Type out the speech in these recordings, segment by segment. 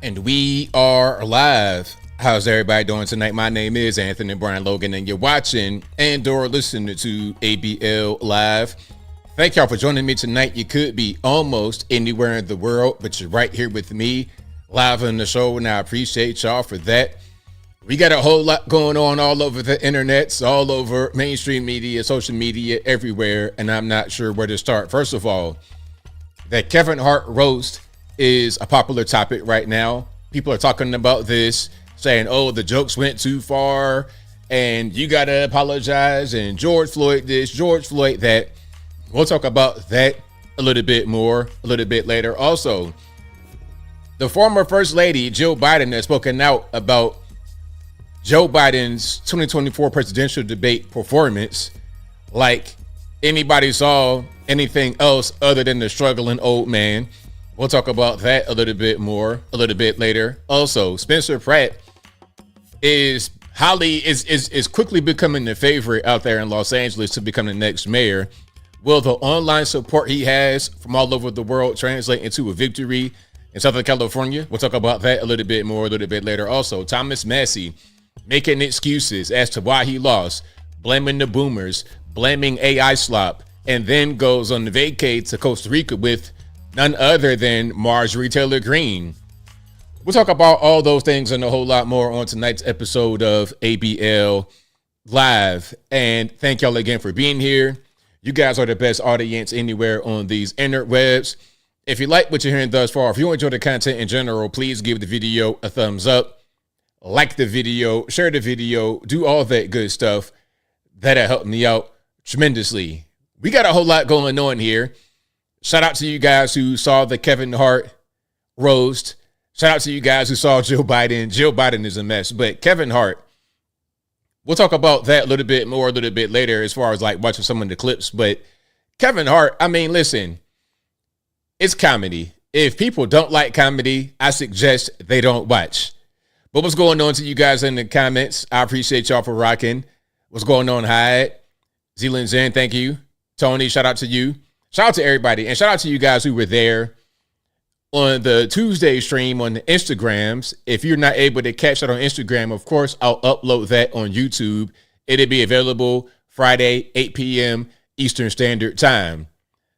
And we are live. How's everybody doing tonight? My name is Anthony Brian Logan, and you're watching and/or listening to ABL Live. Thank y'all for joining me tonight. You could be almost anywhere in the world, but you're right here with me, live on the show, and I appreciate y'all for that. We got a whole lot going on all over the internets, all over mainstream media, social media, everywhere, and I'm not sure where to start. First of all, that Kevin Hart roast is a popular topic right now. People are talking about this, saying, oh, the jokes went too far and you got to apologize, and George Floyd this, George Floyd that. We'll talk about that a little bit more a little bit later. Also, the former First Lady, Jill Biden, has spoken out about Joe Biden's 2024 presidential debate performance like anybody saw anything else other than the struggling old man. We'll talk about that a little bit more a little bit later. Also, Spencer Pratt is quickly becoming the favorite out there in Los Angeles to become the next mayor. Will the online support he has from all over the world translate into a victory in Southern California? We'll talk about that a little bit more a little bit later. Also, Thomas Massie making excuses as to why he lost, blaming the boomers, blaming AI slop, and then goes on the vacay to Costa Rica with none other than Marjorie Taylor Greene. We'll talk about all those things and a whole lot more on tonight's episode of ABL Live. And thank y'all again for being here. You guys are the best audience anywhere on these interwebs. If you like what you're hearing thus far, if you enjoy the content in general, please give the video a thumbs up, like the video, share the video, do all that good stuff. That'll help me out tremendously. We got a whole lot going on here. Shout out to you guys who saw the Kevin Hart roast. Shout out to you guys who saw Joe Biden. Joe Biden is a mess, but Kevin Hart, we'll talk about that a little bit more a little bit later as far as like watching some of the clips. But Kevin Hart, I mean, listen, it's comedy. If people don't like comedy, I suggest they don't watch. But what's going on to you guys in the comments? I appreciate y'all for rocking. What's going on, Hyatt? Zealand Zen, thank you. Tony, shout out to you. Shout out to everybody. And shout out to you guys who were there on the Tuesday stream on the Instagrams. If you're not able to catch that on Instagram, of course, I'll upload that on YouTube. It'll be available Friday, 8 p.m. Eastern Standard Time.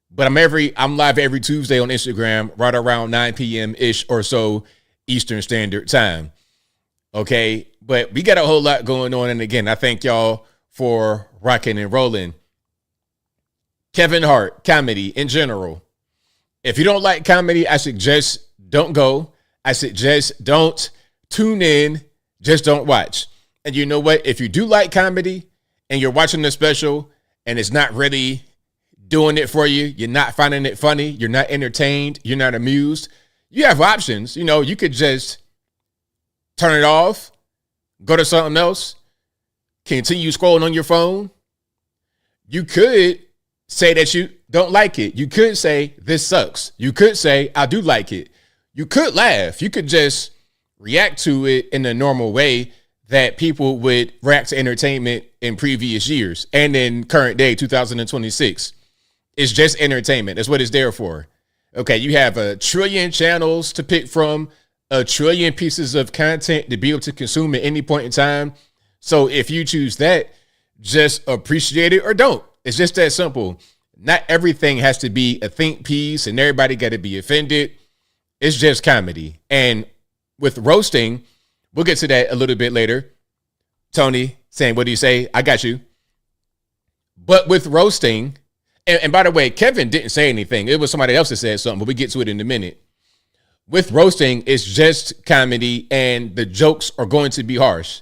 But I'm live every Tuesday on Instagram, right around 9 p.m.-ish or so Eastern Standard Time. Okay, but we got a whole lot going on. And again, I thank y'all for rocking and rolling. Kevin Hart, comedy in general. If you don't like comedy, I suggest don't go. I suggest don't tune in. Just don't watch. And you know what? If you do like comedy and you're watching the special and it's not really doing it for you, you're not finding it funny, you're not entertained, you're not amused, you have options. You know, you could just turn it off, go to something else, continue scrolling on your phone. You could say that you don't like it. You could say this sucks. You could say I do like it. You could laugh. You could just react to it in a normal way that people would react to entertainment in previous years and in current day 2026. It's just entertainment. That's what it's there for. Okay, you have 1 trillion channels to pick from, 1 trillion pieces of content to be able to consume at any point in time. So if you choose that, just appreciate it or don't. It's just that simple. Not everything has to be a think piece and everybody got to be offended. It's just comedy. And with roasting, we'll get to that a little bit later. Tony saying, what do you say? I got you. But with roasting, and by the way, Kevin didn't say anything. It was somebody else that said something, but we get to it in a minute. With roasting, it's just comedy and the jokes are going to be harsh.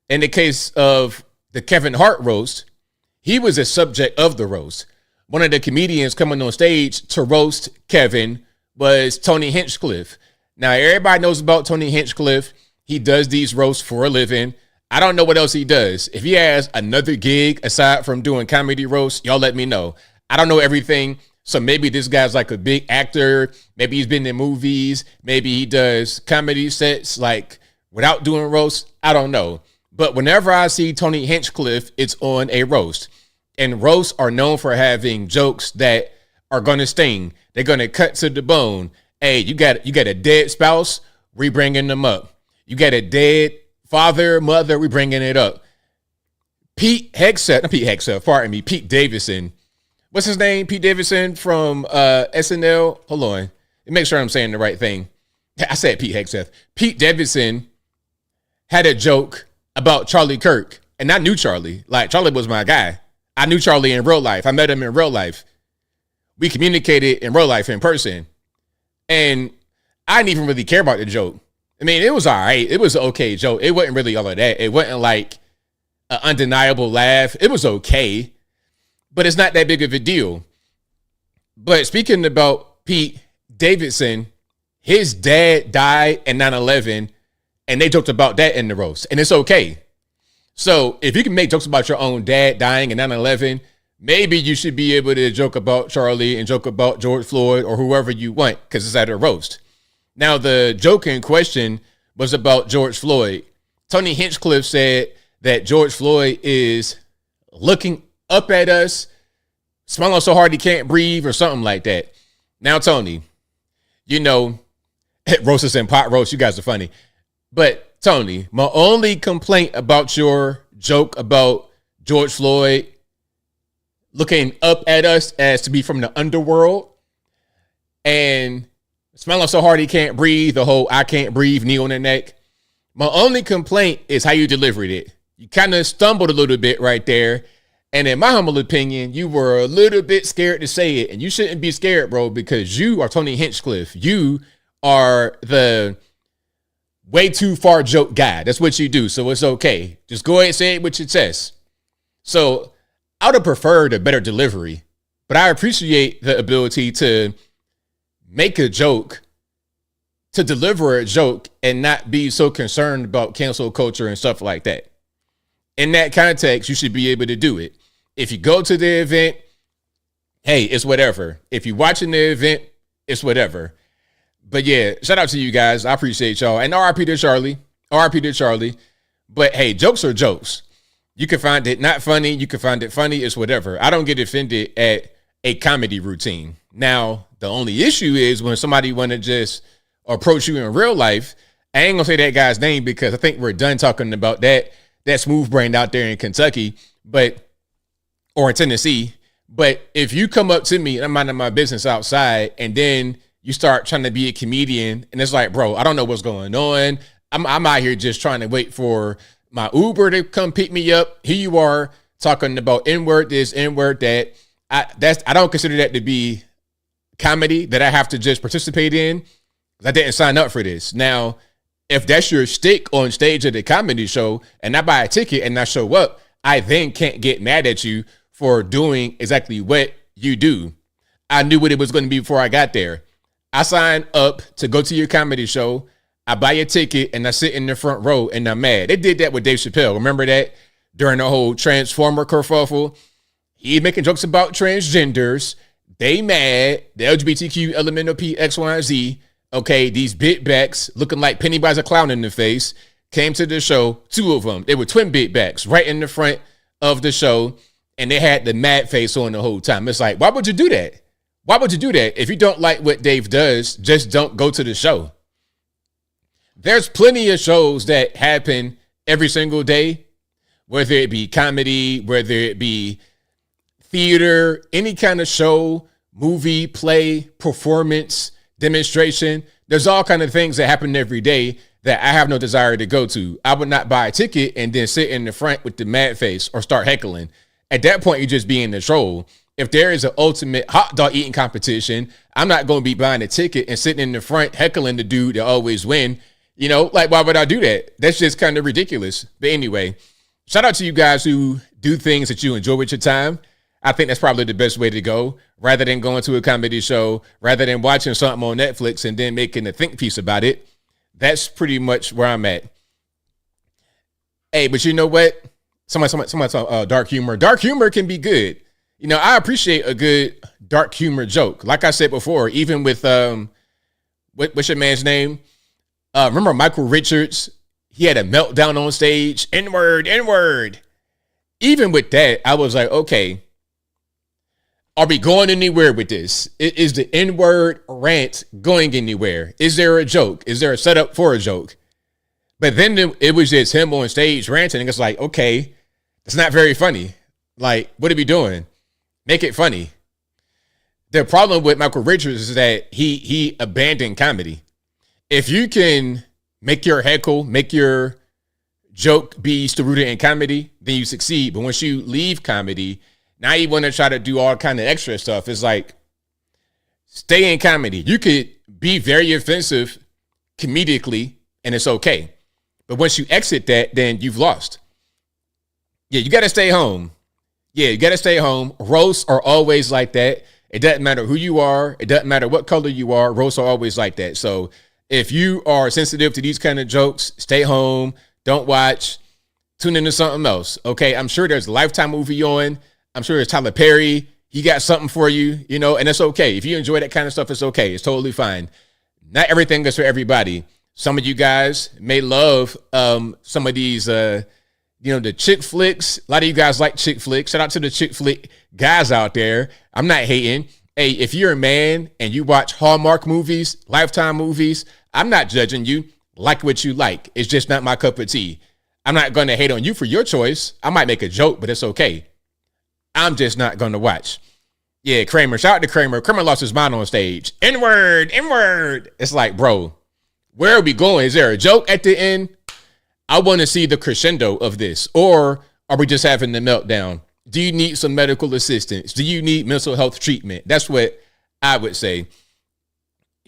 In the case of the Kevin Hart roast, he was a subject of the roast. One of the comedians coming on stage to roast Kevin was Tony Hinchcliffe. Now, everybody knows about Tony Hinchcliffe. He does these roasts for a living. I don't know what else he does. If he has another gig aside from doing comedy roasts, y'all let me know. I don't know everything. So maybe this guy's like a big actor. Maybe he's been in movies. Maybe he does comedy sets like without doing roasts. I don't know. But whenever I see Tony Hinchcliffe, it's on a roast. And roasts are known for having jokes that are going to sting. They're going to cut to the bone. Hey, you got a dead spouse? we bringing them up. You got a dead father, mother, we bringing it up. Pete Davidson. What's his name? Pete Davidson from SNL. Hold on. Make sure I'm saying the right thing. I said Pete Hegseth. Pete Davidson had a joke about Charlie Kirk. And I knew Charlie. Like, Charlie was my guy. I knew Charlie in real life. I met him in real life. We communicated in real life in person. And I didn't even really care about the joke. I mean, it was all right. It was an okay joke. It wasn't really all of that. It wasn't like an undeniable laugh. It was okay. But it's not that big of a deal. But speaking about Pete Davidson, his dad died in 9/11, and they joked about that in the roast. And it's okay. So if you can make jokes about your own dad dying in 9/11, maybe you should be able to joke about Charlie and joke about George Floyd or whoever you want, because it's at a roast. Now, the joke in question was about George Floyd. Tony Hinchcliffe said that George Floyd is looking up at us, smiling so hard he can't breathe, or something like that. Now, Tony, you know, roasters and pot roast, you guys are funny. But Tony, my only complaint about your joke about George Floyd looking up at us as to be from the underworld and smiling so hard he can't breathe, the whole I can't breathe knee on the neck. My only complaint is how you delivered it. You kind of stumbled a little bit right there. And in my humble opinion, you were a little bit scared to say it. And you shouldn't be scared, bro, because you are Tony Hinchcliffe. You are the way too far joke guy. That's what you do. So it's okay. Just go ahead and say it with your chest. So I would have preferred a better delivery, but I appreciate the ability to make a joke, to deliver a joke and not be so concerned about cancel culture and stuff like that. In that context, you should be able to do it. If you go to the event, hey, it's whatever. If you're watching the event, it's whatever. But yeah, shout out to you guys. I appreciate y'all. And RIP to Charlie. RIP to Charlie. But hey, jokes are jokes. You can find it not funny. You can find it funny. It's whatever. I don't get offended at a comedy routine. Now, the only issue is when somebody want to just approach you in real life. I ain't gonna say that guy's name because I think we're done talking about that smooth brain out there in Kentucky, or in Tennessee. But if you come up to me and I'm minding my business outside and then you start trying to be a comedian and it's like, bro, I don't know what's going on. I'm out here just trying to wait for my Uber to come pick me up. Here you are talking about N-word this, N-word that. I don't consider that to be comedy that I have to just participate in. I didn't sign up for this. Now, if that's your stick on stage at the comedy show and I buy a ticket and I show up, I then can't get mad at you for doing exactly what you do. I knew what it was going to be before I got there. I signed up to go to your comedy show. I buy a ticket and I sit in the front row and I'm mad. They did that with Dave Chappelle. Remember that? During the whole Transformer kerfuffle. He's making jokes about transgenders. They mad. The LGBTQ elemental P, X, Y, and Z. Okay, these big backs looking like Pennywise a clown in the face came to the show. Two of them. They were twin big backs right in the front of the show. And they had the mad face on the whole time. It's like, why would you do that? Why would you do that? If you don't like what Dave does, just don't go to the show. There's plenty of shows that happen every single day, whether it be comedy, whether it be theater, any kind of show, movie, play, performance, demonstration. There's all kind of things that happen every day that I have no desire to go to. I would not buy a ticket and then sit in the front with the mad face or start heckling. At that point, you're just being the troll. If there is an ultimate hot dog eating competition, I'm not going to be buying a ticket and sitting in the front heckling the dude that always win. You know, like, why would I do that? That's just kind of ridiculous. But anyway, shout out to you guys who do things that you enjoy with your time. I think that's probably the best way to go, rather than going to a comedy show, rather than watching something on Netflix and then making a think piece about it. That's pretty much where I'm at. Hey, but you know what? Somebody talk dark humor. Dark humor can be good. You know, I appreciate a good dark humor joke. Like I said before, even with what's your man's name? Remember Michael Richards? He had a meltdown on stage. N-word, N-word. Even with that, I was like, okay, Are we going anywhere with this? Is the N-word rant going anywhere? Is there a joke? Is there a setup for a joke? But then it was just him on stage ranting, and it's like, okay, it's not very funny. Like, what are we doing? Make it funny. The problem with Michael Richards is that he abandoned comedy. If you can make your heckle, make your joke be still rooted in comedy, then you succeed. But once you leave comedy, now you want to try to do all kind of extra stuff. It's like, stay in comedy. You could be very offensive comedically, and it's okay. But once you exit that, then you've lost. Yeah, you got to stay home. Yeah, you got to stay home. Roasts are always like that. It doesn't matter who you are. It doesn't matter what color you are. Roasts are always like that. So if you are sensitive to these kind of jokes, stay home. Don't watch. Tune into something else. Okay, I'm sure there's a Lifetime movie on. I'm sure there's Tyler Perry. He got something for you, you know, and it's okay. If you enjoy that kind of stuff, it's okay. It's totally fine. Not everything is for everybody. Some of you guys may love some of these, the chick flicks. A lot of you guys like chick flicks. Shout out to the chick flick guys out there. I'm not hating. Hey, if you're a man and you watch Hallmark movies, Lifetime movies, I'm not judging you. Like what you like. It's just not my cup of tea. I'm not going to hate on you for your choice. I might make a joke, but it's okay. I'm just not going to watch. Yeah, Kramer. Shout out to Kramer. Kramer lost his mind on stage. N-word, N-word. It's like, bro, where are we going? Is there a joke at the end? I want to see the crescendo of this. Or are we just having the meltdown? Do you need some medical assistance? Do you need mental health treatment? That's what I would say.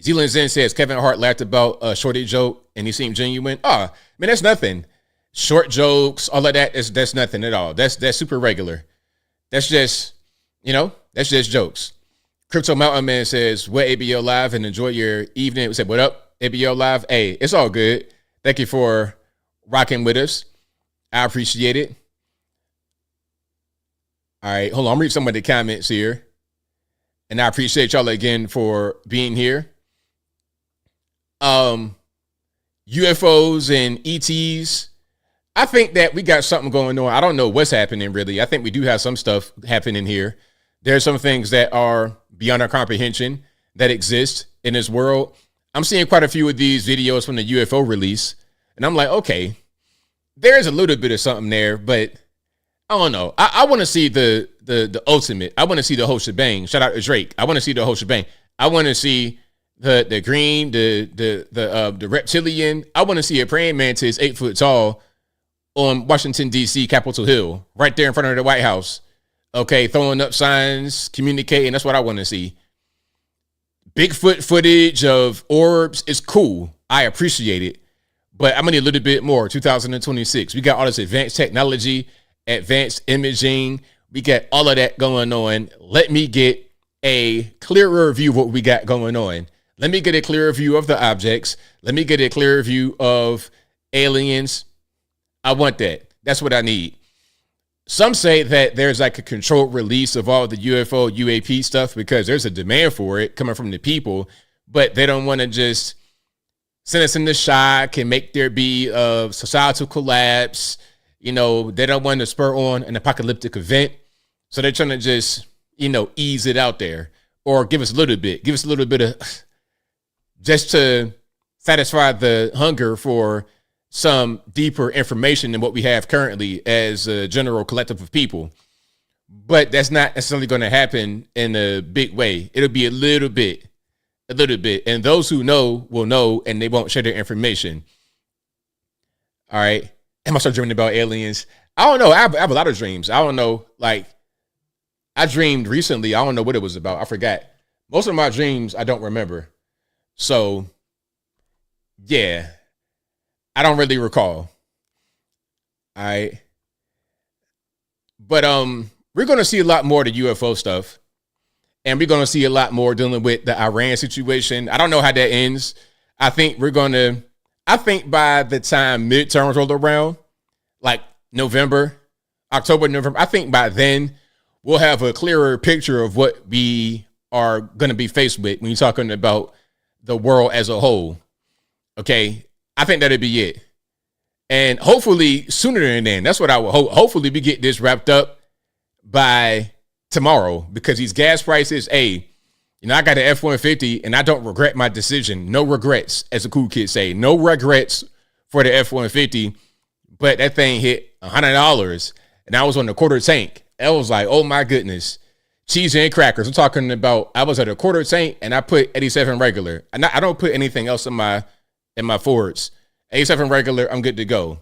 Zealand Zen says Kevin Hart laughed about a Shorty joke and he seemed genuine. Oh, man, that's nothing. Short jokes, all of that, that's nothing at all. That's super regular. That's just, that's just jokes. Crypto Mountain Man says, what ABL Live and enjoy your evening. We said, what up, ABL Live? Hey, it's all good. Thank you for rocking with us. I appreciate it. All right, hold on. I'm reading some of the comments here. And I appreciate y'all again for being here. UFOs and ETs. I think that we got something going on. I don't know what's happening really. I think we do have some stuff happening here. There are some things that are beyond our comprehension that exist in this world. I'm seeing quite a few of these videos from the UFO release, and I'm like, okay, there's a little bit of something there, but I don't know. I want to see the ultimate. I want to see the whole shebang. Shout out to Drake. I want to see the whole shebang. I want to see the green, the reptilian. I want to see a praying mantis 8 foot tall on Washington, D.C., Capitol Hill, right there in front of the White House. Okay, throwing up signs, communicating. That's what I want to see. Bigfoot footage of orbs is cool. I appreciate it. But I'm going to need a little bit more. 2026. We got all this advanced technology, advanced imaging. We got all of that going on. Let me get a clearer view of what we got going on. Let me get a clearer view of the objects. Let me get a clearer view of aliens. I want that. That's what I need. Some say that there's like a controlled release of all the UFO, UAP stuff because there's a demand for it coming from the people, but they don't want to just send us into shock and make there be a societal collapse. They don't want to spur on an apocalyptic event. So they're trying to just, ease it out there or give us a little bit of just to satisfy the hunger for some deeper information than what we have currently as a general collective of people. But that's not necessarily going to happen in a big way. It'll be a little bit. And those who know will know, and they won't share their information. All right. Am I start dreaming about aliens? I don't know. I have a lot of dreams. I don't know. Like, I dreamed recently. I don't know what it was about. I forgot. Most of my dreams, I don't remember. So, yeah. I don't really recall. All right. But we're going to see a lot more of the UFO stuff. And we're going to see a lot more dealing with the Iran situation. I don't know how that ends. I think by the time midterms roll around, like October, November, I think by then we'll have a clearer picture of what we are going to be faced with when you're talking about the world as a whole. Okay. I think that'd be it. And hopefully sooner than then. That's what I would hope. Hopefully we get this wrapped up by tomorrow because these gas prices, I got an F-150 and I don't regret my decision. No regrets, as the cool kids say. No regrets for the F-150, but that thing hit $100 and I was on the quarter tank. I was like, oh my goodness. Cheese and crackers. I'm talking about I was at a quarter tank and I put 87 regular. And I don't put anything else in my Fords. 87 regular, I'm good to go.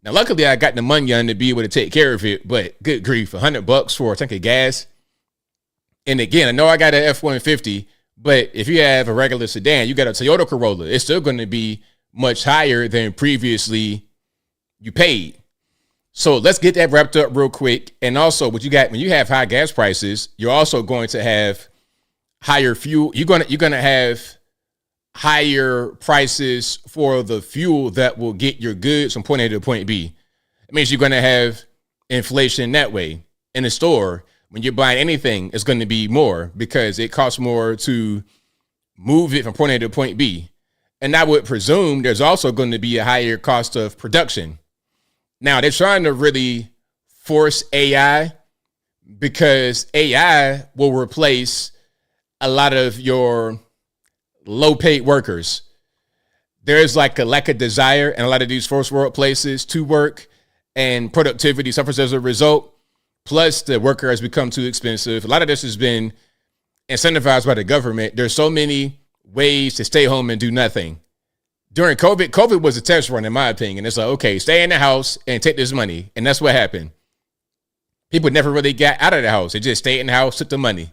Now, luckily, I got the money to be able to take care of it, but good grief, $100 for a tank of gas. And again, I know I got an F-150, but if you have a regular sedan, you got a Toyota Corolla, it's still going to be much higher than previously you paid. So let's get that wrapped up real quick. And also, what you got when you have high gas prices, you're also going to have higher fuel. You're gonna have higher prices for the fuel that will get your goods from point A to point B. It means you're going to have inflation that way. In the store, when you're buying anything, it's going to be more because it costs more to move it from point A to point B. And I would presume there's also going to be a higher cost of production. Now, they're trying to really force AI because AI will replace a lot of your low-paid workers. There's like a lack of desire in a lot of these first world places to work, and productivity suffers as a result. Plus, the worker has become too expensive. A lot of this has been incentivized by the government. There's so many ways to stay home and do nothing. During COVID was a test run, in my opinion. It's like, okay, stay in the house and take this money. And that's what happened. People never really got out of the house. They just stayed in the house, took the money.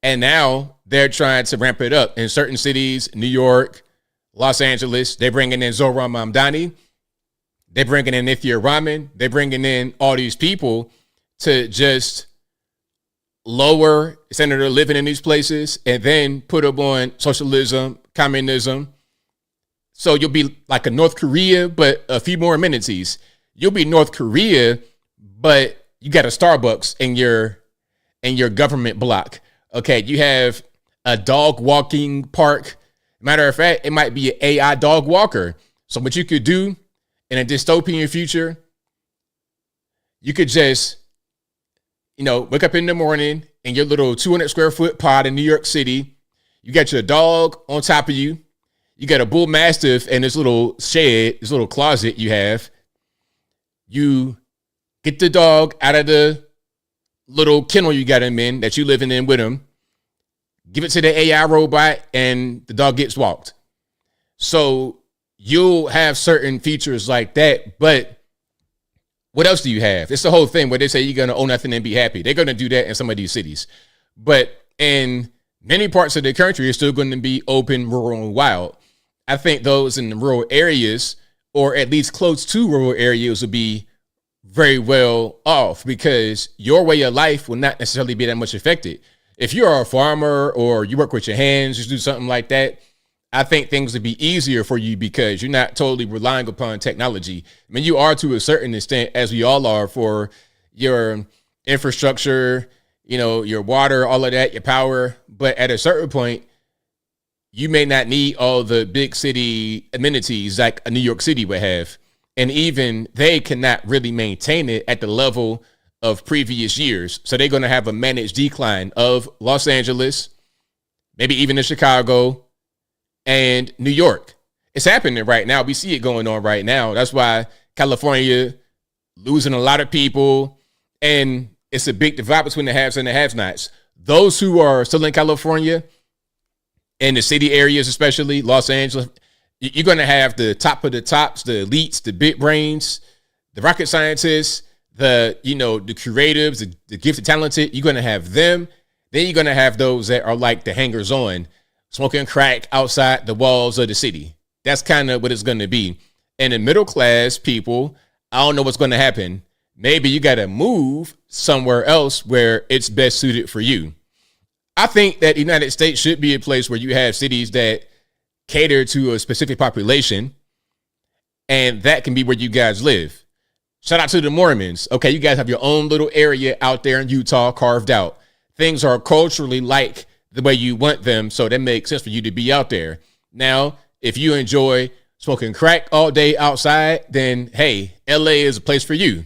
And now they're trying to ramp it up in certain cities, New York, Los Angeles. They're bringing in Zohran Mamdani. They're bringing in Nithya Raman. They're bringing in all these people to just lower standard of living in these places and then put them on socialism, communism. So you'll be like a North Korea, but a few more amenities. You'll be North Korea, but you got a Starbucks in your government block. Okay, you have a dog walking park. Matter of fact, it might be an AI dog walker. So what you could do in a dystopian future, you could just, wake up in the morning in your little 200 square foot pod in New York City. You got your dog on top of you. You got a bull mastiff in this little shed, this little closet you have. You get the dog out of the little kennel you got him in that you living in with him. Give it to the AI robot and the dog gets walked. So you'll have certain features like that, but what else do you have? It's the whole thing where they say you're going to own nothing and be happy. They're going to do that in some of these cities. But in many parts of the country, it's still going to be open, rural, and wild. I think those in the rural areas, or at least close to rural areas, will be very well off because your way of life will not necessarily be that much affected. If you're a farmer or you work with your hands, just do something like that, I think things would be easier for you because you're not totally relying upon technology. I mean, you are to a certain extent, as we all are, for your infrastructure, your water, all of that, your power. But at a certain point, you may not need all the big city amenities like a New York City would have. And even they cannot really maintain it at the level of previous years. So they're going to have a managed decline of Los Angeles, maybe even in Chicago and New York. It's happening right now. We see it going on right now. That's why California losing a lot of people. And it's a big divide between the haves and the have-nots. Those who are still in California, in the city areas, especially Los Angeles, you're going to have the top of the tops, the elites, the big brains, the rocket scientists, the creatives, the gifted, talented. You're going to have them. Then you're going to have those that are like the hangers-on, smoking crack outside the walls of the city. That's kind of what it's going to be. And the middle class people, I don't know what's going to happen. Maybe you got to move somewhere else where it's best suited for you. I think that the United States should be a place where you have cities that cater to a specific population, and that can be where you guys live. Shout out to the Mormons. Okay, you guys have your own little area out there in Utah carved out. Things are culturally like the way you want them, so that makes sense for you to be out there. Now, if you enjoy smoking crack all day outside, then hey, LA is a place for you.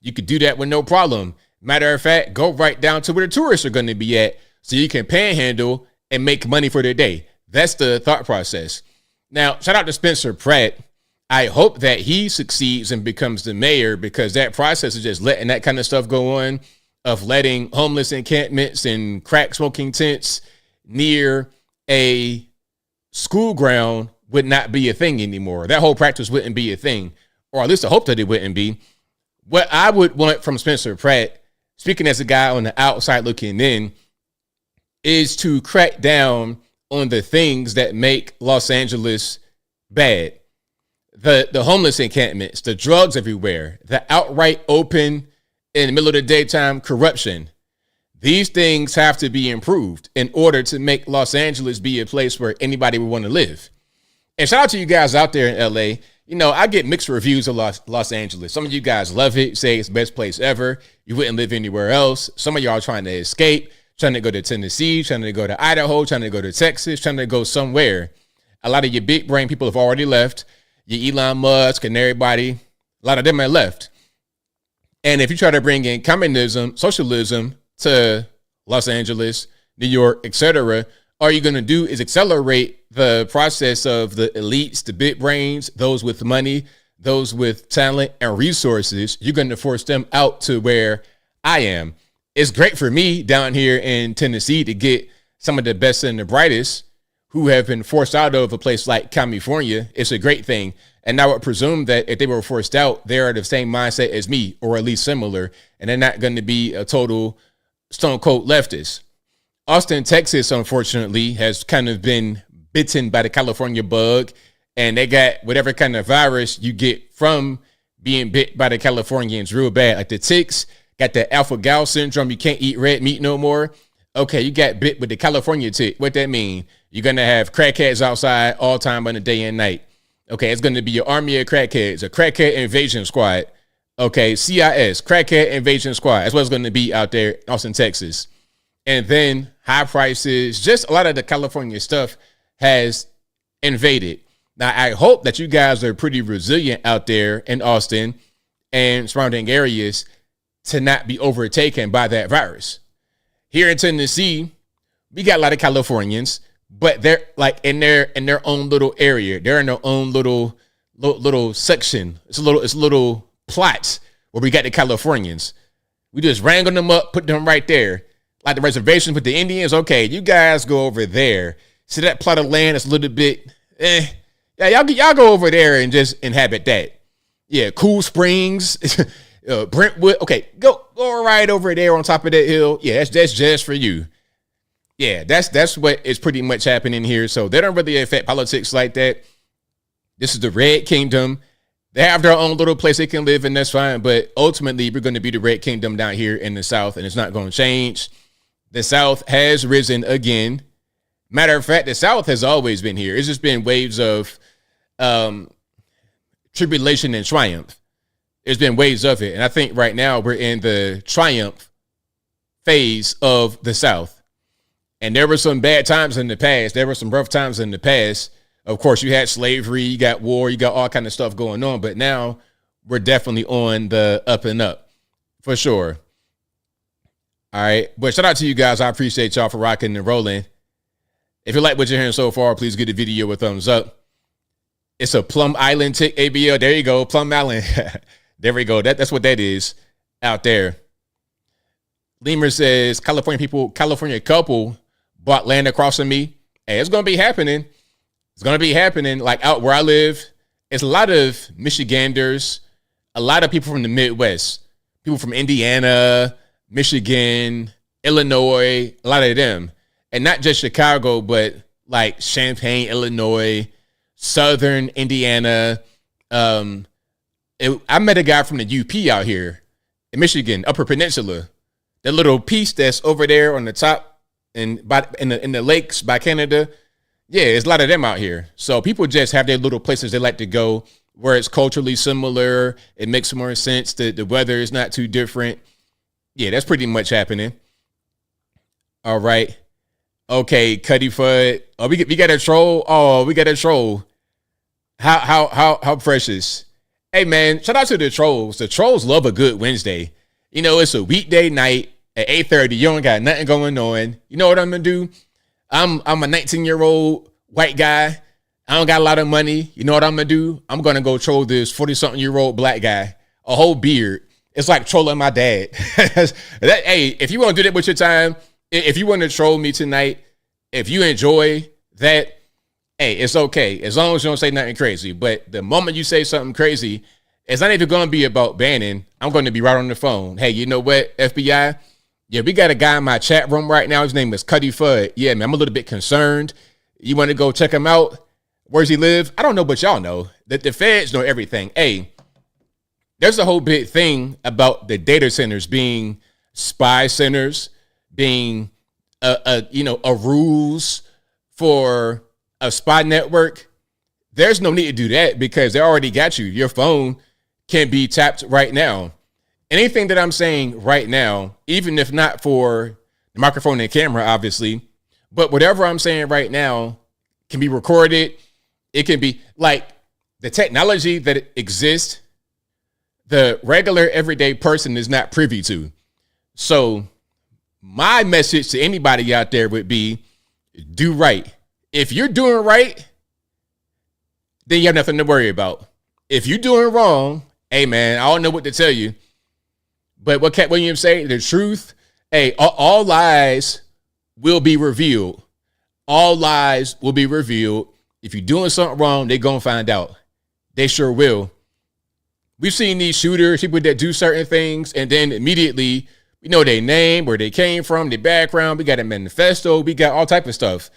You could do that with no problem. Matter of fact, go right down to where the tourists are going to be at so you can panhandle and make money for their day. That's the thought process. Now, shout out to Spencer Pratt. I hope that he succeeds and becomes the mayor, because that process is just letting that kind of stuff go on, of letting homeless encampments and crack smoking tents near a school ground would not be a thing anymore. That whole practice wouldn't be a thing, or at least I hope that it wouldn't be. What I would want from Spencer Pratt, speaking as a guy on the outside looking in, is to crack down on the things that make Los Angeles bad. The homeless encampments, the drugs everywhere, the outright open in the middle of the daytime corruption. These things have to be improved in order to make Los Angeles be a place where anybody would want to live. And shout out to you guys out there in LA. You know, I get mixed reviews of Los Angeles. Some of you guys love it, say it's the best place ever. You wouldn't live anywhere else. Some of y'all trying to escape, trying to go to Tennessee, trying to go to Idaho, trying to go to Texas, trying to go somewhere. A lot of your big brain people have already left. Your Elon Musk and everybody, a lot of them have left. And if you try to bring in communism, socialism to Los Angeles, New York, etc., all you're going to do is accelerate the process of the elites, the big brains, those with money, those with talent and resources. You're going to force them out to where I am. It's great for me down here in Tennessee to get some of the best and the brightest who have been forced out of a place like California. It's a great thing. And I would presume that if they were forced out, they're the same mindset as me, or at least similar, and they're not going to be a total stone cold leftist. Austin, Texas, unfortunately, has kind of been bitten by the California bug, and they got whatever kind of virus you get from being bit by the Californians real bad. Like the ticks, got the alpha-gal syndrome. You can't eat red meat no more. Okay, you got bit with the California tick. What that mean? You're going to have crackheads outside all time on the day and night. Okay, it's going to be your army of crackheads, a crackhead invasion squad. Okay, CIS, crackhead invasion squad. That's what it's going to be out there in Austin, Texas. And then high prices, just a lot of the California stuff has invaded. Now, I hope that you guys are pretty resilient out there in Austin and surrounding areas to not be overtaken by that virus. Here in Tennessee, we got a lot of Californians, but they're like in their own little area. They're in their own little section. It's a little plot where we got the Californians. We just wrangle them up, put them right there. Like the reservations with the Indians. Okay, you guys go over there. See that plot of land that's a little bit, Yeah, y'all go over there and just inhabit that. Yeah, Cool Springs, Brentwood. Okay, go right over there on top of that hill. Yeah, that's just for you. Yeah, that's what is pretty much happening here. So they don't really affect politics like that. This is the Red Kingdom. They have their own little place they can live in. That's fine. But ultimately, we're going to be the Red Kingdom down here in the South, and it's not going to change. The South has risen again. Matter of fact, the South has always been here. It's just been waves of tribulation and triumph. There's been waves of it. And I think right now we're in the triumph phase of the South. And there were some bad times in the past. There were some rough times in the past. Of course, you had slavery, you got war, you got all kind of stuff going on. But now we're definitely on the up and up for sure. All right. But shout out to you guys. I appreciate y'all for rocking and rolling. If you like what you're hearing so far, please give the video a thumbs up. It's a Plum Island tick, ABL. There you go. Plum Island. There we go. That's what that is out there. Lemur says, California couple bought land across from me. Hey, it's going to be happening. It's going to be happening. Like out where I live, it's a lot of Michiganders, a lot of people from the Midwest, people from Indiana, Michigan, Illinois, a lot of them. And not just Chicago, but like Champaign, Illinois, Southern Indiana. I met a guy from the UP out here in Michigan, Upper Peninsula. That little piece that's over there on the top and in the lakes by Canada. Yeah, there's a lot of them out here. So people just have their little places they like to go where it's culturally similar. It makes more sense. The weather is not too different. Yeah, that's pretty much happening. All right. Okay, Cuddy Fudd. Oh, we got a troll. Oh, we got a troll. How precious. Hey man, shout out to the trolls. The trolls love a good Wednesday. It's a weekday night at 8:30. You don't got nothing going on. You know what I'm gonna do? I'm a 19-year-old white guy. I don't got a lot of money. You know what I'm gonna do? I'm gonna go troll this 40-something-year-old black guy, a whole beard. It's like trolling my dad. Hey, if you want to do that with your time, if you want to troll me tonight, if you enjoy that, hey, it's okay. As long as you don't say nothing crazy. But the moment you say something crazy, it's not even going to be about banning. I'm going to be right on the phone. Hey, you know what, FBI? Yeah, we got a guy in my chat room right now. His name is Cuddy Fudd. Yeah, man, I'm a little bit concerned. You want to go check him out? Where's he live? I don't know, but y'all know that the feds know everything. Hey, there's a whole big thing about the data centers being spy centers, being a ruse for a spy network. There's no need to do that because they already got you. Your phone can be tapped right now. Anything that I'm saying right now, even if not for the microphone and camera, obviously, but whatever I'm saying right now can be recorded. It can be like the technology that exists, the regular everyday person is not privy to. So my message to anybody out there would be, do right. If you're doing right, then you have nothing to worry about. If you're doing wrong, hey man, I don't know what to tell you. But what Cat Williams say, the truth, hey, all lies will be revealed. All lies will be revealed. If you're doing something wrong, they're going to find out. They sure will. We've seen these shooters, people that do certain things, and then immediately we know their name, where they came from, their background. We got a manifesto. We got all type of stuff,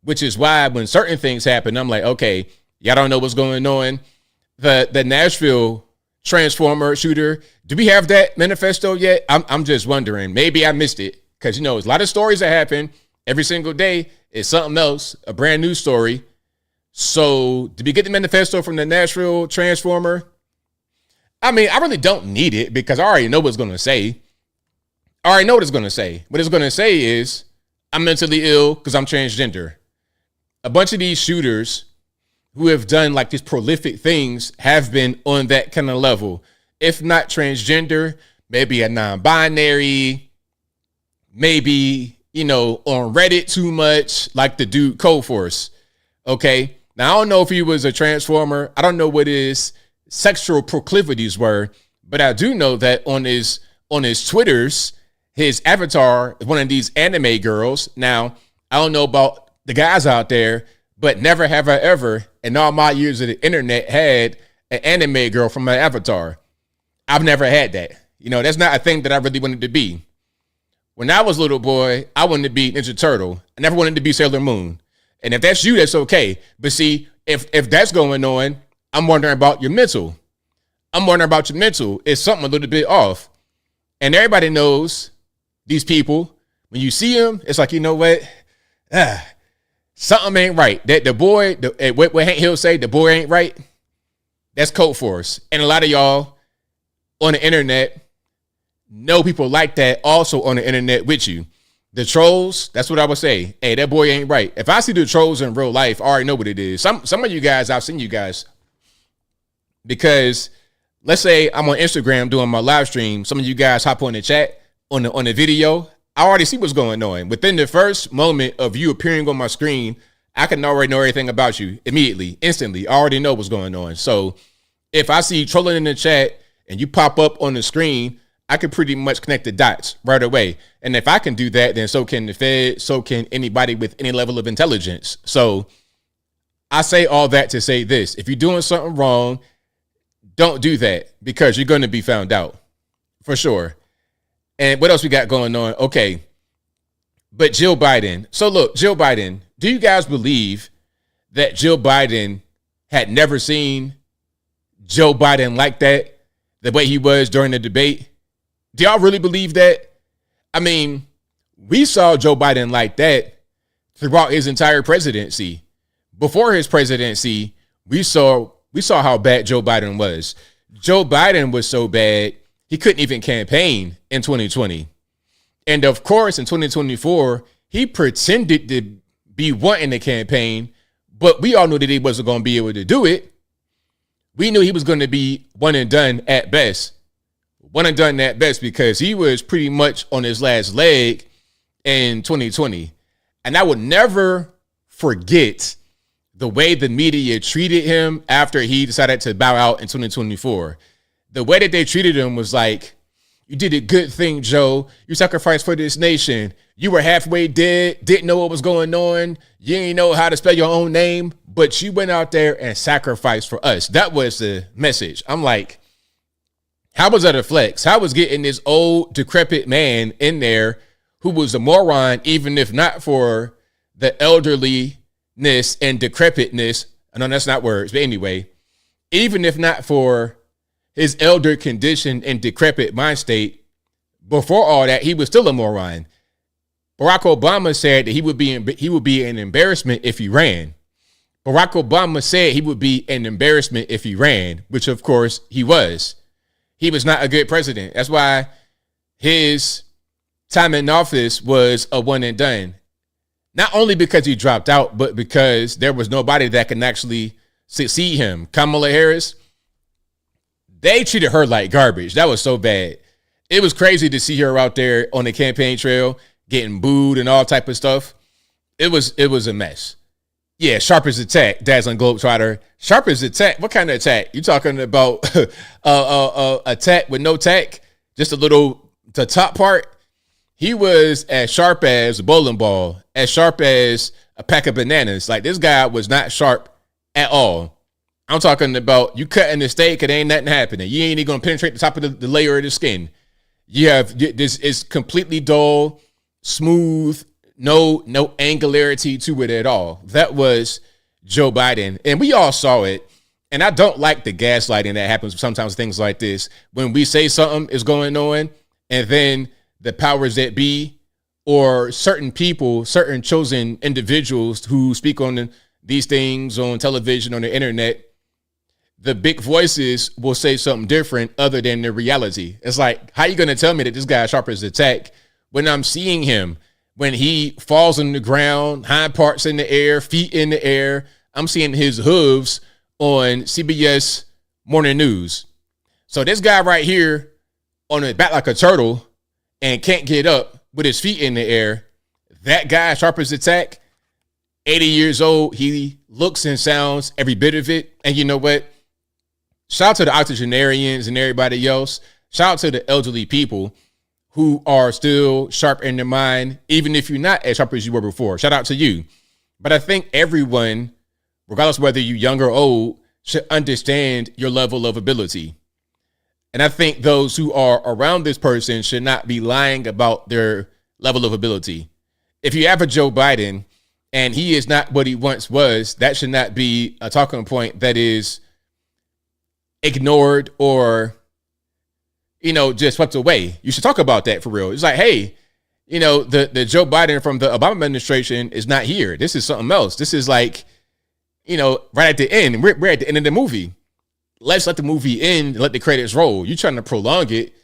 which is why when certain things happen, I'm like, okay, y'all don't know what's going on. The Nashville Transformer shooter, do we have that manifesto yet? I'm just wondering. Maybe I missed it because, there's a lot of stories that happen every single day. It's something else, a brand new story. So did we get the manifesto from the Nashville Transformer? I mean, I really don't need it because I already know what it's going to say. I already know what it's going to say. What it's going to say is I'm mentally ill because I'm transgender. A bunch of these shooters who have done like these prolific things have been on that kind of level. If not transgender, maybe a non-binary, maybe, on Reddit too much, like the dude Cold Force. Okay. Now, I don't know if he was a transformer. I don't know what his sexual proclivities were, but I do know that on his Twitters, his avatar is one of these anime girls. Now, I don't know about the guys out there, but never have I ever in all my years of the internet had an anime girl from my avatar. I've never had that. That's not a thing that I really wanted to be. When I was a little boy, I wanted to be Ninja Turtle. I never wanted to be Sailor Moon. And if that's you, that's okay. But see, if that's going on, I'm wondering about your mental. I'm wondering about your mental. It's something a little bit off. And everybody knows these people. When you see them, it's like, you know what? Something ain't right. That the boy, what Hank Hill say, the boy ain't right. That's Code Force. And a lot of y'all on the internet know people like that also on the internet with you. The trolls, that's what I would say. Hey, that boy ain't right. If I see the trolls in real life, I already know what it is. Some of you guys, I've seen you guys. Because let's say I'm on Instagram doing my live stream. Some of you guys hop on the chat on the video. I already see what's going on. Within the first moment of you appearing on my screen, I can already know everything about you immediately, instantly. I already know what's going on. So if I see you trolling in the chat and you pop up on the screen, I can pretty much connect the dots right away. And if I can do that, then so can the Fed, so can anybody with any level of intelligence. So I say all that to say this. If you're doing something wrong, don't do that because you're going to be found out for sure. And what else we got going on? Okay. But Jill Biden. So look, Jill Biden, do you guys believe that Jill Biden had never seen Joe Biden like that, the way he was during the debate? Do y'all really believe that? I mean, we saw Joe Biden like that throughout his entire presidency. Before his presidency, we saw how bad Joe Biden was. Joe Biden was so bad, he couldn't even campaign in 2020. And of course, in 2024, he pretended to be wanting to campaign, but we all knew that he wasn't going to be able to do it. We knew he was going to be one and done at best. one and done at best, because he was pretty much on his last leg in 2020. And I would never forget the way the media treated him after he decided to bow out in 2024. The way that they treated him was like, you did a good thing, Joe. You sacrificed for this nation. You were halfway dead, didn't know what was going on. You didn't know how to spell your own name, but you went out there and sacrificed for us. That was the message. I'm like, how was that a flex? How was getting this old, decrepit man in there who was a moron, even if not for the elderliness and decrepitness? I know that's not words, but anyway, even if not for his elder condition and decrepit mind state, before all that, he was still a moron. Barack Obama said that he would be an embarrassment if he ran. Barack Obama said he would be an embarrassment if he ran, which of course he was. He was not a good president. That's why his time in office was a one and done. Not only because he dropped out, but because there was nobody that can actually succeed him. Kamala Harris, they treated her like garbage. That was so bad. It was crazy to see her out there on the campaign trail getting booed and all type of stuff. It was a mess. Yeah, sharp as a tack, dazzling globetrotter. Sharp as a tack. What kind of attack? You talking about a tack with no tack? Just the top part? He was as sharp as a bowling ball, as sharp as a pack of bananas. Like, this guy was not sharp at all. I'm talking about you cutting the steak and ain't nothing happening. You ain't even going to penetrate the top of the layer of the skin. You have this is completely dull, smooth, no angularity to it at all. That was Joe Biden. And we all saw it. And I don't like the gaslighting that happens sometimes, things like this. When we say something is going on, and then the powers that be, or certain people, certain chosen individuals who speak on these things on television, on the internet, the big voices will say something different other than the reality. It's like, how you going to tell me that this guy is sharp as a tack when I'm seeing him, when he falls on the ground, hind parts in the air, feet in the air? I'm seeing his hooves on CBS Morning News. So this guy right here on his back like a turtle and can't get up with his feet in the air, that guy, sharp as a tack, 80 years old, he looks and sounds every bit of it. And you know what? Shout out to the octogenarians and everybody else. Shout out to the elderly people who are still sharp in their mind, even if you're not as sharp as you were before. Shout out to you. But I think everyone, regardless of whether you're young or old, should understand your level of ability. And I think those who are around this person should not be lying about their level of ability. If you have a Joe Biden and he is not what he once was, that should not be a talking point that is ignored or, just swept away. You should talk about that for real. It's like, hey, the Joe Biden from the Obama administration is not here. This is something else. This is like, right at the end. We're at the end of the movie. Let's let the movie end and let the credits roll. You're trying to prolong it.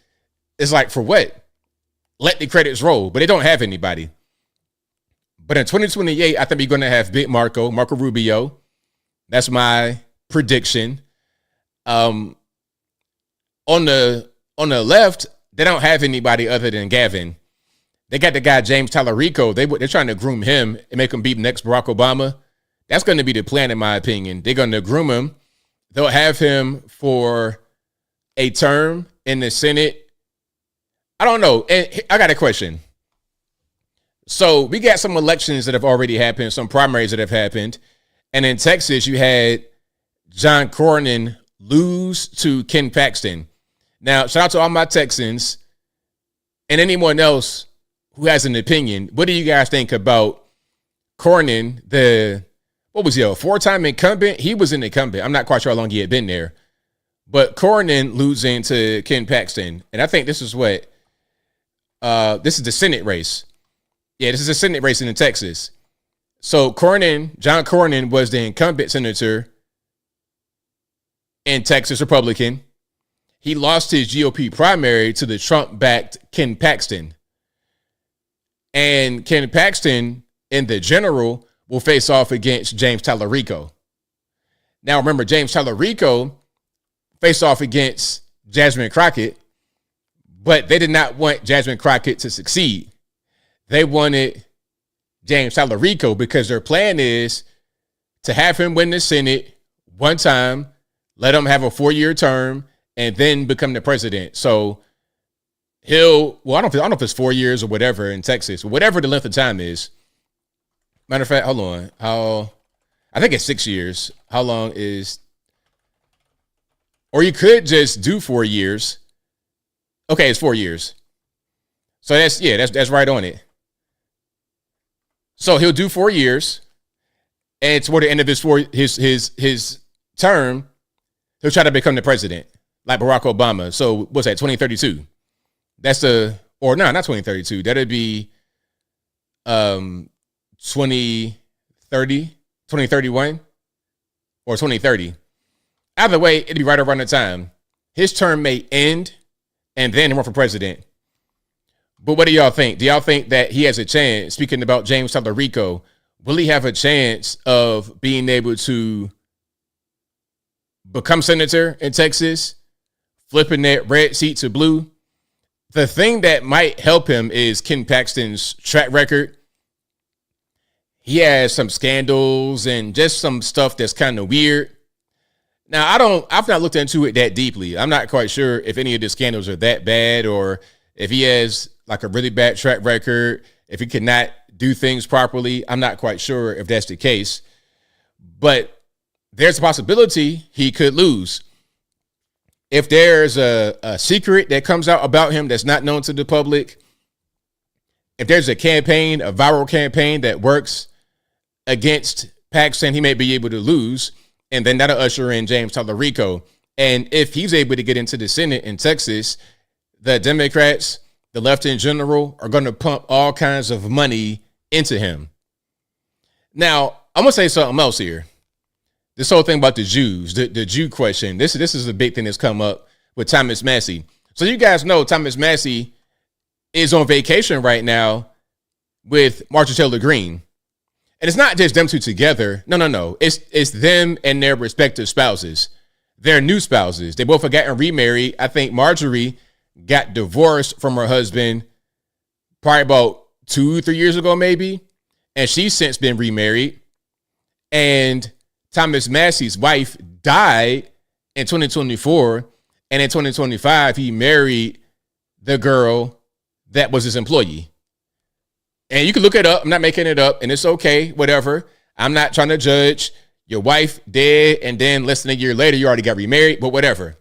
It's like, for what? Let the credits roll. But they don't have anybody. But in 2028, I think we're going to have Big Marco Rubio. That's my prediction. On the left, they don't have anybody other than Gavin. They got the guy James Tallarico. They're trying to groom him and make him be the next Barack Obama. That's going to be the plan, in my opinion. They're going to groom him. They'll have him for a term in the Senate. I don't know. And I got a question. So we got some elections that have already happened, some primaries that have happened. And in Texas, you had John Cornyn lose to Ken Paxton. Now, shout out to all my Texans and anyone else who has an opinion. What do you guys think about Cornyn, what was he, a four-time incumbent? He was an incumbent. I'm not quite sure how long he had been there. But Cornyn losing to Ken Paxton. And I think this is this is the Senate race. Yeah, this is a Senate race in Texas. So John Cornyn was the incumbent senator in Texas, Republican. He lost his GOP primary to the Trump-backed Ken Paxton. And Ken Paxton, in the general, will face off against James Tallarico. Now, remember, James Tallarico faced off against Jasmine Crockett. But they did not want Jasmine Crockett to succeed. They wanted James Talarico because their plan is to have him win the Senate one time, let him have a 4-year term, and then become the president. So I don't know if it's 4 years or whatever in Texas, whatever the length of time is. Matter of fact, hold on. I think it's 6 years. How long is, or you could just do 4 years. Okay, it's 4 years. So that's right on it. So he'll do 4 years, and toward the end of his term, he'll try to become the president, like Barack Obama. So what's that, 2032? Not 2032. That'd be 2030, 2031, or 2030. Either way, it'd be right around the time. His term may end, and then he run for president. But what do y'all think? Do y'all think that he has a chance, speaking about James Talarico, will he have a chance of being able to become senator in Texas, flipping that red seat to blue? The thing that might help him is Ken Paxton's track record. He has some scandals and just some stuff that's kind of weird. Now, I've not looked into it that deeply. I'm not quite sure if any of the scandals are that bad or if he has like a really bad track record, if he cannot do things properly. I'm not quite sure if that's the case, but there's a possibility he could lose. If there's a secret that comes out about him that's not known to the public, if there's a viral campaign that works against Paxton, he may be able to lose, and then that'll usher in James Talarico. And if he's able to get into the Senate in Texas, the Democrats, the left in general, are going to pump all kinds of money into him. Now, I'm going to say something else here. This whole thing about the Jews, the Jew question, this is a big thing that's come up with Thomas Massie. So you guys know Thomas Massie is on vacation right now with Marjorie Taylor Greene. And it's not just them two together. No. It's them and their respective spouses, their new spouses. They both have gotten remarried. I think Marjorie got divorced from her husband probably about 2-3 years ago, maybe. And she's since been remarried. And Thomas Massie's wife died in 2024. And in 2025, he married the girl that was his employee. And you can look it up. I'm not making it up, and it's okay, whatever. I'm not trying to judge. Your wife dead, and then less than a year later, you already got remarried, but whatever.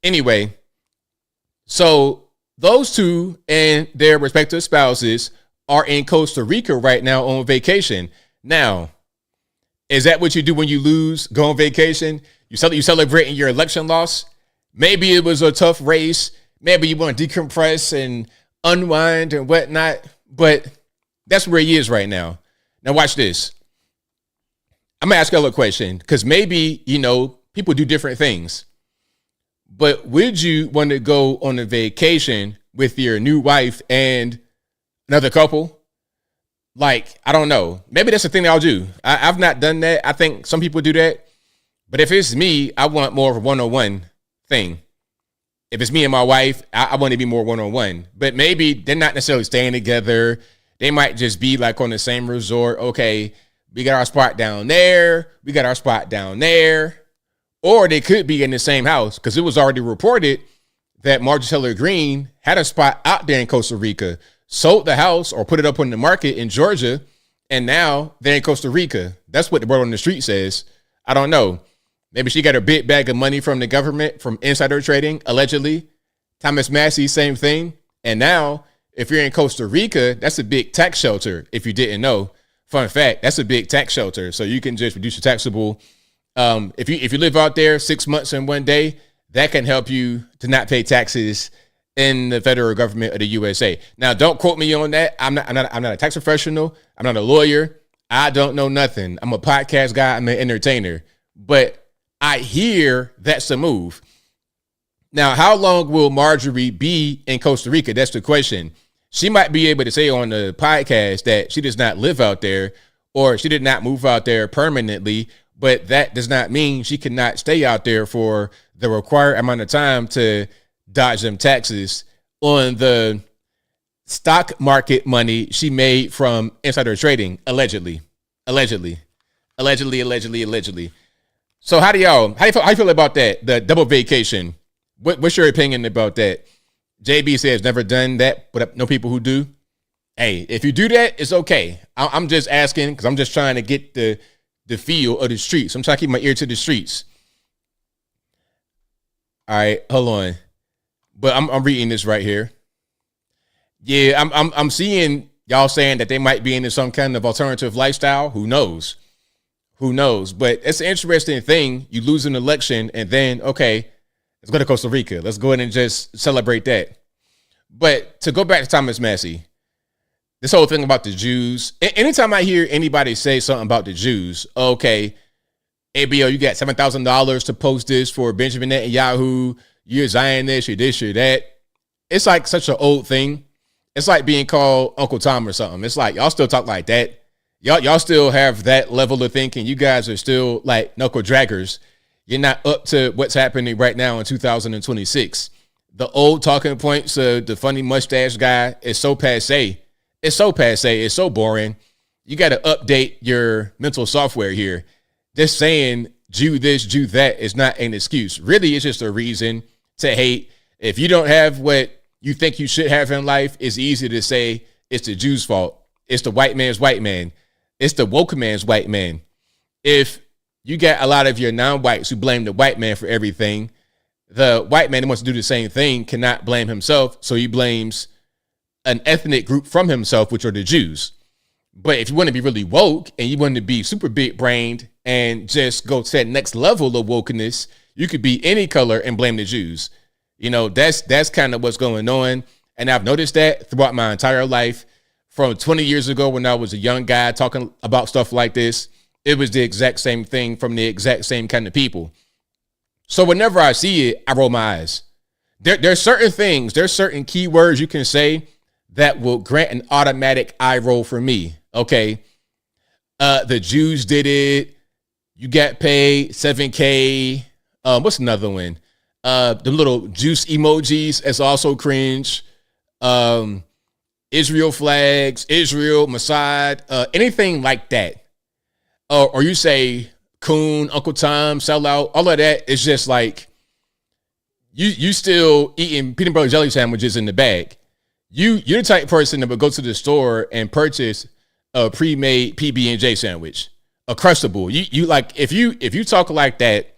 Anyway, so those two and their respective spouses are in Costa Rica right now on vacation. Now, is that what you do when you lose, go on vacation? You celebrating your election loss? Maybe it was a tough race. Maybe you want to decompress and unwind and whatnot, but that's where he is right now. Now watch this. I'm going to ask you a question because maybe, people do different things. But would you want to go on a vacation with your new wife and another couple? Like, I don't know. Maybe that's the thing that I'll do. I've not done that. I think some people do that. But if it's me, I want more of a one-on-one thing. If it's me and my wife, I want to be more one-on-one. But maybe they're not necessarily staying together. They might just be like on the same resort. Okay, we got our spot down there. We got our spot down there. Or they could be in the same house because it was already reported that Marjorie Taylor Greene had a spot out there in Costa Rica, sold the house or put it up on the market in Georgia, and now they're in Costa Rica. That's what the word on the street says. I don't know. Maybe she got a big bag of money from the government from insider trading, allegedly. Thomas Massie, same thing. And now, if you're in Costa Rica, that's a big tax shelter, if you didn't know. Fun fact, that's a big tax shelter. So you can just reduce your taxable. If you live out there 6 months and 1 day, that can help you to not pay taxes in the federal government of the USA. Now, don't quote me on that. I'm not a tax professional. I'm not a lawyer. I don't know nothing. I'm a podcast guy. I'm an entertainer. But I hear that's a move. Now, how long will Marjorie be in Costa Rica? That's the question. She might be able to say on the podcast that she does not live out there or she did not move out there permanently, but that does not mean she cannot stay out there for the required amount of time to dodge them taxes on the stock market money she made from insider trading, allegedly. So how do you feel about that? The double vacation. What's your opinion about that? JB says never done that, but I know people who do. Hey, if you do that, it's okay. I'm just asking because I'm just trying to get the feel of the streets. I'm trying to keep my ear to the streets. All right, hold on. But I'm reading this right here. Yeah, I'm seeing y'all saying that they might be into some kind of alternative lifestyle. Who knows? But it's an interesting thing. You lose an election and then, okay, let's go to Costa Rica. Let's go ahead and just celebrate that. But to go back to Thomas Massie, this whole thing about the Jews, anytime I hear anybody say something about the Jews, okay, ABL, you got $7,000 to post this for Benjamin Netanyahu, you're Zionist, you're this, you're that. It's like such an old thing. It's like being called Uncle Tom or something. It's like, y'all still talk like that. Y'all still have that level of thinking. You guys are still like knuckle draggers. You're not up to what's happening right now in 2026. The old talking points of the funny mustache guy is so passé. It's so boring. You got to update your mental software here. Just saying Jew this, Jew that is not an excuse. Really, it's just a reason to hate. If you don't have what you think you should have in life, it's easy to say it's the Jew's fault. It's the white man's white man. It's the woke man's white man. If you got a lot of your non-whites who blame the white man for everything, the white man who wants to do the same thing cannot blame himself, so he blames an ethnic group from himself, which are the Jews. But if you want to be really woke and you want to be super big-brained and just go to that next level of wokeness, you could be any color and blame the Jews. You know, that's kind of what's going on. And I've noticed that throughout my entire life. From 20 years ago when I was a young guy talking about stuff like this, it was the exact same thing from the exact same kind of people. So whenever I see it, I roll my eyes. There's certain things, there's certain keywords you can say that will grant an automatic eye roll for me. Okay. The Jews did it. You got paid $7K. What's another one? The little juice emojis is also cringe. Israel flags, Israel, Mossad, anything like that. Or you say coon, Uncle Tom, sellout, all of that is just like you still eating peanut butter jelly sandwiches in the bag. You're the type of person that would go to the store and purchase a pre-made PB&J sandwich, a Crustable. You like if you talk like that,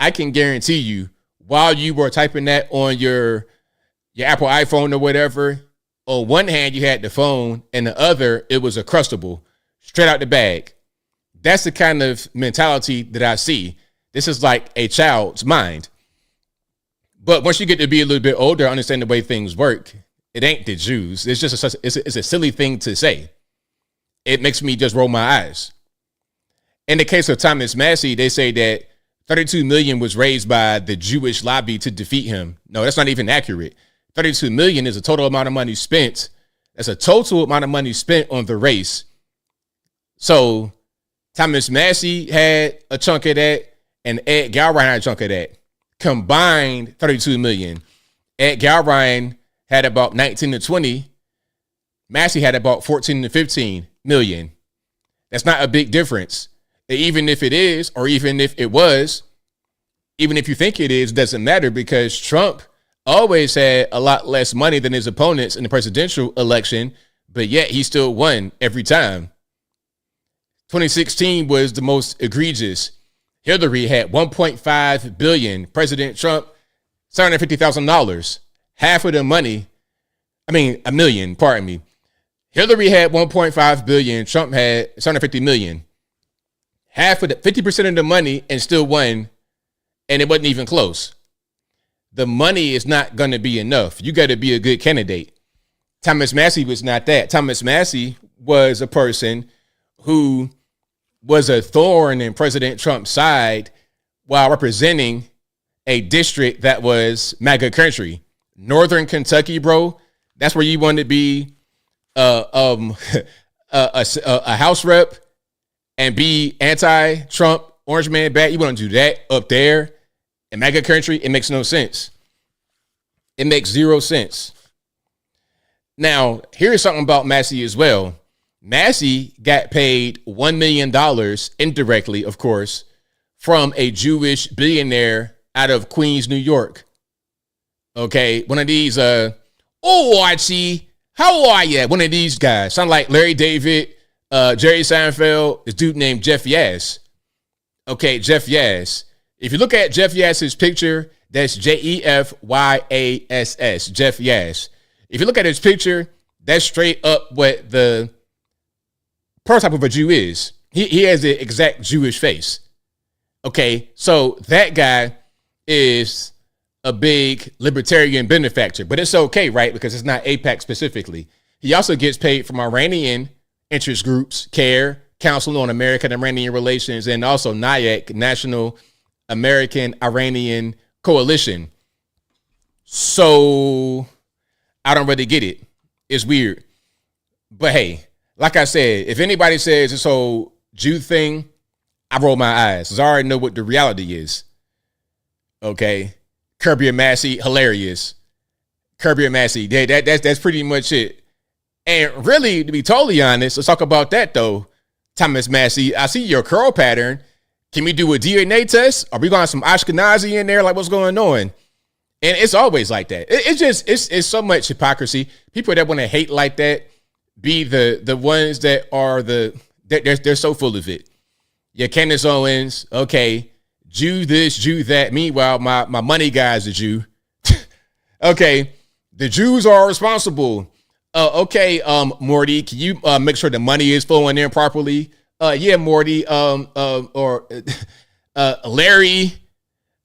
I can guarantee you while you were typing that on your Apple iPhone or whatever, on one hand you had the phone and the other it was a Crustable straight out the bag. That's the kind of mentality that I see. This is like a child's mind. But once you get to be a little bit older, understand the way things work, it ain't the Jews. It's just it's a silly thing to say. It makes me just roll my eyes. In the case of Thomas Massie, they say that 32 million was raised by the Jewish lobby to defeat him. No, that's not even accurate. 32 million is a total amount of money spent. That's a total amount of money spent on the race. So Thomas Massie had a chunk of that and Ed Galrine had a chunk of that. Combined 32 million. Ed Galrine had about 19 to 20. Massie had about 14 to 15 million. That's not a big difference. Even if it is, or even if it was, even if you think it is, doesn't matter because Trump always had a lot less money than his opponents in the presidential election, but yet he still won every time. 2016 was the most egregious. Hillary had 1.5 billion. President Trump, $750,000. Half of the money, $1 million, pardon me. Hillary had 1.5 billion. Trump had 750 million. Half of the 50% of the money and still won, and it wasn't even close. The money is not going to be enough. You got to be a good candidate. Thomas Massie was not that. Thomas Massie was a person who was a thorn in President Trump's side while representing a district that was MAGA country. Northern Kentucky, bro. That's where you want to be a House rep and be anti-Trump, orange man bat. You want to do that up there in MAGA country? It makes no sense. It makes zero sense. Now, here's something about Massie as well. Massie got paid $1 million indirectly, of course, from a Jewish billionaire out of Queens, New York. Okay, one of these, Archie, how are you? One of these guys. Sound like Larry David, Jerry Seinfeld, this dude named Jeff Yass. Okay, Jeff Yass. If you look at Jeff Yass's picture, that's Jefyass, Jeff Yass. If you look at his picture, that's straight up what the prototype of a Jew is. He has the exact Jewish face. Okay, so that guy is a big libertarian benefactor, but it's okay, right? Because it's not AIPAC specifically. He also gets paid from Iranian interest groups, CARE, Council on American-Iranian Relations, and also NIAC, National American-Iranian Coalition. So I don't really get it. It's weird. But hey, like I said, if anybody says this whole Jew thing, I roll my eyes because I already know what the reality is. Okay. Curb Your Massie, hilarious. Curb Your Massie, that's pretty much it. And really, to be totally honest, let's talk about that though. Thomas Massie, I see your curl pattern. Can we do a DNA test? Are we going to have some Ashkenazi in there? Like, what's going on? And it's always like that. It's so much hypocrisy. People that want to hate like that be the ones that are they're so full of it. Yeah, Candace Owens, okay. Jew this, Jew that. Meanwhile, my money guy's a Jew. Okay, the Jews are responsible. Okay, Morty, can you make sure the money is flowing in properly? Yeah, Morty. Larry.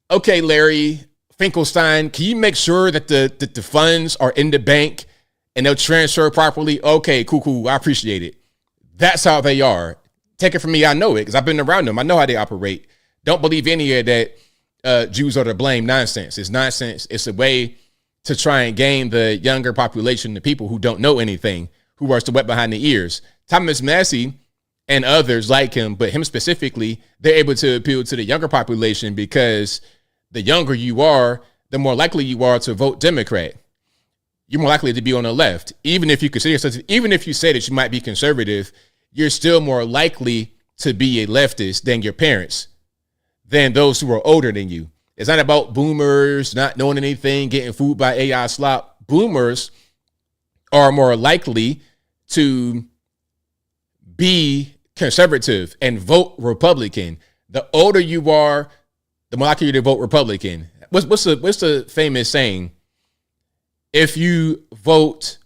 Okay, Larry Finkelstein, can you make sure that the funds are in the bank and they'll transfer properly? Okay, cool. I appreciate it. That's how they are. Take it from me. I know it because I've been around them. I know how they operate. Don't believe any of that Jews are to blame nonsense. It's nonsense. It's a way to try and gain the younger population, the people who don't know anything, who are still wet behind the ears. Thomas Massie and others like him, but him specifically, they're able to appeal to the younger population because the younger you are, the more likely you are to vote Democrat. You're more likely to be on the left. Even if you consider yourself, even if you say that you might be conservative, you're still more likely to be a leftist than your parents, than those who are older than you. It's not about boomers not knowing anything, getting fooled by AI slop. Boomers are more likely to be conservative and vote Republican. The older you are, the more likely to vote Republican. What's the famous saying? If you vote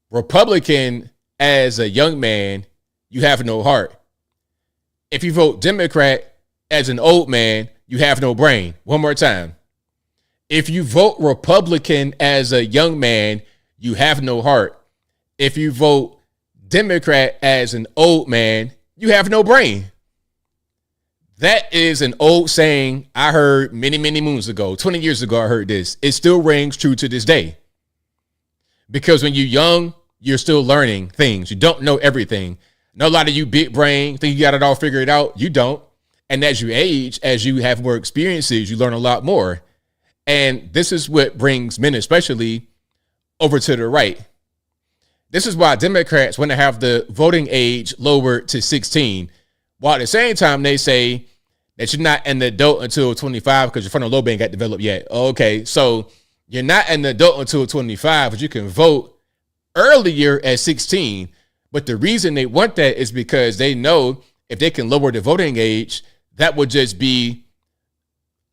Republican as a young man, you have no heart. If you vote Democrat as an old man, you have no brain. One more time. If you vote Republican as a young man, you have no heart. If you vote Democrat as an old man, you have no brain. That is an old saying I heard many, many moons ago. 20 years ago, I heard this. It still rings true to this day. Because when you're young, you're still learning things. You don't know everything. I know a lot of you big brain think you got it all figured out. You don't. And as you age, as you have more experiences, you learn a lot more. And this is what brings men, especially, over to the right. This is why Democrats want to have the voting age lowered to 16, while at the same time they say that you're not an adult until 25 because your frontal lobe ain't got developed yet. Okay, so you're not an adult until 25, but you can vote earlier at 16. But the reason they want that is because they know if they can lower the voting age, that would just be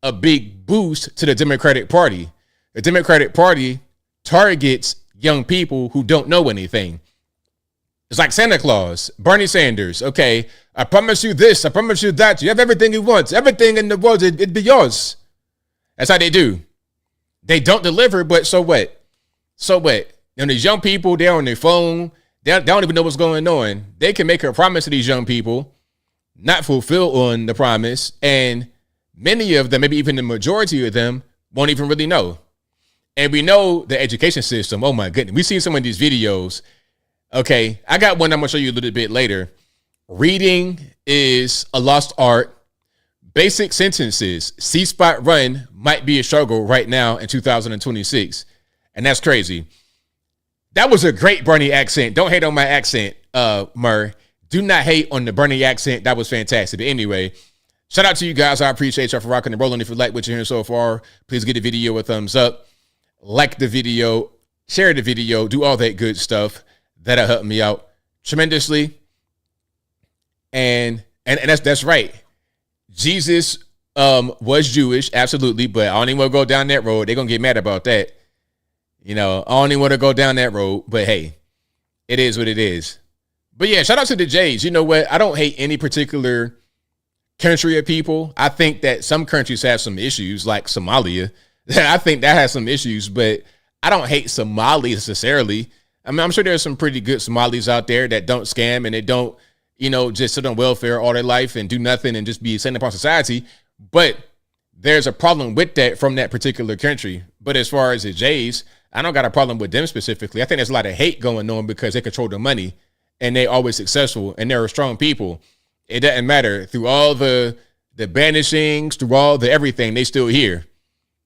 a big boost to the Democratic Party. The Democratic Party targets young people who don't know anything. It's like Santa Claus, Bernie Sanders. Okay, I promise you this, I promise you that. You have everything you want. Everything in the world, it'd be yours. That's how they do. They don't deliver, but so what? So what? And these young people, they're on their phone. They don't even know what's going on. They can make a promise to these young people, not fulfill on the promise, and many of them, maybe even the majority of them, won't even really know. And we know the education system. Oh my goodness. We've seen some of these videos. Okay, I got one I'm going to show you a little bit later. Reading is a lost art. Basic sentences, C-spot run might be a struggle right now in 2026. And that's crazy. That was a great Bernie accent. Don't hate on my accent, Murr. Do not hate on the Bernie accent. That was fantastic. But anyway, shout out to you guys. I appreciate y'all for rocking and rolling. If you like what you're hearing so far, please give the video a thumbs up. Like the video. Share the video. Do all that good stuff. That'll help me out tremendously. And that's right. Jesus was Jewish, absolutely. But I don't even want to go down that road. They're going to get mad about that. You know, I don't even want to go down that road, but hey, it is what it is. But yeah, shout out to the Jays. You know what? I don't hate any particular country of people. I think that some countries have some issues, like Somalia. I think that has some issues, but I don't hate Somalis necessarily. I mean, I'm sure there's some pretty good Somalis out there that don't scam and they don't, you know, just sit on welfare all their life and do nothing and just be sent upon society. But there's a problem with that from that particular country. But as far as the Jays, I don't got a problem with them specifically. I think there's a lot of hate going on because they control the money and they always successful and they're strong people. It doesn't matter. Through all the banishings, through all the everything, they still here.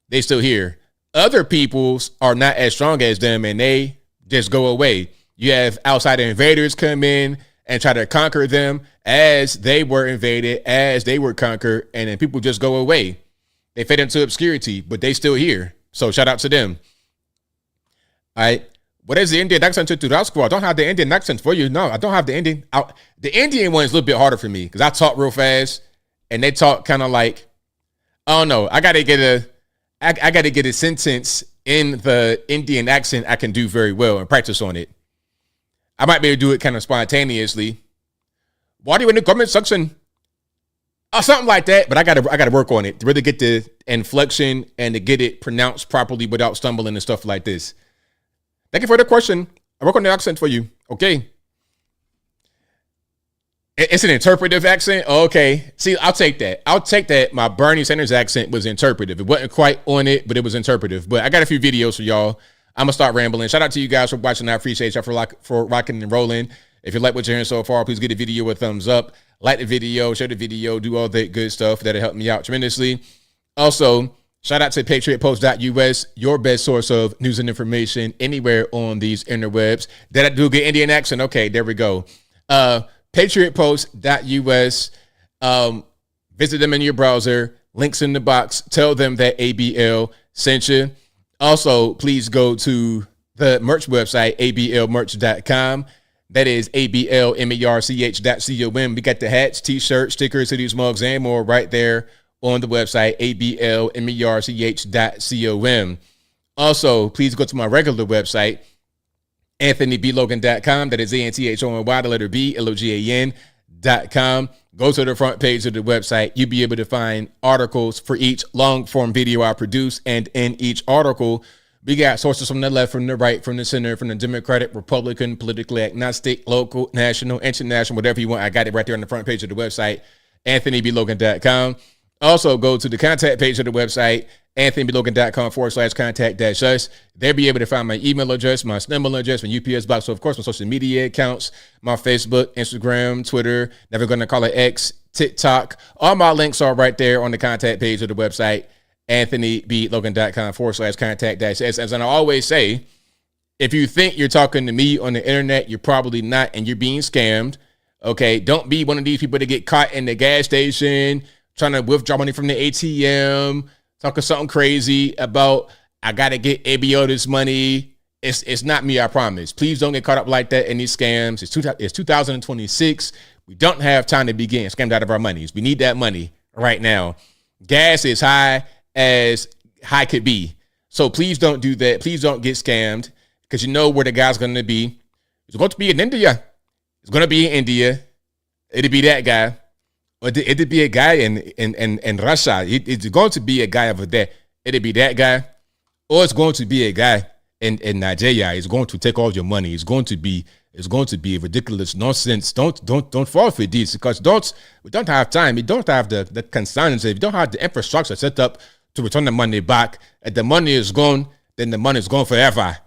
They still here. Other peoples are not as strong as them and they just go away. You have outside invaders come in and try to conquer them as they were invaded, as they were conquered, and then people just go away. They fade into obscurity, but they still here. So shout out to them. All right. What is the Indian accent to that squad? I don't have the Indian accent for you. No, I don't have the Indian. The Indian one is a little bit harder for me because I talk real fast and they talk kind of like, I don't know. I gotta get a sentence in the Indian accent I can do very well and practice on it. I might be able to do it kind of spontaneously. Why do you in the comment section? Or something like that, but I gotta work on it to really get the inflection and to get it pronounced properly without stumbling and stuff like this. Thank you for the question. I work on the accent for you. Okay. It's an interpretive accent. Okay. See, I'll take that. I'll take that. My Bernie Sanders accent was interpretive. It wasn't quite on it, but it was interpretive. But I got a few videos for y'all. I'm gonna start rambling. Shout out to you guys for watching. I appreciate y'all for rocking and rolling. If you like what you're hearing so far, please give the video a thumbs up. Like the video, share the video, do all that good stuff. That'll help me out tremendously. Also, shout out to patriotpost.us, your best source of news and information anywhere on these interwebs. Did I do a good Indian accent? Okay, there we go. Patriotpost.us. Visit them in your browser. Links in the box. Tell them that ABL sent you. Also, please go to the merch website, ablmerch.com. That is ablmerch.com. We got the hats, t-shirts, stickers, hoodies, mugs, and more right there on the website, ablmerch.com. Also, please go to my regular website, anthonyblogan.com. That is ANTHONY, the letter B, LOGAN.com. Go to the front page of the website. You'll be able to find articles for each long form video I produce. And in each article, we got sources from the left, from the right, from the center, from the Democratic, Republican, politically agnostic, local, national, international, whatever you want. I got it right there on the front page of the website, anthonyblogan.com. Also, go to the contact page of the website, anthonyblogan.com/contact-us. They'll be able to find my email address, my email address, my UPS box. So, of course, my social media accounts, my Facebook, Instagram, Twitter, never going to call it X, TikTok. All my links are right there on the contact page of the website, anthonyblogan.com/contact-us. As I always say, if you think you're talking to me on the internet, you're probably not, and you're being scammed. Okay, don't be one of these people that get caught in the gas station trying to withdraw money from the ATM, talking something crazy about, I got to get ABL this money. It's not me, I promise. Please don't get caught up like that in these scams. It's 2026. We don't have time to be getting scammed out of our monies. We need that money right now. Gas is high as high could be. So please don't do that. Please don't get scammed because you know where the guy's going to be. It's going to be in India. It's going to be in India. It'll be that guy. Or it'd be a guy in Russia. It's going to be a guy over there. It'd be that guy. Or it's going to be a guy in Nigeria. It's going to take all your money. It's going to be ridiculous nonsense. Don't fall for this because we don't have time. We don't have the concerns. If you don't have the infrastructure set up to return the money back, and the money is gone, then the money is gone forever.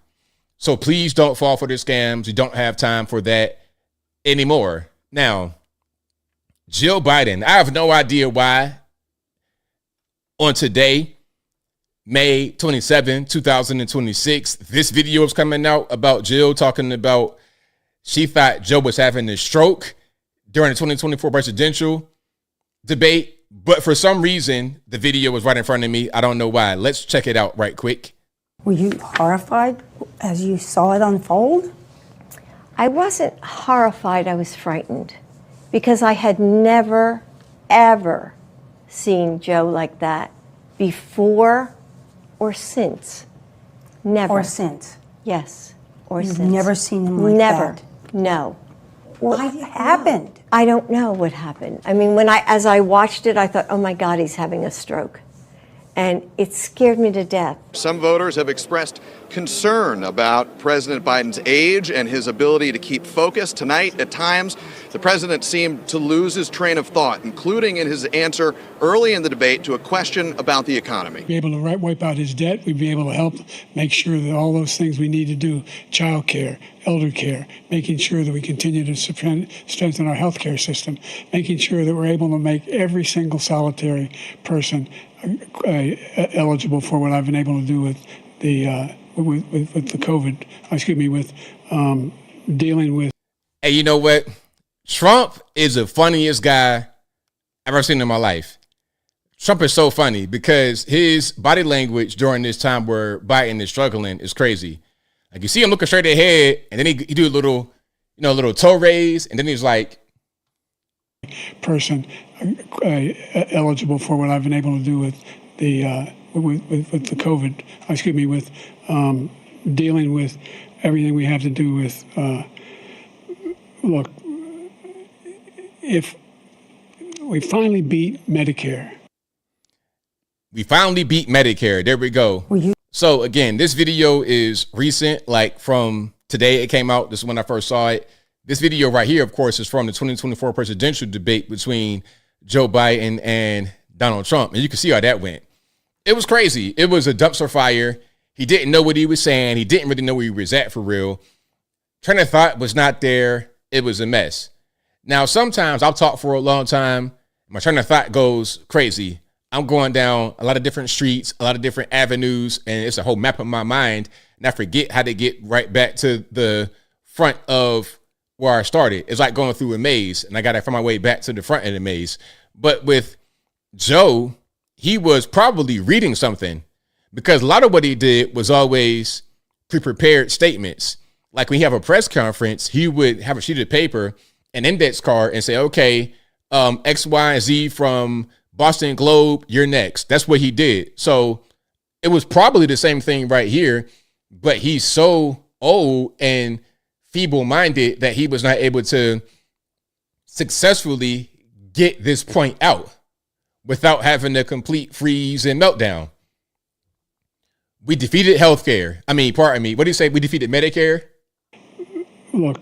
So please don't fall for the scams. You don't have time for that anymore. Now, Jill Biden, I have no idea why on today May 27, 2026. This video is coming out about Jill talking about she thought Joe was having a stroke during the 2024 presidential debate. But for some reason, the video was right in front of me. I don't know why. Let's check it out right quick. Were you horrified as you saw it unfold? I wasn't horrified. I was frightened because I had never, ever seen Joe like that before or since. Never. Or since? Yes, or You've since. never seen him like never. that? No. What happened? I don't know what happened. I mean, as I watched it, I thought, oh my God, he's having a stroke. And it scared me to death. Some voters have expressed concern about President Biden's age and his ability to keep focus. Tonight, at times, the president seemed to lose his train of thought, including in his answer early in the debate to a question about the economy. Be able to wipe out his debt. We'd be able to help make sure that all those things we need to do, child care, elder care, making sure that we continue to strengthen our health care system, making sure that we're able to make every single solitary person eligible for what I've been able to do with the with the COVID. With dealing with. Hey, you know what? Trump is the funniest guy I've ever seen in my life. Trump is so funny because his body language during this time where Biden is struggling is crazy. Like you see him looking straight ahead, and then he do a little, little toe raise, and then he's like, person eligible for what I've been able to do with the with the COVID. With dealing with everything we have to do with. Look, if we finally beat Medicare. We finally beat Medicare. There we go. So again, this video is recent, like from today it came out. This is when I first saw it. This video right here, of course, is from the 2024 presidential debate between Joe Biden and Donald Trump. And you can see how that went. It was crazy. It was a dumpster fire. He didn't know what he was saying. He didn't really know where he was at for real. Train of thought was not there. It was a mess. Now, sometimes I'll talk for a long time. My train of thought goes crazy. I'm going down a lot of different streets, a lot of different avenues, and it's a whole map of my mind. And I forget how to get right back to the front of where I started. It's like going through a maze, and I got to find my way back to the front of the maze. But with Joe, he was probably reading something because a lot of what he did was always pre-prepared statements. Like when you have a press conference, he would have a sheet of paper, an index card, and say, okay, X, Y, and Z from Boston Globe, you're next. That's what he did. So it was probably the same thing right here, but he's so old and feeble-minded that he was not able to successfully get this point out without having a complete freeze and meltdown. We defeated healthcare. What do you say? We defeated Medicare? Look,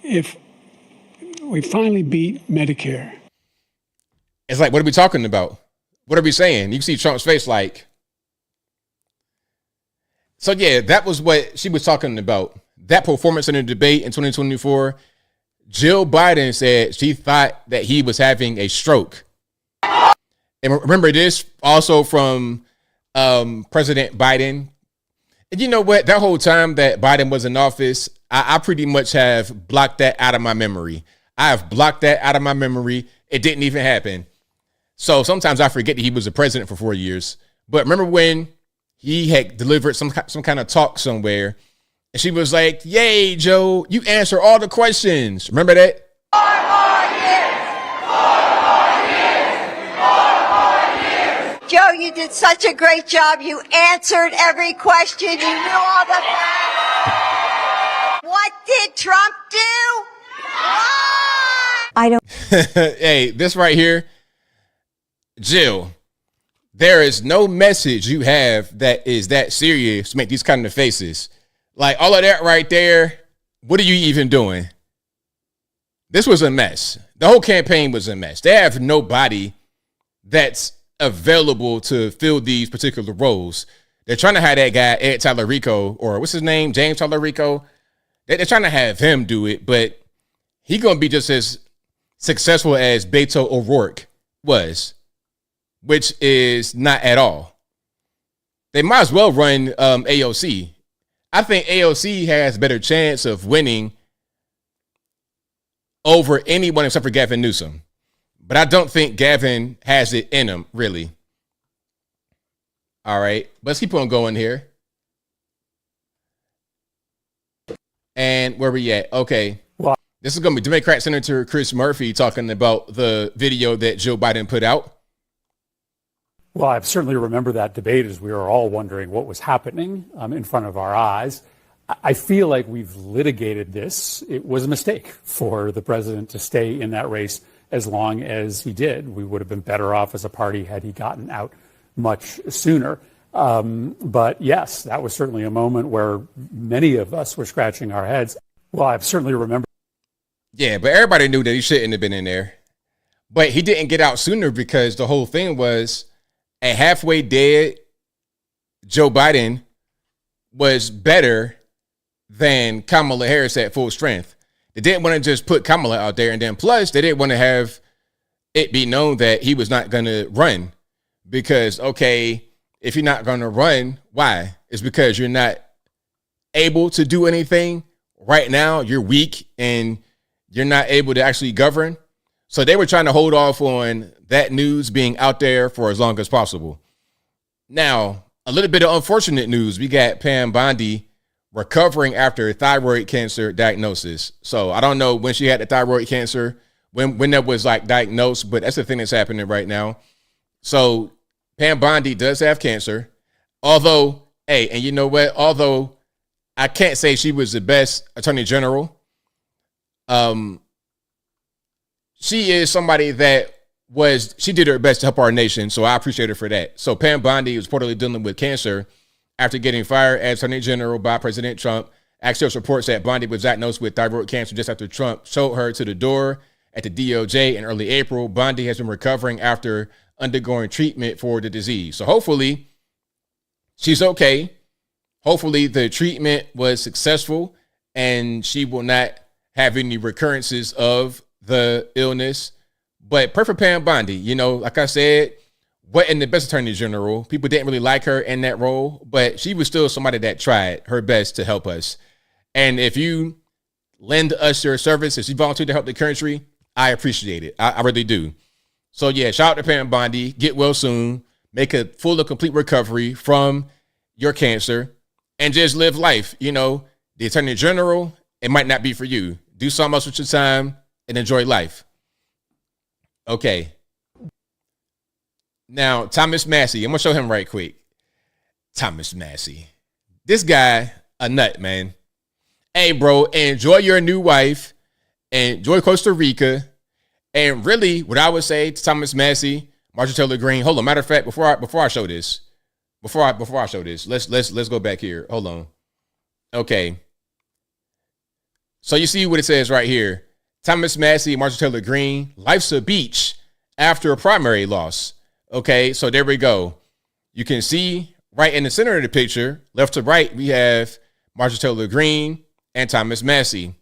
if we finally beat Medicare. It's like, what are we talking about? What are we saying? You can see Trump's face like. So yeah, that was what she was talking about. That performance in the debate in 2024, Jill Biden said she thought that he was having a stroke. And remember this also from President Biden. And you know what? That whole time that Biden was in office, I pretty much have blocked that out of my memory. I have blocked that out of my memory. It didn't even happen. So sometimes I forget that he was the president for 4 years. But remember when he had delivered some kind of talk somewhere, and she was like, "Yay, Joe, you answer all the questions." Remember that? 4 more years. 4 more years. 4 more years. Joe, you did such a great job. You answered every question. You knew all the facts. What did Trump do? I don't. Hey, this right here, Jill, there is no message you have that is that serious to make these kind of faces. Like all of that right there, what are you even doing? This was a mess. The whole campaign was a mess. They have nobody that's available to fill these particular roles. They're trying to have that guy, Ed Tallarico, or what's his name? James Tallarico. They're trying to have him do it, but he's going to be just as successful as Beto O'Rourke was, which is not at all. they might as well run AOC. I think AOC has a better chance of winning over anyone except for Gavin Newsom. But I don't think Gavin has it in him, really. All right, let's keep on going here. And where we at? Okay. Well, this is going to be Democrat Senator Chris Murphy talking about the video that Joe Biden put out. Well, I certainly remember that debate as we were all wondering what was happening in front of our eyes. I feel like we've litigated this. It was a mistake for the president to stay in that race as long as he did. We would have been better off as a party had he gotten out much sooner. But yes, that was certainly a moment where many of us were scratching our heads. Well, I certainly remember. Yeah, but everybody knew that he shouldn't have been in there. But he didn't get out sooner because the whole thing was a halfway dead Joe Biden was better than Kamala Harris at full strength. They didn't want to just put Kamala out there. And then plus, they didn't want to have it be known that he was not going to run. Because, okay, if you're not going to run, why? It's because you're not able to do anything. Right now, you're weak and you're not able to actually govern. So they were trying to hold off on that news being out there for as long as possible. Now, a little bit of unfortunate news. We got Pam Bondi recovering after thyroid cancer diagnosis. So I don't know when she had the thyroid cancer, when that was like diagnosed, but that's the thing that's happening right now. So Pam Bondi does have cancer. Although, hey, and you know what? Although I can't say she was the best attorney general, she is somebody that she did her best to help our nation. So I appreciate her for that. So Pam Bondi was reportedly dealing with cancer after getting fired as attorney general by President Trump. Axios reports that Bondi was diagnosed with thyroid cancer just after Trump showed her to the door at the DOJ in early April. Bondi has been recovering after undergoing treatment for the disease. So hopefully she's okay. Hopefully the treatment was successful and she will not have any recurrences of the illness. But perfect Pam Bondi, you know, like I said, wasn't the best attorney general. People didn't really like her in that role, but she was still somebody that tried her best to help us. And if you lend us your service, if you volunteer to help the country, I appreciate it. I really do. So yeah, shout out to Pam Bondi. Get well soon. Make a full and complete recovery from your cancer and just live life. You know, the attorney general, it might not be for you. Do something else with your time and enjoy life. Okay. Now, Thomas Massie. I'm going to show him right quick. Thomas Massie. This guy, a nut, man. Hey, bro, enjoy your new wife. Enjoy Costa Rica. And really, what I would say to Thomas Massie, Marjorie Taylor Greene. Hold on. Matter of fact, before I show this, let's go back here. Hold on. Okay. So you see what it says right here. Thomas Massie, Marjorie Taylor Greene, life's a beach after a primary loss. Okay, so there we go. You can see right in the center of the picture, left to right, we have Marjorie Taylor Greene and Thomas Massie.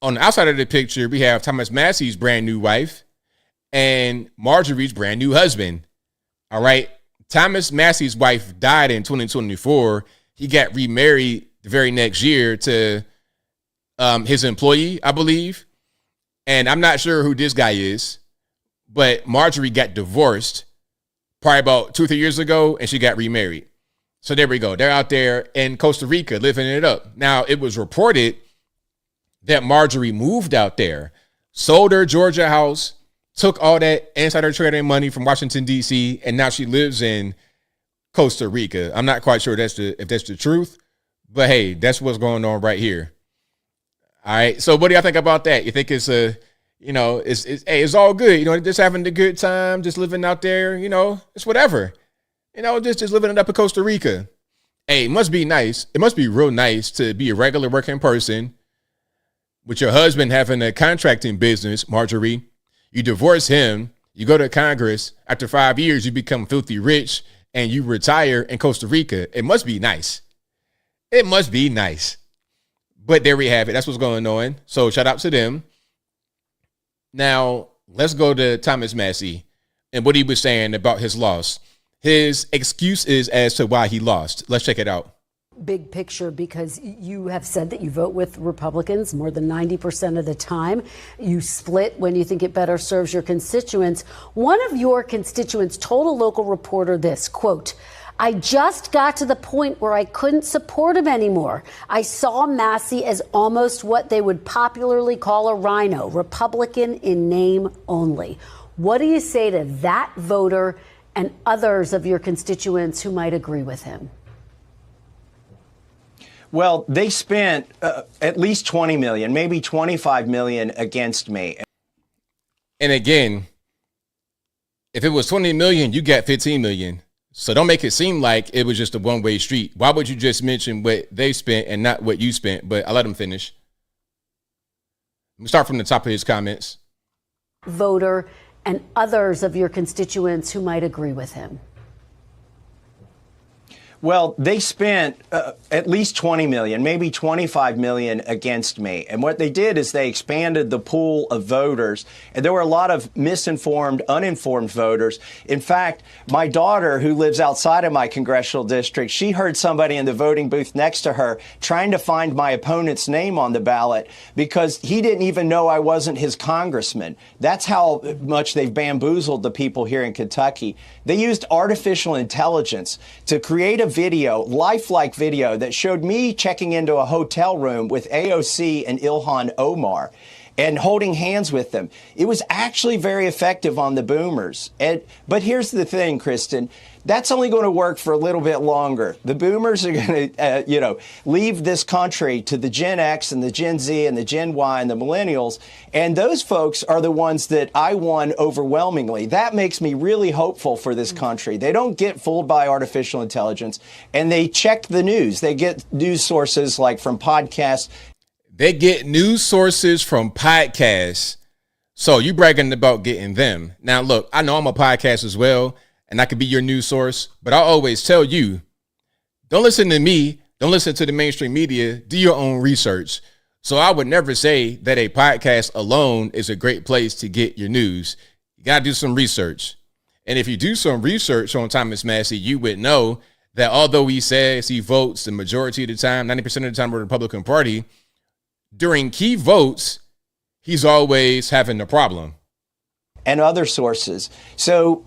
On the outside of the picture, we have Thomas Massie's brand new wife and Marjorie's brand new husband. All right, Thomas Massie's wife died in 2024. He got remarried the very next year to his employee, I believe. And I'm not sure who this guy is, but Marjorie got divorced probably about 2 or 3 years ago, and she got remarried. So there we go. They're out there in Costa Rica living it up. Now, it was reported that Marjorie moved out there, sold her Georgia house, took all that insider trading money from Washington, D.C., and now she lives in Costa Rica. I'm not quite sure if that's the truth, but hey, that's what's going on right here. All right. So what do y'all think about that? You think it's it's all good. You know, just having a good time, just living out there, you know, it's whatever. You know, just living it up in Costa Rica. Hey, it must be nice. It must be real nice to be a regular working person with your husband having a contracting business, Marjorie. You divorce him, you go to Congress, after 5 years, you become filthy rich and you retire in Costa Rica. It must be nice. It must be nice. But there we have it. That's what's going on. So shout out to them. Now, let's go to Thomas Massie and what he was saying about his loss. his excuse is as to why he lost. Let's check it out. Big picture, because you have said that you vote with Republicans more than 90% of the time. You split when you think it better serves your constituents. One of your constituents told a local reporter this, quote, "I just got to the point where I couldn't support him anymore. I saw Massie as almost what they would popularly call a rhino, Republican in name only." What do you say to that voter and others of your constituents who might agree with him? Well, they spent at least 20 million, maybe 25 million against me. And again, if it was 20 million, you got 15 million. So don't make it seem like it was just a one-way street. Why would you just mention what they spent and not what you spent? But I'll let him finish. Let me start from the top of his comments. Voter and others of your constituents who might agree with him. Well, they spent at least 20 million, maybe 25 million against me. And what they did is they expanded the pool of voters. And there were a lot of misinformed, uninformed voters. In fact, my daughter, who lives outside of my congressional district, she heard somebody in the voting booth next to her trying to find my opponent's name on the ballot because he didn't even know I wasn't his congressman. That's how much they've bamboozled the people here in Kentucky. They used artificial intelligence to create a video, lifelike video, that showed me checking into a hotel room with AOC and Ilhan Omar and holding hands with them. It was actually very effective on the boomers. But here's the thing, Kristen, that's only going to work for a little bit longer. The boomers are going to, leave this country to the Gen X and the Gen Z and the Gen Y and the millennials. And those folks are the ones that I won overwhelmingly. That makes me really hopeful for this country. They don't get fooled by artificial intelligence, and they check the news. They get news sources like from podcasts. They get news sources from podcasts. So you bragging about getting them. Now, look, I know I'm a podcast as well, and I could be your news source, but I always tell you, don't listen to me. Don't listen to the mainstream media. Do your own research. So I would never say that a podcast alone is a great place to get your news. You got to do some research. And if you do some research on Thomas Massie, you would know that although he says he votes the majority of the time, 90% of the time with the Republican Party, during key votes, he's always having a problem. And other sources. So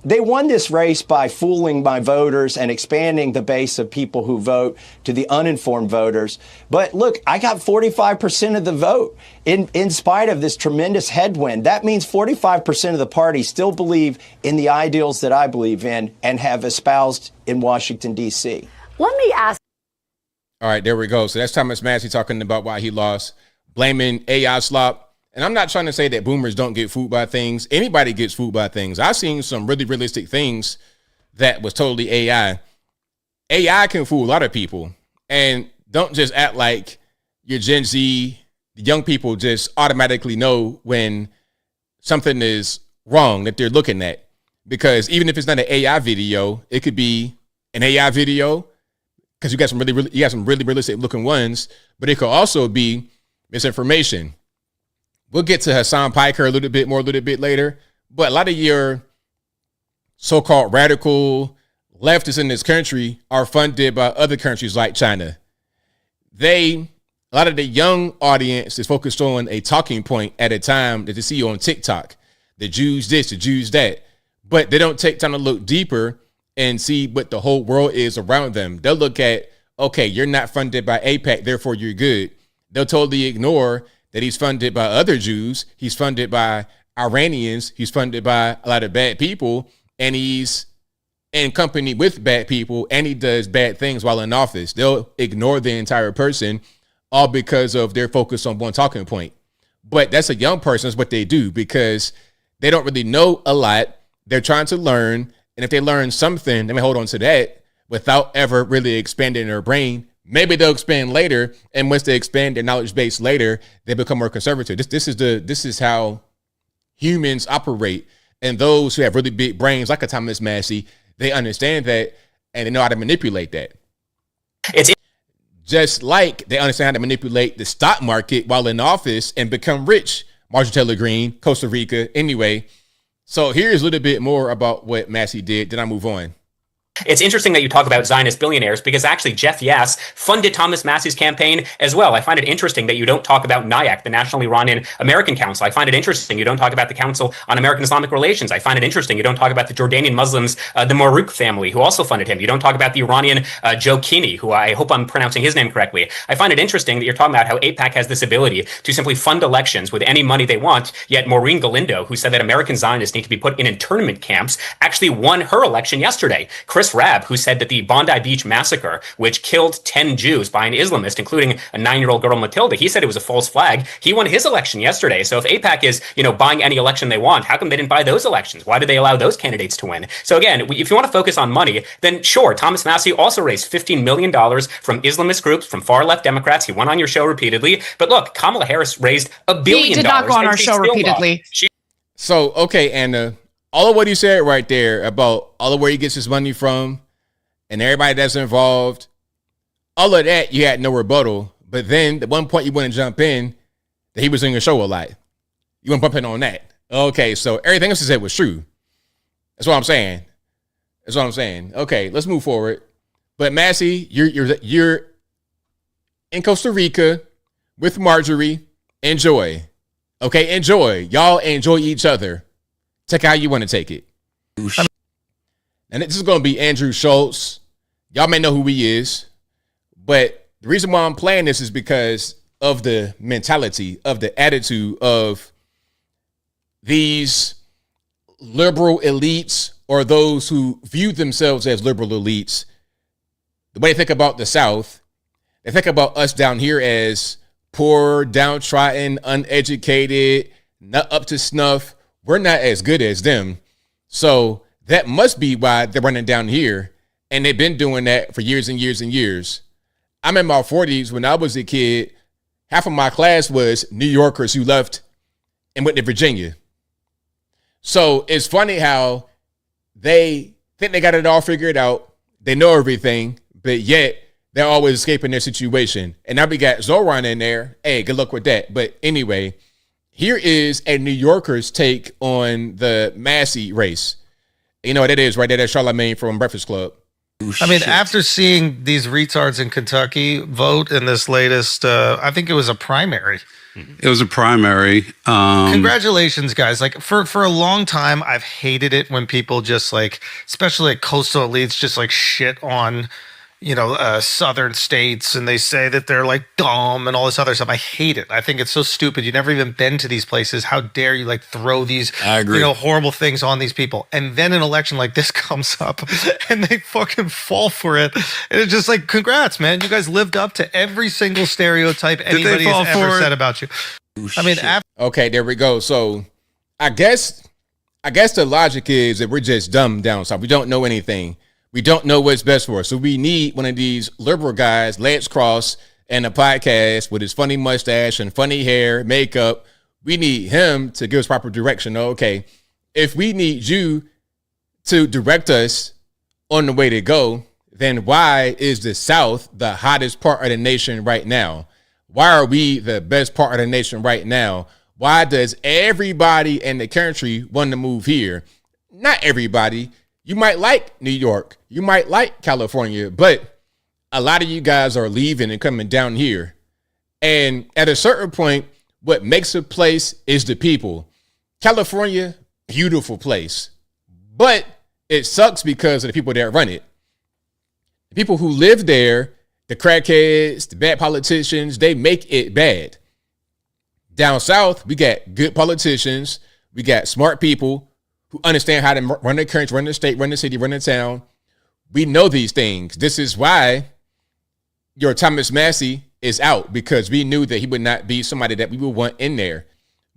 they won this race by fooling my voters and expanding the base of people who vote to the uninformed voters. But look, I got 45% of the vote in spite of this tremendous headwind. That means 45% of the party still believe in the ideals that I believe in and have espoused in Washington, D.C. Let me ask. All right, there we go. So that's Thomas Massie talking about why he lost, blaming AI slop. And I'm not trying to say that boomers don't get fooled by things. Anybody gets fooled by things. I've seen some really realistic things that was totally AI. AI can fool a lot of people. And don't just act like your Gen Z, the young people just automatically know when something is wrong that they're looking at. Because even if it's not an AI video, it could be an AI video because you got some really realistic looking ones, but it could also be misinformation. We'll get to Hassan Piker a little bit later, but a lot of your so-called radical leftists in this country are funded by other countries like China. A lot of the young audience is focused on a talking point at a time that they see on TikTok. The Jews this, the Jews that, but they don't take time to look deeper and see what the whole world is around them. They'll look at, okay, you're not funded by AIPAC, therefore you're good. They'll totally ignore that he's funded by other Jews, he's funded by Iranians, he's funded by a lot of bad people, and he's in company with bad people, and he does bad things while in office. They'll ignore the entire person, all because of their focus on one talking point. But that's a young person, is what they do, because they don't really know a lot. They're trying to learn, and if they learn something, they may hold on to that without ever really expanding their brain. Maybe they'll expand later, and once they expand their knowledge base later, they become more conservative. This is how humans operate, and those who have really big brains, like a Thomas Massie, they understand that and they know how to manipulate that. It's just like they understand how to manipulate the stock market while in office and become rich. Marjorie Taylor Greene, Costa Rica. Anyway, So here's a little bit more about what Massie did. Then I move on. It's interesting that you talk about Zionist billionaires because actually Jeff Yass funded Thomas Massie's campaign as well. I find it interesting that you don't talk about NIAC, the National Iranian American Council. I find it interesting you don't talk about the Council on American Islamic Relations. I find it interesting you don't talk about the Jordanian Muslims, the Marouk family, who also funded him. You don't talk about the Iranian Joe Kini, who I hope I'm pronouncing his name correctly. I find it interesting that you're talking about how AIPAC has this ability to simply fund elections with any money they want, yet Maureen Galindo, who said that American Zionists need to be put in internment camps, actually won her election yesterday. Chris Rabb, who said that the Bondi Beach massacre, which killed 10 Jews by an Islamist, including a 9-year-old girl, Matilda, he said it was a false flag. He won his election yesterday. So if AIPAC is, buying any election they want, how come they didn't buy those elections? Why did they allow those candidates to win? So again, if you want to focus on money, then sure, Thomas Massie also raised $15 million from Islamist groups, from far-left Democrats. He went on your show repeatedly. But look, Kamala Harris raised $1 billion. He did not go on our show repeatedly. So, okay, Anna, all of what he said right there about all of where he gets his money from, and everybody that's involved, all of that, you had no rebuttal. But then at one point you wouldn't jump in that he was in your show a lot. You wouldn't bump in on that. Okay, so everything else he said was true. That's what I'm saying. Okay, let's move forward. But Massie, you're in Costa Rica with Marjorie. Enjoy. Okay, enjoy. Y'all enjoy each other. Take it how you want to take it. And this is going to be Andrew Schultz. Y'all may know who he is. But the reason why I'm playing this is because of the mentality, of the attitude of these liberal elites, or those who view themselves as liberal elites. The way they think about the South, they think about us down here as poor, downtrodden, uneducated, not up to snuff. We're not as good as them. So that must be why they're running down here. And they've been doing that for years and years and years. I'm in my 40s. When I was a kid, half of my class was New Yorkers who left and went to Virginia. So it's funny how they think they got it all figured out. They know everything, but yet they're always escaping their situation. And now we got Zoran in there. Hey, good luck with that. But anyway, here is a New Yorker's take on the Massie race. You know what it is right there? That's Charlamagne from Breakfast Club. I mean, after seeing these retards in Kentucky vote in this latest, I think it was a primary. It was a primary. Congratulations, guys. Like for a long time, I've hated it when people just like, especially like coastal elites, just like shit on, southern states, and they say that they're like dumb and all this other stuff. I hate it. I think it's so stupid. You've never even been to these places. How dare you like throw these, horrible things on these people? And then an election like this comes up and they fucking fall for it. And it's just like, congrats, man. You guys lived up to every single stereotype anybody has ever said about you. I mean, okay, there we go. So I guess the logic is that we're just dumb down south. We don't know anything. We don't know what's best for us. So we need one of these liberal guys, Lance Cross, and a podcast with his funny mustache and funny hair, makeup. We need him to give us proper direction. Okay, if we need you to direct us on the way to go, then why is the South the hottest part of the nation right now? Why are we the best part of the nation right now? Why does everybody in the country want to move here? Not everybody. You might like New York. You might like California, but a lot of you guys are leaving and coming down here. And at a certain point, what makes a place is the people. California, beautiful place, but it sucks because of the people that run it. The people who live there, the crackheads, the bad politicians, they make it bad. Down south, we got good politicians. We got smart people who understand how to run the country, run the state, run the city, run the town. We know these things. This is why your Thomas Massie is out, because we knew that he would not be somebody that we would want in there.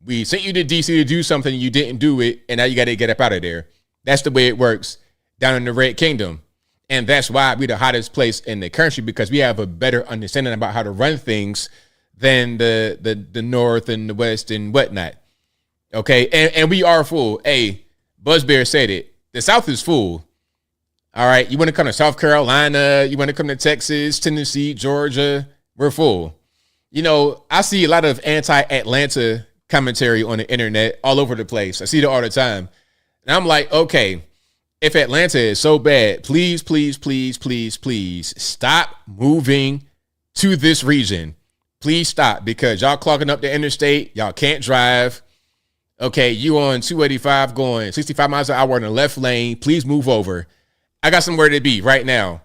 We sent you to DC to do something, you didn't do it, and now you got to get up out of there. That's the way it works down in the Red Kingdom. And that's why we're the hottest place in the country, because we have a better understanding about how to run things than the North and the West and whatnot. Okay, and we are full. Hey, Buzzbear said it. The South is full. All right, you want to come to South Carolina, you want to come to Texas, Tennessee, Georgia, we're full. I see a lot of anti-Atlanta commentary on the internet all over the place. I see it all the time. And I'm like, okay, if Atlanta is so bad, please, please, please, please, please stop moving to this region. Please stop, because y'all clogging up the interstate. Y'all can't drive. Okay, you on 285 going 65 miles an hour in the left lane. Please move over. I got somewhere to be right now.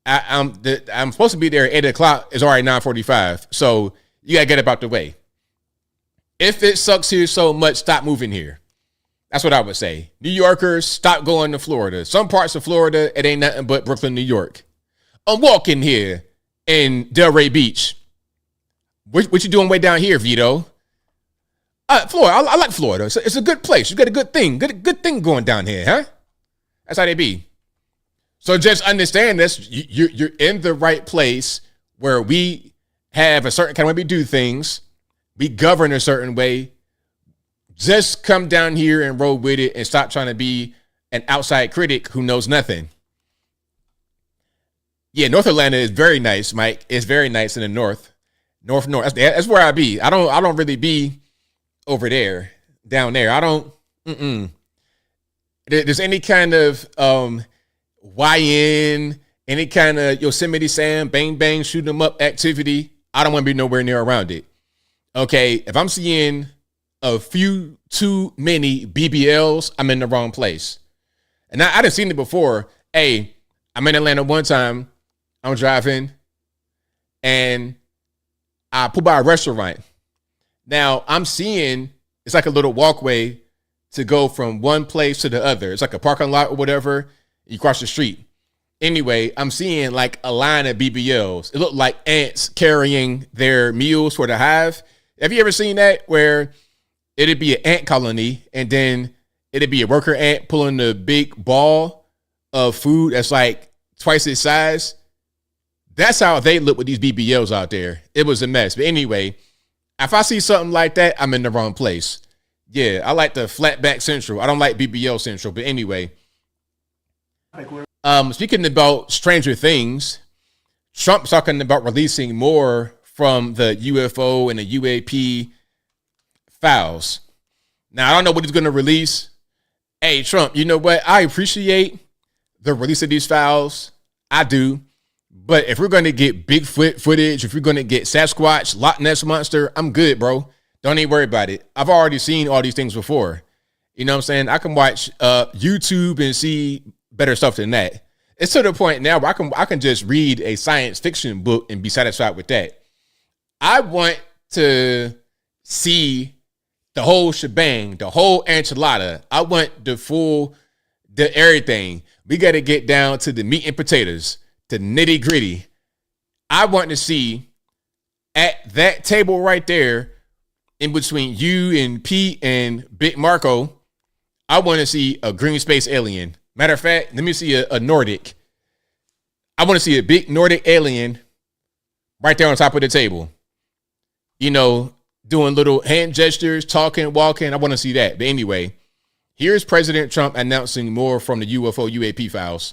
I'm supposed to be there at 8 o'clock. It's already 9:45. So you got to get up out the way. If it sucks here so much, stop moving here. That's what I would say. New Yorkers, stop going to Florida. Some parts of Florida, it ain't nothing but Brooklyn, New York. I'm walking here in Delray Beach. What you doing way down here, Vito? Florida, I like Florida. It's a good place. You got a good thing. Good thing going down here, huh? That's how they be. So just understand this. You're in the right place where we have a certain kind of way we do things. We govern a certain way. Just come down here and roll with it and stop trying to be an outside critic who knows nothing. Yeah, North Atlanta is very nice, Mike. It's very nice in the north. North. That's where I be. I don't really be over there, down there. I don't. There's any kind of YN, any kind of Yosemite Sam, bang bang, shoot 'em up activity. I don't want to be nowhere near around it. Okay, if I'm seeing a few too many BBLs, I'm in the wrong place. And I done seen it before. Hey, I'm in Atlanta one time. I'm driving and I pull by a restaurant. Now I'm seeing it's like a little walkway to go from one place to the other. It's like a parking lot or whatever. You cross the street. Anyway, I'm seeing like a line of BBLs. It looked like ants carrying their meals for the hive. Have you ever seen that, where it'd be an ant colony and then it'd be a worker ant pulling the big ball of food that's like twice its size? That's how they look with these BBLs out there. It was a mess. But anyway, if I see something like that, I'm in the wrong place. Yeah, I like the flatback Central. I don't like BBL Central. But anyway, speaking about Stranger Things, Trump's talking about releasing more from the UFO and the UAP files. Now, I don't know what he's going to release. Hey, Trump, you know what? I appreciate the release of these files. I do. But if we're going to get Bigfoot footage, if we're going to get Sasquatch, Loch Ness Monster, I'm good, bro. Don't even worry about it. I've already seen all these things before. You know what I'm saying? I can watch YouTube and see better stuff than that. It's to the point now where I can just read a science fiction book and be satisfied with that. I want to see the whole shebang, the whole enchilada. I want the everything. We got to get down to the meat and potatoes, the nitty gritty. I want to see at that table right there, in between you and Pete and Big Marco, I want to see a green space alien. Matter of fact, let me see a Nordic. I want to see a big Nordic alien right there on top of the table. You know, doing little hand gestures, talking, walking. I want to see that. But anyway, here's President Trump announcing more from the UFO UAP files.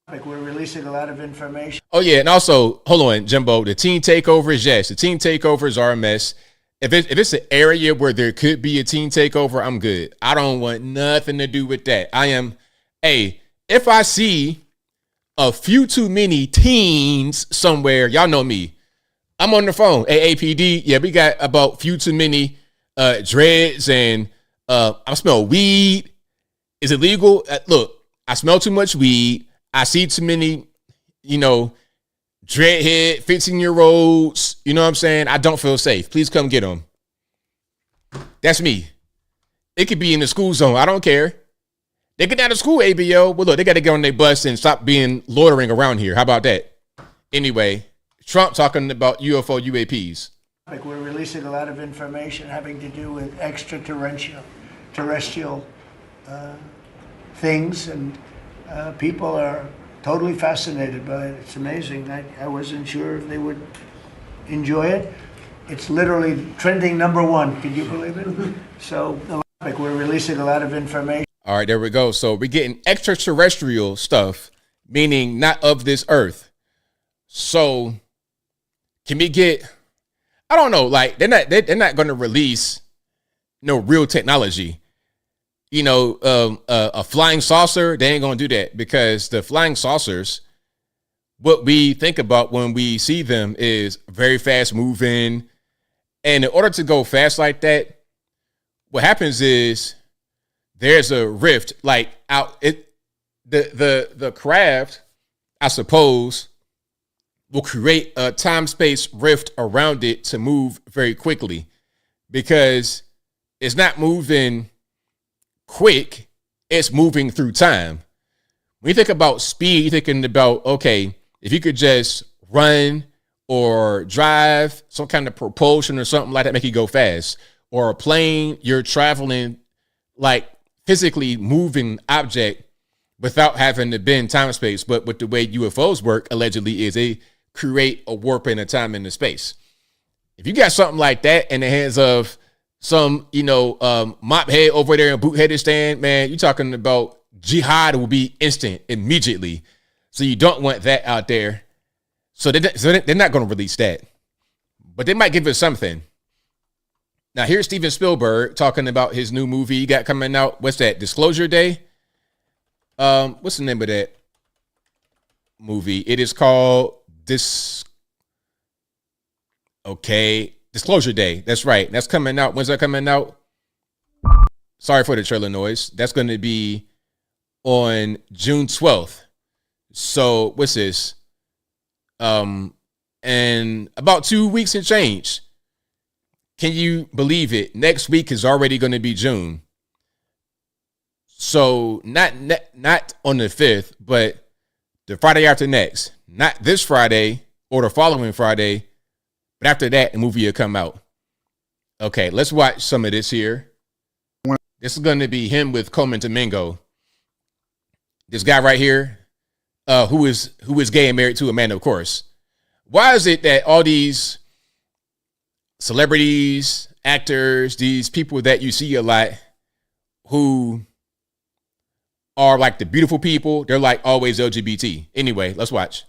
Like, we're releasing a lot of information. Oh, yeah. And also, hold on, Jimbo. The teen takeovers, yes. The teen takeovers are a mess. If it's an area where there could be a teen takeover, I'm good. I don't want nothing to do with that. If I see a few too many teens somewhere, y'all know me. I'm on the phone. AAPD, yeah, we got about few too many dreads and I smell weed. Is it legal? Look, I smell too much weed. I see too many, dreadhead 15-year-olds. You know what I'm saying? I don't feel safe. Please come get them. That's me. It could be in the school zone. I don't care. They get out of school, ABL. Well, look, they got to get on their bus and stop being loitering around here. How about that? Anyway, Trump talking about UFO UAPs. Like, we're releasing a lot of information having to do with extraterrestrial things, and people are totally fascinated by it. It's amazing. I wasn't sure if they would enjoy it. It's literally trending #1. Can you believe it? So, like, we're releasing a lot of information. All right, there we go. So we're getting extraterrestrial stuff, meaning not of this earth. So can we get, I don't know, like they're not going to release no real technology. a flying saucer, they ain't gonna do that, because the flying saucers, what we think about when we see them is very fast moving. And in order to go fast like that, what happens is there's a rift like out it. The craft, I suppose, will create a time-space rift around it to move very quickly, because it's not moving quick, it's moving through time. When you think about speed, you're thinking about, okay, if you could just run or drive some kind of propulsion or something like that, make you go fast. Or a plane, you're traveling like physically moving object without having to bend time and space. But with the way UFOs work, allegedly, is they create a warp in a time and the space. If you got something like that in the hands of some, mop head over there in boot-headed stand, man, you're talking about jihad will be instant, immediately. So you don't want that out there. So they're not going to release that. But they might give us something. Now, here's Steven Spielberg talking about his new movie he got coming out. What's that? Disclosure Day? What's the name of that movie? It is called Disclosure Day. That's right. That's coming out. When's that coming out? Sorry for the trailer noise. That's going to be on June 12th. So what's this? And about 2 weeks and change. Can you believe it? Next week is already going to be June. So not on the 5th, but the Friday after next. Not this Friday or the following Friday, but after that, the movie will come out. Okay, let's watch some of this here. This is going to be him with Coleman Domingo. This guy right here, who is gay and married to a man, of course. Why is it that all these celebrities, actors, these people that you see a lot who are like the beautiful people, they're like always LGBT? Anyway, let's watch.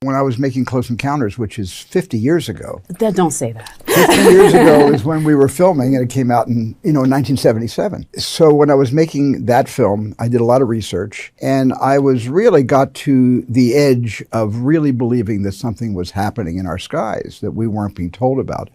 When I was making Close Encounters, which is 50 years ago. Don't say that. 50 years ago is when we were filming, and it came out in 1977. So when I was making that film, I did a lot of research, and I really got to the edge of really believing that something was happening in our skies that we weren't being told about.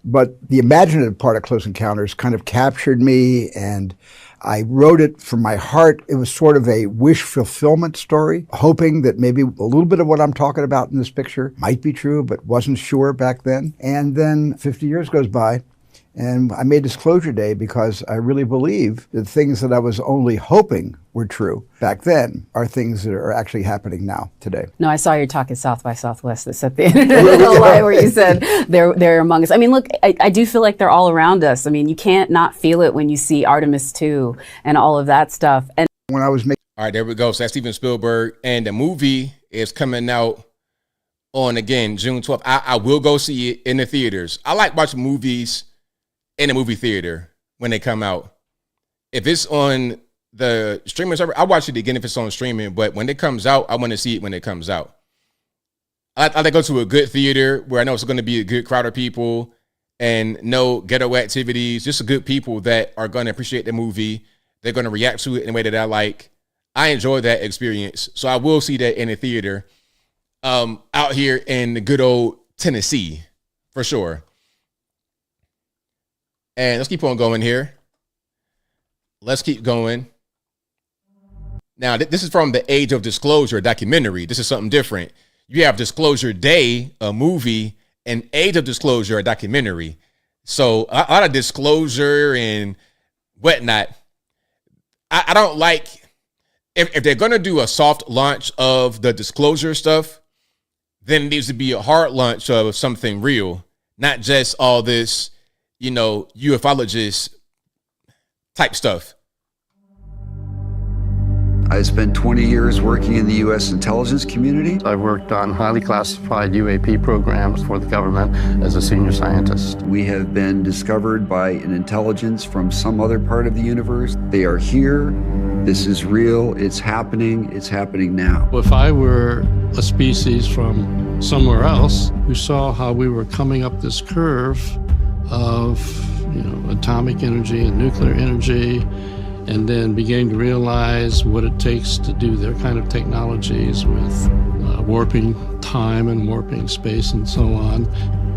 But the imaginative part of Close Encounters kind of captured me, and I wrote it from my heart. It was sort of a wish fulfillment story, hoping that maybe a little bit of what I'm talking about in this picture might be true, but wasn't sure back then. And then 50 years goes by, and I made Disclosure Day because I really believe that things that I was only hoping were true back then are things that are actually happening now, today. No, I saw your talk at South by Southwest that set the internet alight, where you said they're among us. I mean, look, I do feel like they're all around us. I mean, you can't not feel it when you see Artemis 2 and all of that stuff. And when I was making... All right, there we go. So that's Steven Spielberg, and the movie is coming out on, again, June 12th. I will go see it in the theaters. I like watching movies in a movie theater when they come out. If it's on the streaming server, I'll watch it again if it's on streaming, but when it comes out, I want to see it when it comes out. I like to go to a good theater where I know it's going to be a good crowd of people and no ghetto activities, just good people that are going to appreciate the movie. They're going to react to it in a way that I like. I enjoy that experience. So I will see that in the theater out here in the good old Tennessee, for sure. And let's keep on going here. Let's keep going. Now, this is from the Age of Disclosure documentary. This is something different. You have Disclosure Day, a movie, and Age of Disclosure, a documentary. So a lot of disclosure and whatnot. I don't like, if they're going to do a soft launch of the disclosure stuff, then it needs to be a hard launch of something real, not just all this, ufologist type stuff. I spent 20 years working in the U.S. intelligence community. I worked on highly classified UAP programs for the government as a senior scientist. We have been discovered by an intelligence from some other part of the universe. They are here. This is real. It's happening now. If I were a species from somewhere else who saw how we were coming up this curve of atomic energy and nuclear energy and then beginning to realize what it takes to do their kind of technologies with warping time and warping space and so on.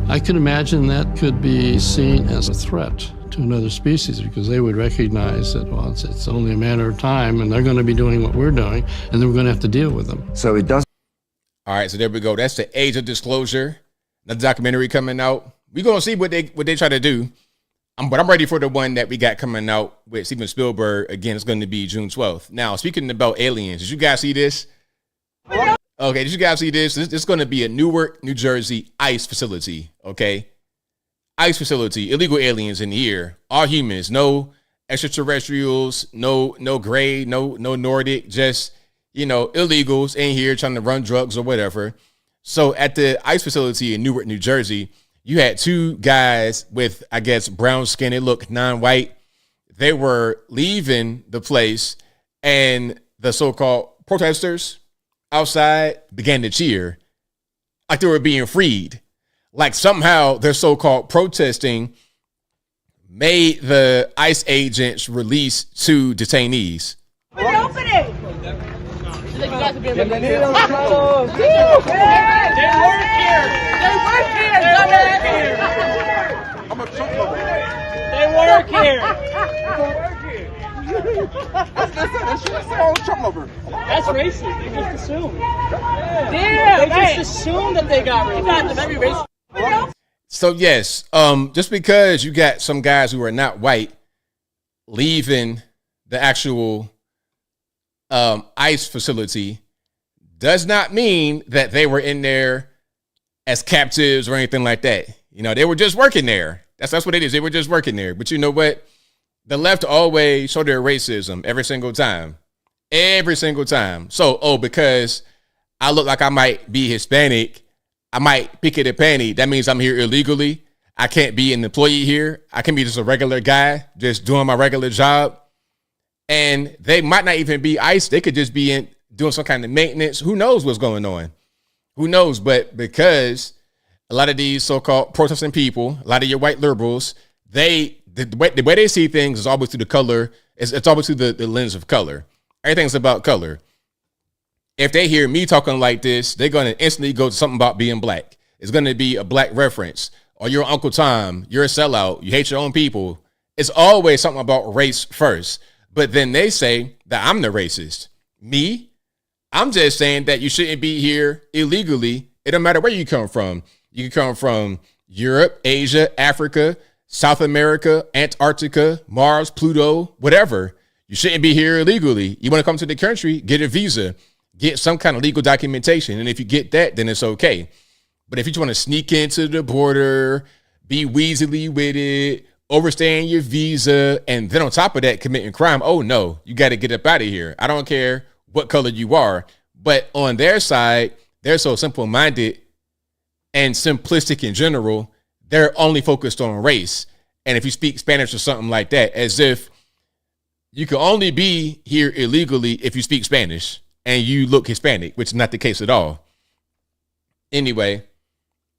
I can imagine that could be seen as a threat to another species because they would recognize that, well, it's only a matter of time and they're going to be doing what we're doing and then we're going to have to deal with them. So it does. All right, so there we go. That's the Age of Disclosure. Another documentary coming out. We're going to see what they try to do. But I'm ready for the one that we got coming out with Steven Spielberg. Again, it's going to be June 12th. Now, speaking about aliens, did you guys see this? Okay, did you guys see this? This is going to be a Newark, New Jersey ICE facility, okay? ICE facility, illegal aliens in the air, all humans, no extraterrestrials, no gray, no Nordic, just, illegals in here trying to run drugs or whatever. So at the ICE facility in Newark, New Jersey, you had two guys with, I guess, brown skin. They look non-white. They were leaving the place, and the so-called protesters outside began to cheer like they were being freed. Like somehow their so-called protesting made the ICE agents release two detainees. We're opening! They work here! They work here! That's racist. They just assume. Damn, they just assume that they got racist. Not the very racist. So yes, just because you got some guys who are not white leaving the actual ICE facility does not mean that they were in there as captives or anything like that. They were just working there. That's what it is. They were just working there. But you know what? The left always show their racism every single time. Every single time. So, because I look like I might be Hispanic, I might pick it a panty. That means I'm here illegally. I can't be an employee here. I can be just a regular guy, just doing my regular job. And they might not even be ICE. They could just be doing some kind of maintenance. Who knows what's going on? Who knows? But because a lot of these so-called protesting people, a lot of your white liberals, the way they see things is always through the color. It's always through the lens of color. Everything's about color. If they hear me talking like this, they're going to instantly go to something about being black. It's going to be a black reference. Or you're Uncle Tom, you're a sellout, you hate your own people. It's always something about race first. But then they say that I'm the racist. Me? I'm just saying that you shouldn't be here illegally. It don't matter where you come from. You can come from Europe, Asia, Africa, South America, Antarctica, Mars, Pluto, whatever. You shouldn't be here illegally. You want to come to the country, get a visa, get some kind of legal documentation. And if you get that, then it's okay. But if you just want to sneak into the border, be weaselly with it, overstaying your visa, and then on top of that, committing crime, oh no, you got to get up out of here. I don't care what color you are. But on their side, they're so simple-minded and simplistic in general. They're only focused on race. And if you speak Spanish or something like that, as if you can only be here illegally if you speak Spanish and you look Hispanic, which is not the case at all. Anyway,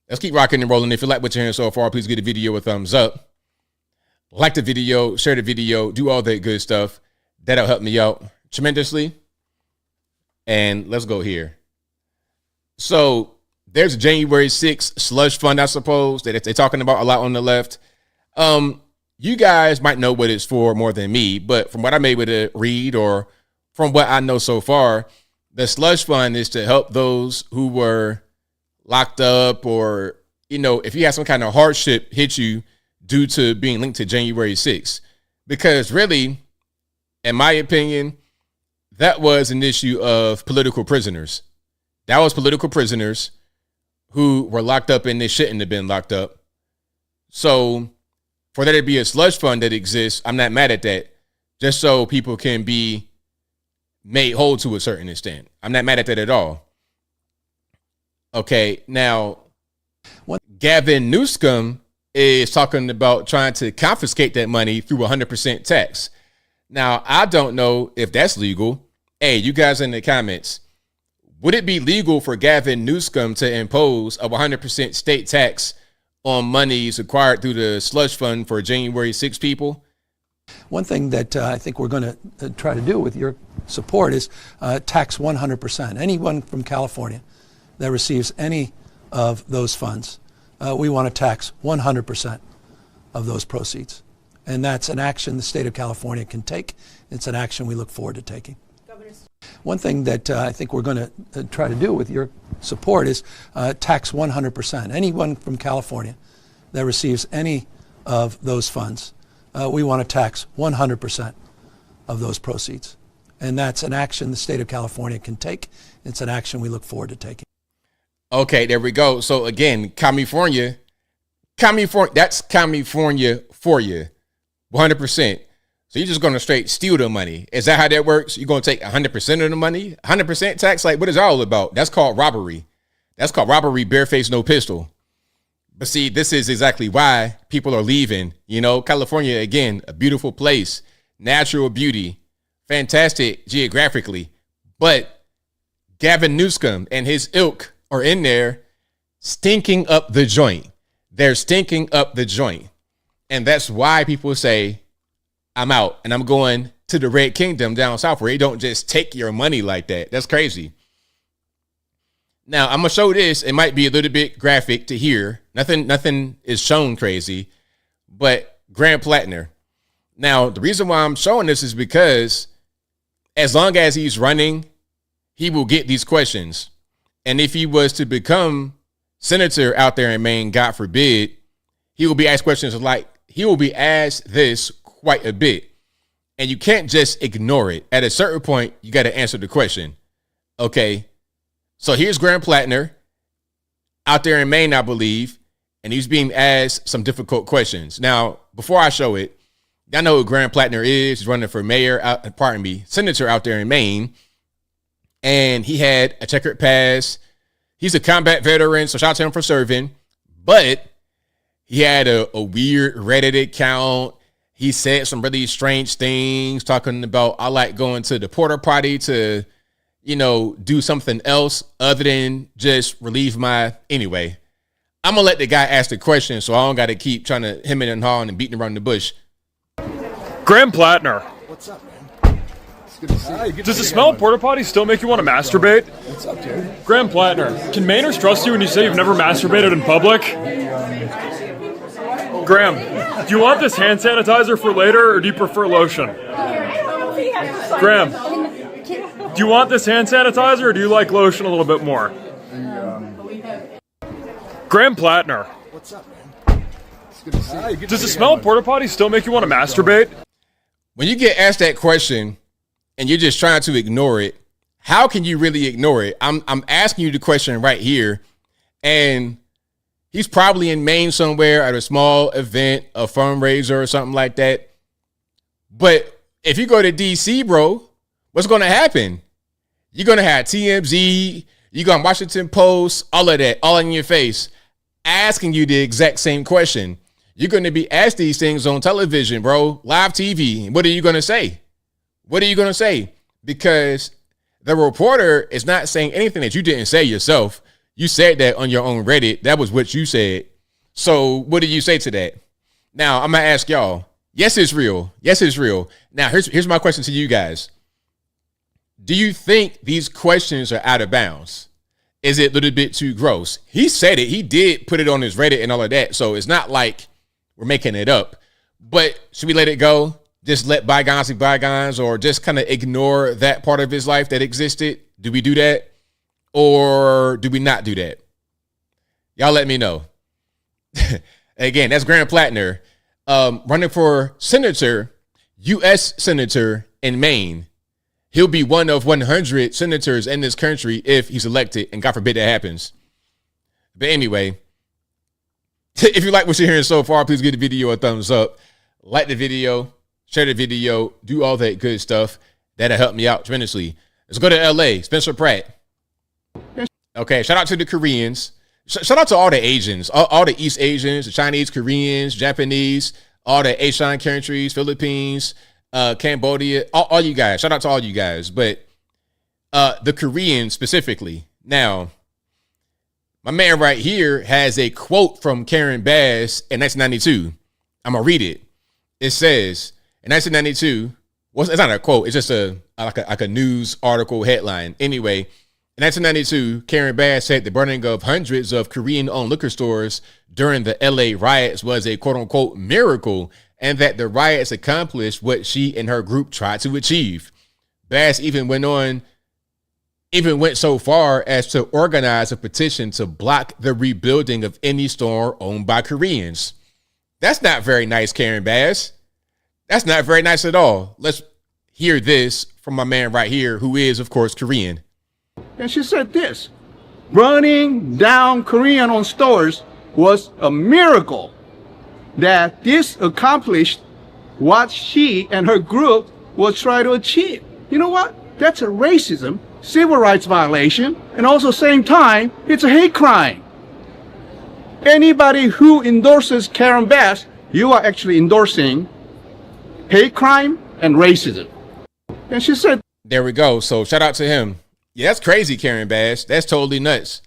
let's keep rocking and rolling. If you like what you're hearing so far, please give the video a thumbs up. Like the video, share the video, do all that good stuff. That'll help me out tremendously. And let's go here. So there's a January 6th slush fund, I suppose, that they're talking about a lot on the left. You guys might know what it's for more than me, but from what I'm able to read or from what I know so far, the slush fund is to help those who were locked up or, if you have some kind of hardship hit you due to being linked to January 6th. Because really, in my opinion, that was an issue of political prisoners. That was political prisoners who were locked up and they shouldn't have been locked up. So for there to be a slush fund that exists, I'm not mad at that, just so people can be made whole to a certain extent. I'm not mad at that at all. Okay, now, Gavin Newsom is talking about trying to confiscate that money through 100% tax. Now, I don't know if that's legal. Hey, you guys in the comments, would it be legal for Gavin Newsom to impose a 100% state tax on monies acquired through the slush fund for January 6 people? One thing that I think we're going to try to do with your support is tax 100%. Anyone from California that receives any of those funds, we want to tax 100% of those proceeds. And that's an action the state of California can take. It's an action we look forward to taking. One thing that I think we're going to try to do with your support is tax 100%. Anyone from California that receives any of those funds, we want to tax 100% of those proceeds. And that's an action the state of California can take. It's an action we look forward to taking. Okay, there we go. So again, California, that's California for you, 100%. So you're just going to straight steal the money. Is that how that works? You're going to take 100% of the money? 100% tax? Like, what is that all about? That's called robbery. That's called robbery, barefaced, no pistol. But see, this is exactly why people are leaving. You know, California, again, a beautiful place, natural beauty, fantastic geographically. But Gavin Newsom and his ilk are in there stinking up the joint. They're stinking up the joint. And that's why people say, I'm out and I'm going to the Red Kingdom down south where they don't just take your money like that. That's crazy. Now, I'm going to show this. It might be a little bit graphic to hear. Nothing is shown crazy, but Graham Plattner. Now, the reason why I'm showing this is because as long as he's running, he will get these questions. And if he was to become senator out there in Maine, God forbid, he will be asked questions like, he will be asked this quite a bit. And you can't just ignore it. At a certain point, you got to answer the question. Okay. So here's Graham Plattner out there in Maine, I believe, and he's being asked some difficult questions. Now, before I show it, y'all know who Graham Plattner is. He's running for senator out there in Maine. And he had a checkered past. He's a combat veteran, so shout out to him for serving. But he had a weird Reddit account. He said some really strange things, talking about, I like going to the porta potty to, you know, do something else other than just relieve my, anyway. I'm going to let the guy ask the question so I don't got to keep trying to him and hawing and beating around the bush. Graham Plattner. What's up, man? It's good to see you. Does the smell of porta potty still make you want to masturbate? What's up, dude? Graham Plattner, can Mainers trust you when you say you've never masturbated in public? Graham, do you want this hand sanitizer for later, or do you prefer lotion? Graham, do you want this hand sanitizer, or do you like lotion a little bit more? Graham Plattner. What's up, man? It's good to see you. Does the smell of porta potty still make you want to masturbate? When you get asked that question and you're just trying to ignore it, how can you really ignore it? I'm asking you the question right here, and he's probably in Maine somewhere at a small event, a fundraiser or something like that. But if you go to DC, bro, what's going to happen? You're going to have TMZ, you're going to Washington Post, all of that, all in your face, asking you the exact same question. You're going to be asked these things on television, bro, live TV. What are you going to say? What are you going to say? Because the reporter is not saying anything that you didn't say yourself. You said that on your own Reddit. That was what you said. So what do you say to that? Now, I'm going to ask y'all. Yes, it's real. Yes, it's real. Now, here's my question to you guys. Do you think these questions are out of bounds? Is it a little bit too gross? He said it. He did put it on his Reddit and all of that. So it's not like we're making it up. But should we let it go? Just let bygones be bygones, or just kind of ignore that part of his life that existed? Do we do that? Or do we not do that? Y'all let me know. Again, that's Graham Plattner, running for senator, U.S. senator in Maine. He'll be one of 100 senators in this country if he's elected, and God forbid that happens. But anyway, if you like what you're hearing so far, please give the video a thumbs up. Like the video, share the video, do all that good stuff. That'll help me out tremendously. Let's go to L.A., Spencer Pratt. Okay, shout out to the Koreans. Shout out to all the Asians, all the East Asians, the Chinese, Koreans, Japanese, all the Asian countries, Philippines, Cambodia, all you guys. Shout out to all you guys. But the Koreans specifically. Now, my man right here has a quote from Karen Bass in 1992. I'm going to read it. It says, In 1992, well, it's not a quote. It's just like a news article headline. Anyway, in 1992, Karen Bass said the burning of hundreds of Korean-owned liquor stores during the LA riots was a quote-unquote miracle, and that the riots accomplished what she and her group tried to achieve. Bass even went so far as to organize a petition to block the rebuilding of any store owned by Koreans. That's not very nice, Karen Bass. That's not very nice at all. Let's hear this from my man right here, who is, of course, Korean. And she said this: running down Korean-owned stores was a miracle. That this accomplished what she and her group was trying to achieve. You know what? That's a racism, civil rights violation, and also same time, it's a hate crime. Anybody who endorses Karen Bass, you are actually endorsing hate crime and racism. And she said, there we go. So shout out to him. Yeah, that's crazy, Karen Bass. That's totally nuts.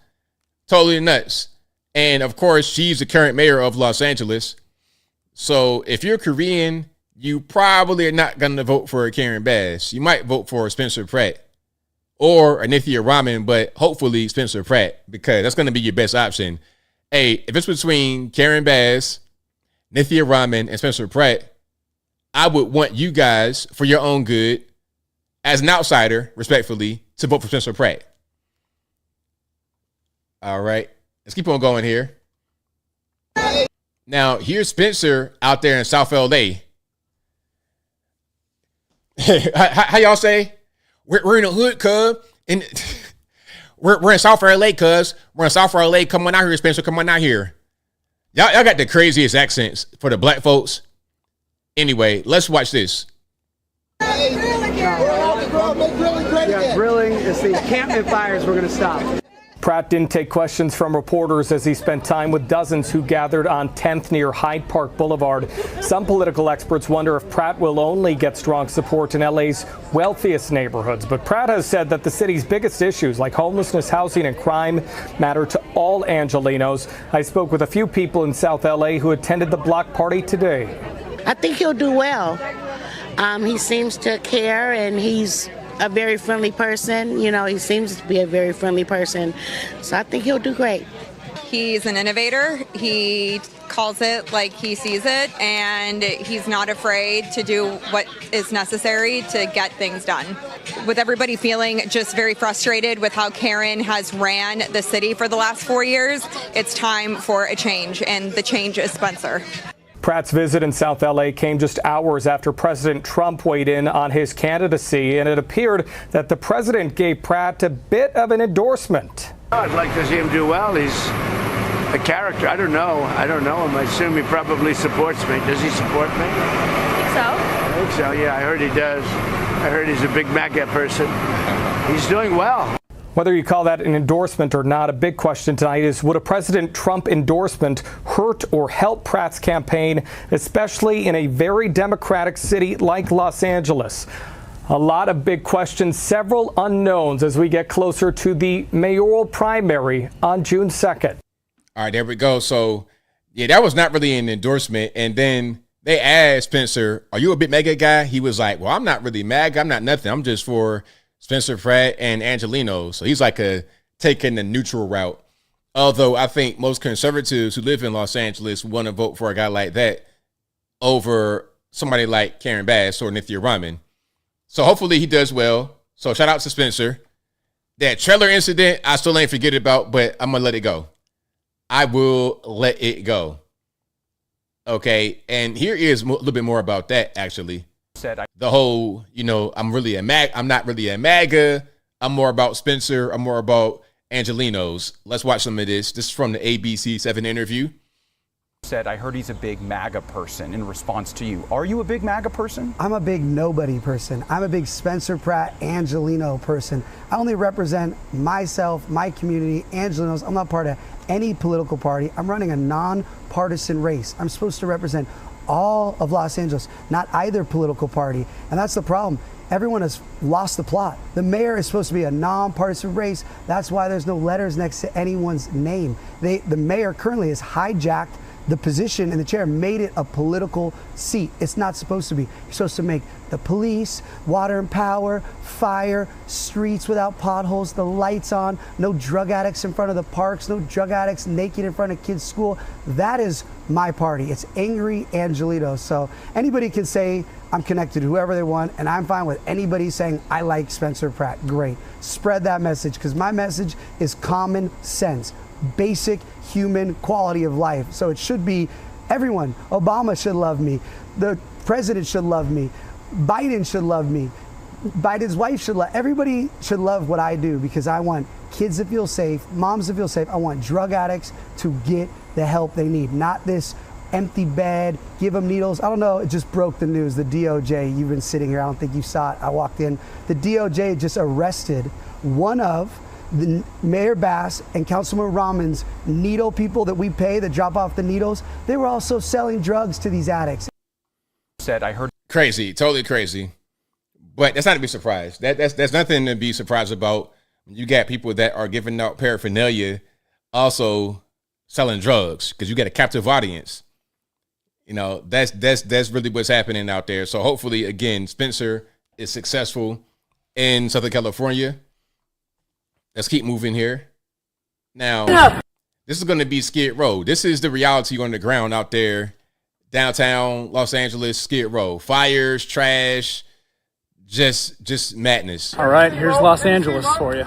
Totally nuts. And of course, she's the current mayor of Los Angeles. So if you're Korean, you probably are not going to vote for Karen Bass. You might vote for Spencer Pratt or Anithya Raman, but hopefully Spencer Pratt, because that's going to be your best option. Hey, if it's between Karen Bass, Anithya Raman, and Spencer Pratt, I would want you guys, for your own good, as an outsider, respectfully, to vote for Spencer Pratt. All right, let's keep on going here. Now, here's Spencer out there in South LA. How y'all say? We're in the hood, cuz. And we're in South LA, cuz. We're in South LA. Come on out here, Spencer. Come on out here. Y'all got the craziest accents for the black folks. Anyway, let's watch this. Yeah, grilling is the encampment fires we're going to stop. Pratt didn't take questions from reporters as he spent time with dozens who gathered on 10th near Hyde Park Boulevard. Some political experts wonder if Pratt will only get strong support in LA's wealthiest neighborhoods. But Pratt has said that the city's biggest issues like homelessness, housing, and crime matter to all Angelenos. I spoke with a few people in South LA who attended the block party today. I think he'll do well. He seems to care, and he's a very friendly person. You know, he seems to be a very friendly person. So I think he'll do great. He's an innovator. He calls it like he sees it, and he's not afraid to do what is necessary to get things done. With everybody feeling just very frustrated with how Karen has ran the city for the last 4 years, it's time for a change, and the change is Spencer. Pratt's visit in South LA came just hours after President Trump weighed in on his candidacy, and it appeared that the president gave Pratt a bit of an endorsement. I'd like to see him do well. He's a character. I don't know him. I assume he probably supports me. Does he support me? I think so, yeah. I heard he does. I heard he's a big MAGA person. He's doing well. Whether you call that an endorsement or not, a big question tonight is, would a President Trump endorsement hurt or help Pratt's campaign, especially in a very Democratic city like Los Angeles? A lot of big questions, several unknowns as we get closer to the mayoral primary on June 2nd. All right, there we go. So, yeah, that was not really an endorsement. And then they asked Spencer, are you a big MAGA guy? He was like, well, I'm not really MAGA. I'm not nothing. I'm just for Spencer Pratt and Angelino. So he's like taking the neutral route. Although I think most conservatives who live in Los Angeles want to vote for a guy like that over somebody like Karen Bass or Anithya Raman. So hopefully he does well. So shout out to Spencer. That trailer incident, I still ain't forget about, but I'm going to let it go. I will let it go. Okay. And here is a little bit more about that, actually. The whole, I'm not really a MAGA. I'm more about Spencer. I'm more about Angelenos. Let's watch some of this. This is from the ABC 7 interview. I heard he's a big MAGA person in response to you. Are you a big MAGA person? I'm a big nobody person. I'm a big Spencer Pratt, Angelino person. I only represent myself, my community, Angelenos. I'm not part of any political party. I'm running a nonpartisan race. I'm supposed to represent all of Los Angeles, not either political party. And that's the problem. Everyone has lost the plot. The mayor is supposed to be a nonpartisan race. That's why there's no letters next to anyone's name. The mayor currently has hijacked the position in the chair made it a political seat. It's not supposed to be. You're supposed to make the police, water and power, fire, streets without potholes, the lights on, no drug addicts in front of the parks, no drug addicts naked in front of kids' school. That is my party. It's angry Angelinos. So anybody can say I'm connected to whoever they want, and I'm fine with anybody saying I like Spencer Pratt. Great. Spread that message, because my message is common sense, basic human quality of life. So it should be everyone. Obama should love me. The president should love me. Biden should love me. Biden's wife should love. Everybody should love what I do, because I want kids to feel safe, moms to feel safe. I want drug addicts to get the help they need, not this empty bed, give them needles. I don't know, it just broke the news. The DOJ, you've been sitting here, I don't think you saw it. I walked in. The DOJ just arrested one of the Mayor Bass and Councilman Rahman's needle people that we pay that drop off the needles. They were also selling drugs to these addicts. Said, I heard. Crazy, totally crazy. But that's not to be surprised. That's nothing to be surprised about. You got people that are giving out paraphernalia, also selling drugs, because you got a captive audience. You know, that's really what's happening out there. So hopefully, again, Spencer is successful in Southern California. Let's keep moving here. Now, this is going to be Skid Row. This is the reality on the ground out there, downtown Los Angeles, Skid Row. Fires, trash, just madness. All right, here's Los Angeles for you.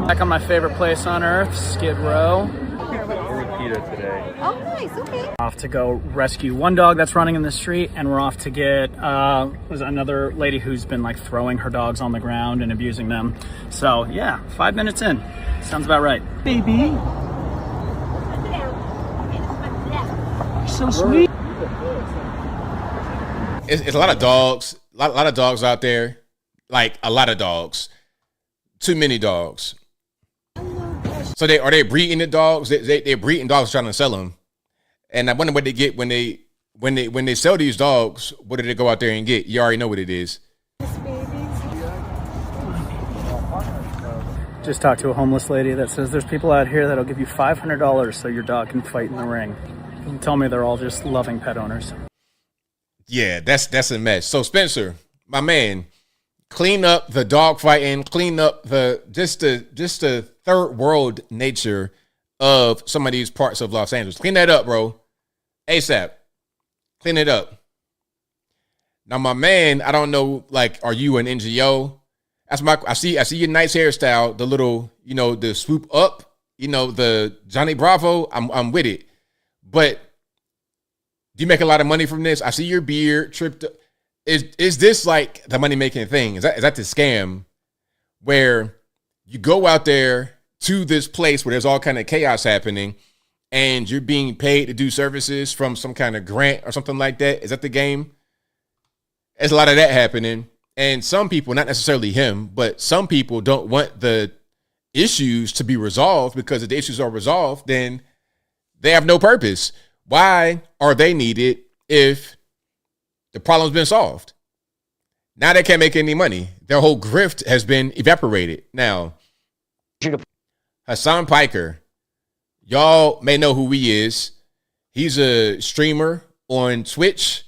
Back on my favorite place on earth, Skid Row. Today. Oh, nice. Okay. Off to go rescue one dog that's running in the street, and we're off to get there's another lady who's been like throwing her dogs on the ground and abusing them. So yeah, 5 minutes in, sounds about right. Baby, so sweet. It's a lot of dogs, a lot of dogs out there, like a lot of dogs, too many dogs. So are they breeding the dogs? They're breeding dogs trying to sell them, and I wonder what they get when they sell these dogs. What do they go out there and get? You already know what it is. Just talked to a homeless lady that says there's people out here that'll give you $500 so your dog can fight in the ring. And tell me they're all just loving pet owners. Yeah, that's a mess. So Spencer, my man, clean up the dog fighting, clean up the third world nature of some of these parts of Los Angeles. Clean that up, bro. ASAP. Clean it up. Now, my man, I don't know, like, are you an NGO? I see your nice hairstyle, the little, the swoop up, the Johnny Bravo. I'm with it. But do you make a lot of money from this? I see your beard tripped up. Is this like the money making thing? Is that the scam where you go out there to this place where there's all kind of chaos happening and you're being paid to do services from some kind of grant or something like that? Is that the game? There's a lot of that happening. And some people, not necessarily him, but some people don't want the issues to be resolved, because if the issues are resolved, then they have no purpose. Why are they needed if the problem's been solved? Now they can't make any money. Their whole grift has been evaporated. Now, Hassan Piker, y'all may know who he is. He's a streamer on Twitch.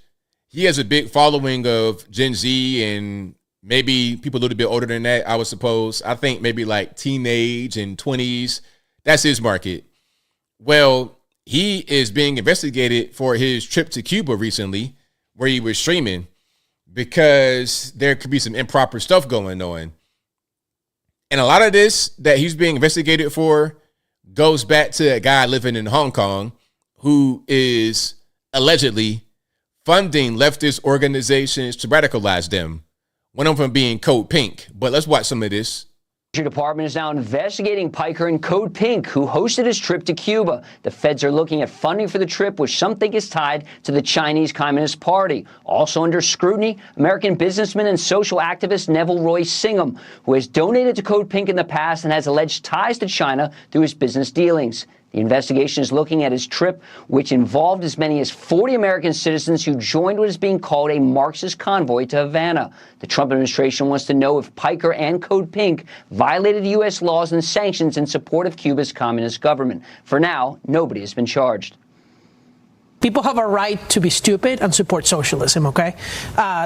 He has a big following of Gen Z and maybe people a little bit older than that, I would suppose. I think maybe like teenage and 20s. That's his market. Well, he is being investigated for his trip to Cuba recently, where he was streaming, because there could be some improper stuff going on. And a lot of this that he's being investigated for goes back to a guy living in Hong Kong who is allegedly funding leftist organizations to radicalize them. One of them being Code Pink. But let's watch some of this. The department is now investigating Piker and Code Pink, who hosted his trip to Cuba. The feds are looking at funding for the trip, which some think is tied to the Chinese Communist Party. Also under scrutiny, American businessman and social activist Neville Roy Singham, who has donated to Code Pink in the past and has alleged ties to China through his business dealings. The investigation is looking at his trip, which involved as many as 40 American citizens who joined what is being called a Marxist convoy to Havana. The Trump administration wants to know if Piker and Code Pink violated U.S. laws and sanctions in support of Cuba's communist government. For now, nobody has been charged. People have a right to be stupid and support socialism, okay?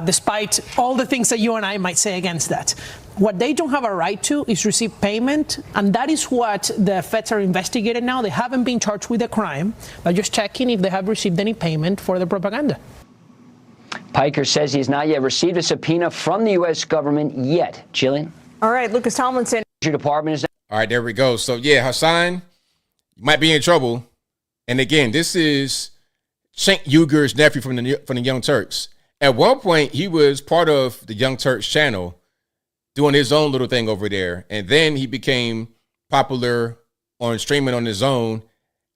Despite all the things that you and I might say against that. What they don't have a right to is receive payment, and that is what the feds are investigating now. They haven't been charged with a crime. They're just checking if they have received any payment for the propaganda. Piker says he has not yet received a subpoena from the U.S. government yet. Jillian? All right, Lucas Tomlinson. Your department is... All right, there we go. So, yeah, Hassan, you might be in trouble. And again, this is Cenk Uyghur's nephew from the Young Turks. At one point, he was part of the Young Turks channel, doing his own little thing over there. And then he became popular on streaming on his own.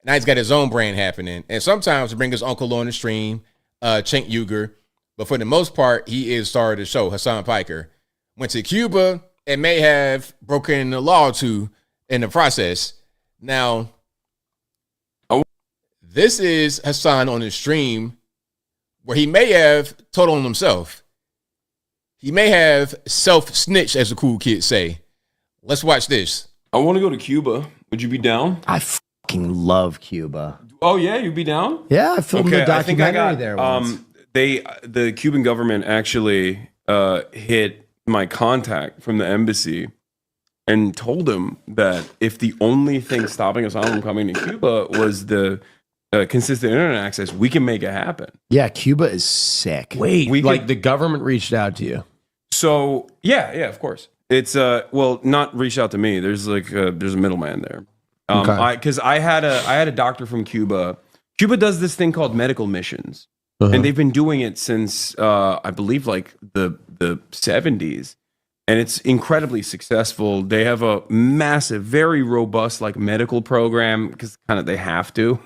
Now he's got his own brand happening. And sometimes he brings his uncle on the stream, Cenk Uyghur. But for the most part, he is star of the show, Hassan Piker. Went to Cuba and may have broken the law too in the process. Now, this is Hassan on the stream where he may have told on himself. He may have self-snitched, as the cool kids say. Let's watch this. I want to go to Cuba. Would you be down? I fucking love Cuba. Oh, yeah? You'd be down? Yeah, I filmed a documentary there once. The Cuban government actually hit my contact from the embassy and told him that if the only thing stopping us from coming to Cuba was the consistent internet access, we can make it happen. Yeah, Cuba is sick. Wait, the government reached out to you? So yeah, of course. It's not reached out to me. There's there's a middleman there. Because I had a doctor from Cuba. Cuba does this thing called medical missions, and they've been doing it since I believe like the 70s, and it's incredibly successful. They have a massive, very robust like medical program because they have to.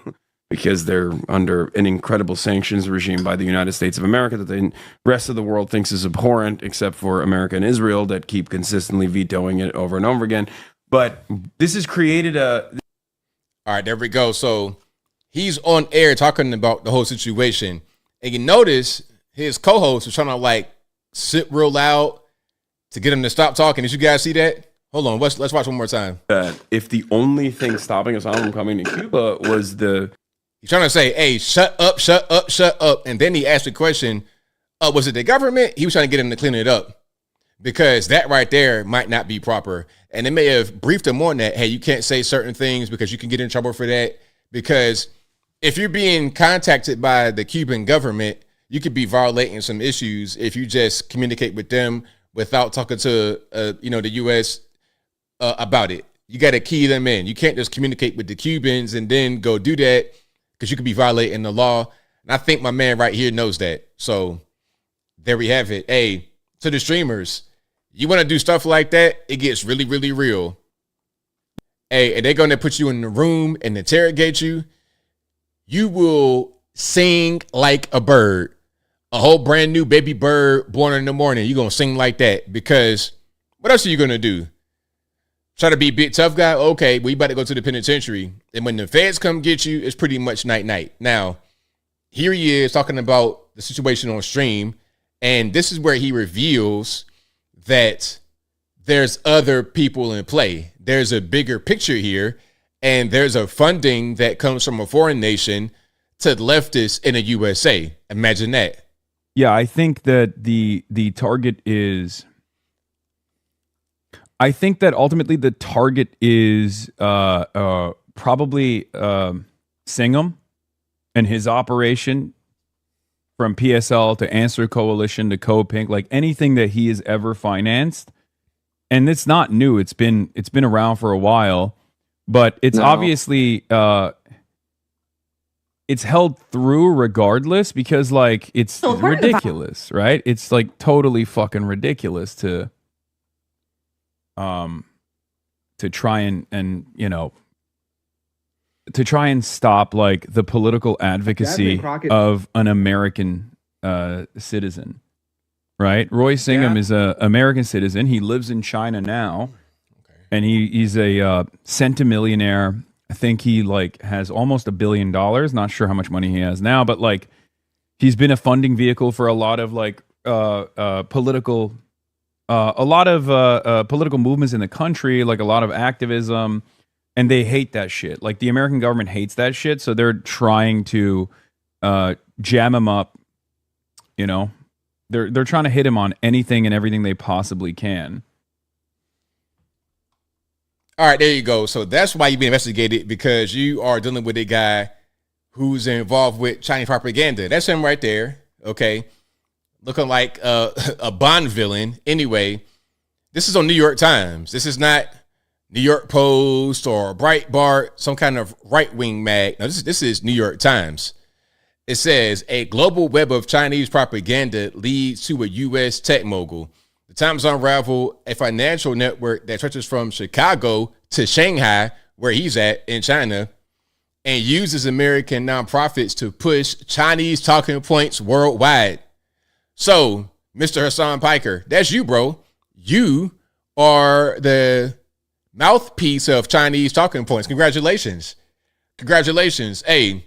Because they're under an incredible sanctions regime by the United States of America that the rest of the world thinks is abhorrent, except for America and Israel that keep consistently vetoing it over and over again. But this has created a... All right, there we go. So he's on air talking about the whole situation. And you notice his co-host was trying to like sit real loud to get him to stop talking. Did you guys see that? Hold on, let's watch one more time. That if the only thing stopping us from coming to Cuba was the... He's trying to say, hey, shut up, shut up, shut up. And then he asked the question, was it the government? He was trying to get him to clean it up because that right there might not be proper. And they may have briefed him on that. Hey, you can't say certain things because you can get in trouble for that. Because if you're being contacted by the Cuban government, you could be violating some issues if you just communicate with them without talking to, the U.S. About it. You got to key them in. You can't just communicate with the Cubans and then go do that. Because you could be violating the law. And I think my man right here knows that. So there we have it. Hey, to the streamers, you want to do stuff like that, it gets really, really real. Hey, and they're going to put you in the room and interrogate you. You will sing like a bird. A whole brand new baby bird born in the morning. You're going to sing like that. Because what else are you going to do? Try to be a big tough guy? Okay, well, you about to go to the penitentiary. And when the feds come get you, it's pretty much night-night. Now, here he is talking about the situation on stream. And this is where he reveals that there's other people in play. There's a bigger picture here. And there's a funding that comes from a foreign nation to leftists in the USA. Imagine that. Yeah, I think that the target is... I think that ultimately the target is probably Singham and his operation from PSL to Answer Coalition to Code Pink, like anything that he has ever financed. And it's not new. It's been around for a while, but it's obviously it's held through regardless because like it's ridiculous, right? It's like totally fucking ridiculous to try and to try and stop like the political advocacy of an American citizen, right? Roy Singham is a American citizen. He lives in China now, and he's a centimillionaire. I think he like has almost $1 billion. Not sure how much money he has now, but like he's been a funding vehicle for a lot of like political movements in the country, like a lot of activism, and they hate that shit. Like the American government hates that shit, so they're trying to jam him up. You know, they're trying to hit him on anything and everything they possibly can. All right, there you go. So that's why you've been investigated, because you are dealing with a guy who's involved with Chinese propaganda. That's him right there. Okay. Looking like a Bond villain. Anyway, this is on New York Times. This is not New York Post or Breitbart, some kind of right-wing mag. No, this is New York Times. It says, a global web of Chinese propaganda leads to a U.S. tech mogul. The Times unraveled a financial network that stretches from Chicago to Shanghai, where he's at in China, and uses American nonprofits to push Chinese talking points worldwide. So, Mr. Hassan Piker, that's you, bro. You are the mouthpiece of Chinese talking points. Congratulations. Congratulations. Hey,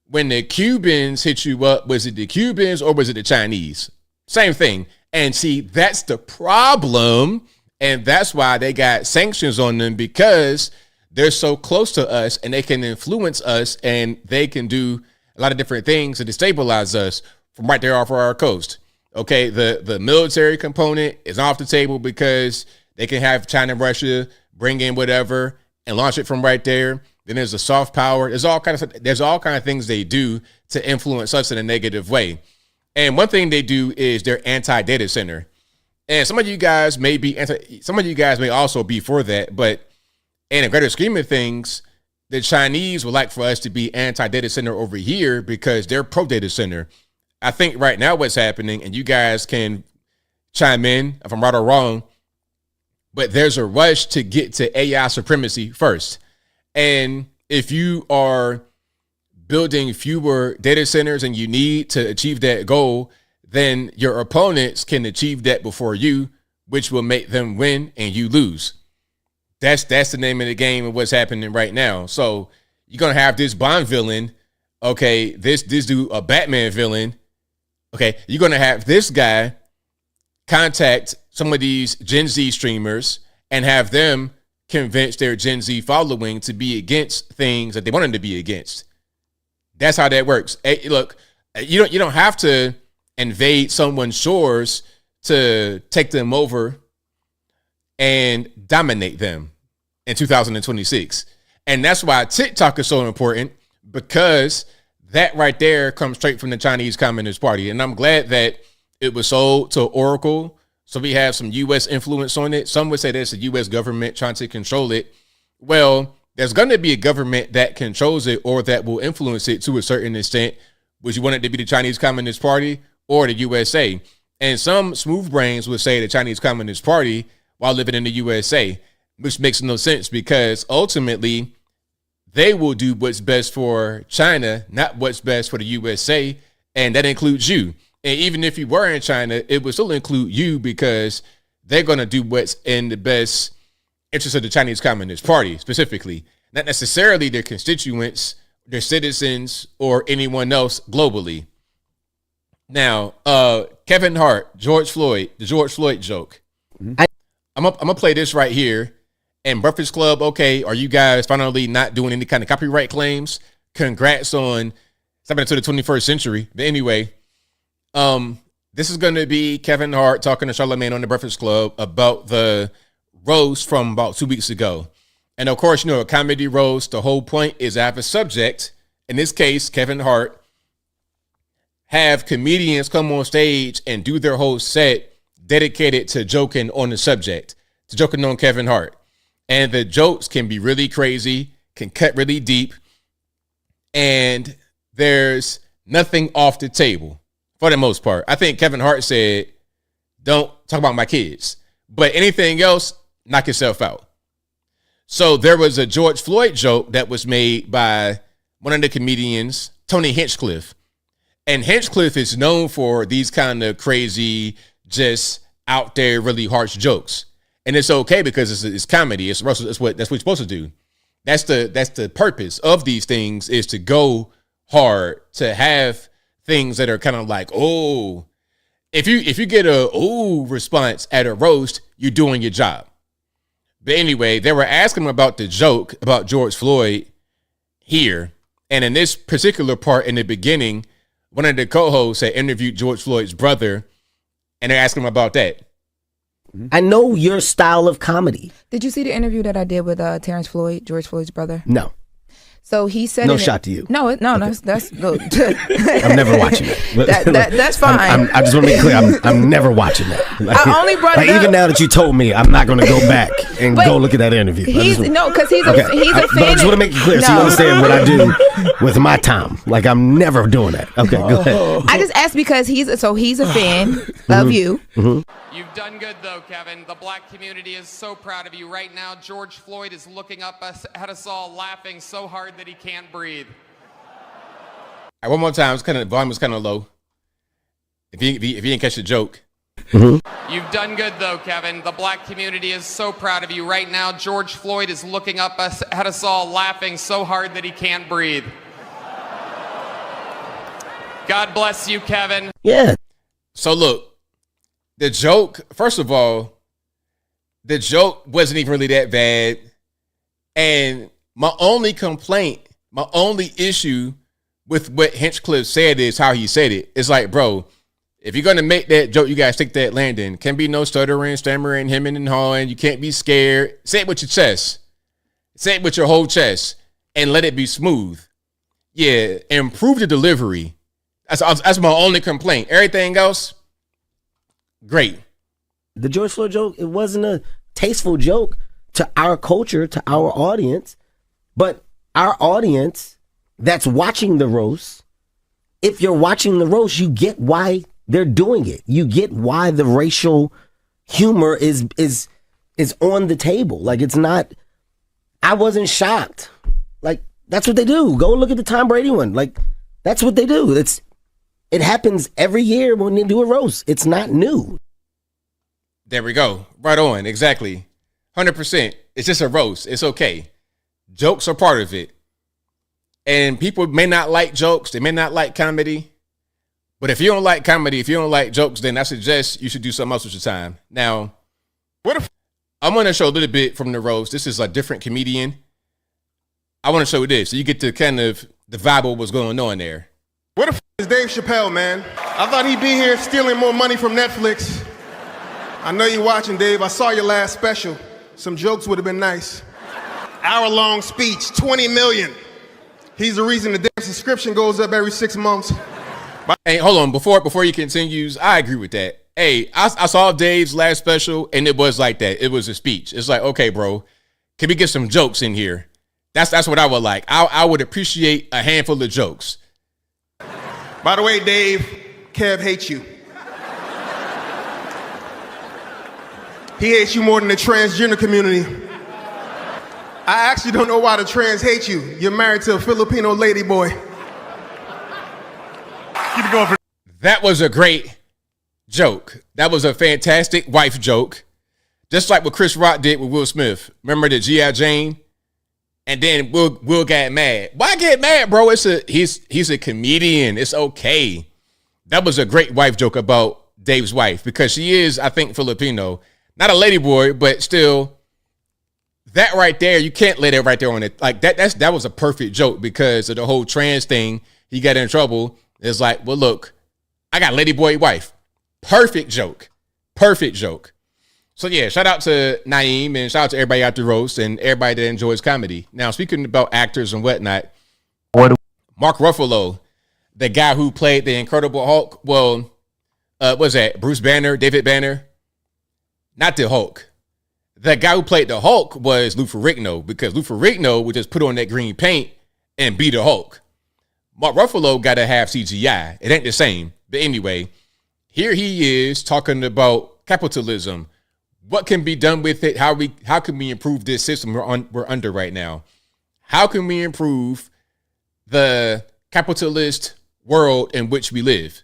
when the Cubans hit you up, was it the Cubans or was it the Chinese? Same thing. And see, that's the problem. And that's why they got sanctions on them, because they're so close to us and they can influence us and they can do a lot of different things to destabilize us from right there off of our coast. Okay, the military component is off the table because they can have China and Russia bring in whatever and launch it from right there. Then there's the soft power. There's all kinds of things they do to influence us in a negative way. And one thing they do is they're anti-data center. And some of you guys may also be for that, but in a greater scheme of things, the Chinese would like for us to be anti-data center over here because they're pro-data center. I think right now what's happening, and you guys can chime in if I'm right or wrong, but there's a rush to get to AI supremacy first. And if you are building fewer data centers and you need to achieve that goal, then your opponents can achieve that before you, which will make them win and you lose. That's the name of the game of what's happening right now. So you're going to have this Bond villain. Okay, this dude, a Batman villain. Okay, you're going to have this guy contact some of these Gen Z streamers and have them convince their Gen Z following to be against things that they want them to be against. That's how that works. Hey, look, you don't have to invade someone's shores to take them over and dominate them in 2026. And that's why TikTok is so important, because that right there comes straight from the Chinese Communist Party. And I'm glad that it was sold to Oracle, so we have some U.S. influence on it. Some would say that's the U.S. government trying to control it. Well, there's going to be a government that controls it or that will influence it to a certain extent. Would you want it to be the Chinese Communist Party or the USA? And some smooth brains would say the Chinese Communist Party while living in the USA, which makes no sense, because ultimately they will do what's best for China, not what's best for the USA. And that includes you. And even if you were in China, it would still include you, because they're going to do what's in the best interest of the Chinese Communist Party specifically, not necessarily their constituents, their citizens, or anyone else globally. Now, Kevin Hart, the George Floyd joke. I'm gonna play this right here. And Breakfast Club, okay, are you guys finally not doing any kind of copyright claims? Congrats on stepping into the 21st century. But anyway, this is going to be Kevin Hart talking to Charlamagne on the Breakfast Club about the roast from about 2 weeks ago. And of course, a comedy roast, the whole point is I have a subject, in this case, Kevin Hart, have comedians come on stage and do their whole set dedicated to joking on the subject, to joking on Kevin Hart. And the jokes can be really crazy, can cut really deep, and there's nothing off the table for the most part. I think Kevin Hart said, don't talk about my kids, but anything else, knock yourself out. So there was a George Floyd joke that was made by one of the comedians, Tony Hinchcliffe. And Hinchcliffe is known for these kind of crazy, just out there, really harsh jokes. And it's okay because it's comedy. That's what you're supposed to do. That's the purpose of these things, is to go hard, to have things that are kind of like, oh, if you get a response at a roast, you're doing your job. But anyway, they were asking him about the joke about George Floyd here. And in this particular part in the beginning, one of the co-hosts had interviewed George Floyd's brother, and they're asking him about that. I know your style of comedy. Did you see the interview that I did with Terrence Floyd, George Floyd's brother? No. So he said, no shot to you. No, okay. that's look. I'm never watching it. That's fine. I just want to be clear. I'm never watching that. I only brought it up. Even now that you told me, I'm not going to go back and go look at that interview. Because he's a fan. But I just want to make it clear so you understand what I do with my time. Like, I'm never doing that. Okay, go ahead. I just asked because he's a fan of you. Mm-hmm. You've done good, though, Kevin. The black community is so proud of you. Right now, George Floyd is looking up at us all, laughing so hard that he can't breathe. All right, one more time. Volume was kind of low. If you didn't catch the joke. Mm-hmm. You've done good, though, Kevin. The black community is so proud of you. Right now, George Floyd is looking up at us all, laughing so hard that he can't breathe. God bless you, Kevin. Yeah. So look. The joke, first of all, the joke wasn't even really that bad. And my only complaint, my only issue with what Hinchcliffe said is how he said it. It's like, bro, if you're going to make that joke, you got to stick that landing. Can't be no stuttering, stammering, hemming and hawing. You can't be scared. Say it with your chest. Say it with your whole chest and let it be smooth. Yeah, improve the delivery. That's my only complaint. Everything else, great. The George Floyd joke, it wasn't a tasteful joke to our culture, to our audience, but our audience that's watching the roast, if you're watching the roast, you get why they're doing it. You get why the racial humor is on the table. Like, it's not, I wasn't shocked. Like, that's what they do. Go look at the Tom Brady one. Like, that's what they do. It happens every year when they do a roast. It's not new. There we go. Right on. Exactly. 100%. It's just a roast. It's okay. Jokes are part of it. And people may not like jokes. They may not like comedy. But if you don't like comedy, if you don't like jokes, then I suggest you should do something else with your time. Now, what if I'm going to show a little bit from the roast. This is a different comedian. I want to show you this so you get to kind of the vibe of what's going on there. What if it's Dave Chappelle, man? I thought he'd be here stealing more money from Netflix. I know you're watching, Dave. I saw your last special. Some jokes would have been nice. Hour-long speech, 20 million. He's the reason the damn subscription goes up every 6 months. Hey, hold on. Before you continues, I agree with that. Hey, I saw Dave's last special, and it was like that. It was a speech. It's like, okay, bro, can we get some jokes in here? That's what I would like. I would appreciate a handful of jokes. By the way, Dave, Kev hates you. He hates you more than the transgender community. I actually don't know why the trans hate you. You're married to a Filipino lady boy. Keep it going. That was a great joke. That was a fantastic wife joke. Just like what Chris Rock did with Will Smith. Remember the G.I. Jane? And then Will got mad. Why get mad, bro? He's a comedian. It's okay. That was a great wife joke about Dave's wife because she is, I think, Filipino. Not a ladyboy, but still, that right there, you can't lay that right there on it. Like that was a perfect joke because of the whole trans thing. He got in trouble. It's like, well, look, I got ladyboy wife. Perfect joke. Perfect joke. So yeah, shout out to Naeem and shout out to everybody out the roast and everybody that enjoys comedy. Now, speaking about actors and whatnot, Mark Ruffalo, the guy who played the Incredible Hulk, well, what's that? Bruce Banner, David Banner? Not the Hulk. The guy who played the Hulk was Lou Ferrigno because Lou Ferrigno would just put on that green paint and be the Hulk. Mark Ruffalo got to have CGI. It ain't the same. But anyway, here he is talking about capitalism. What can be done with it? How can we improve this system we're under right now? How can we improve the capitalist world in which we live?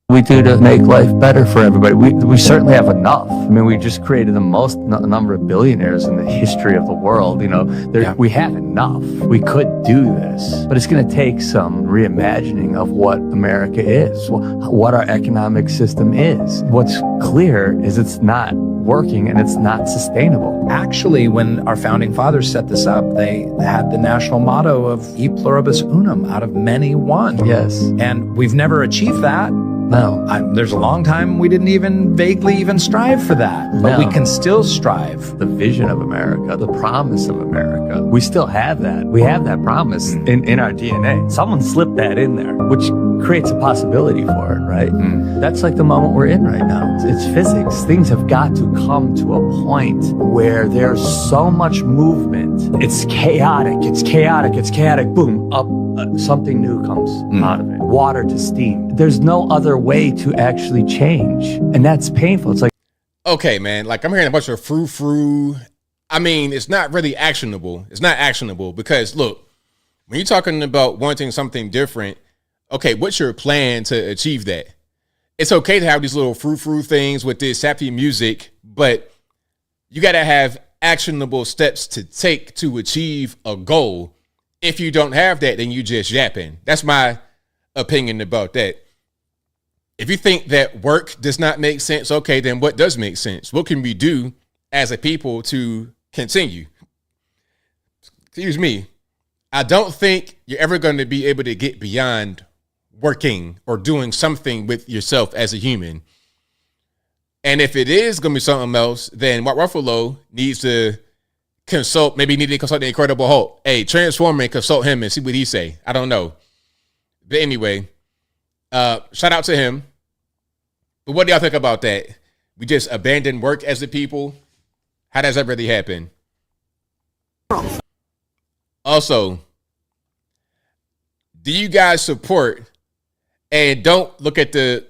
we do to make life better for everybody. We certainly have enough. I mean, we just created the most number of billionaires in the history of the world. You know, we have enough. We could do this, but it's going to take some reimagining of what America is, what our economic system is. What's clear is it's not working and it's not sustainable. Actually, when our founding fathers set this up, they had the national motto of e pluribus unum, out of many one. Yes. And we've never achieved that. No. There's a long time we didn't even vaguely even strive for that. But we can still strive. The vision of America, the promise of America, we still have that. We have that promise in our DNA. Someone slipped that in there, which creates a possibility for it, right? That's like the moment we're in right now. It's physics. Things have got to come to a point where there's so much movement. It's chaotic. It's chaotic. It's chaotic. Boom, up. Something new comes out of it. Water to steam. There's no other way to actually change. And that's painful. It's like, okay, man, like I'm hearing a bunch of frou-frou. I mean, it's not really actionable. It's not actionable because look, when you're talking about wanting something different, okay, what's your plan to achieve that? It's okay to have these little frou-frou things with this happy music, but you got to have actionable steps to take to achieve a goal. If you don't have that, then you just yapping. That's my opinion about that. If you think that work does not make sense, okay, then what does make sense? What can we do as a people to continue? Excuse me. I don't think you're ever going to be able to get beyond working or doing something with yourself as a human. And if it is going to be something else, then Mark Ruffalo needs to consult, maybe need to consult the Incredible Hulk. Hey, transform and consult him and see what he say. I don't know. But anyway, shout out to him. But what do y'all think about that? We just abandon work as a people? How does that really happen? Also, do you guys support, and don't look at the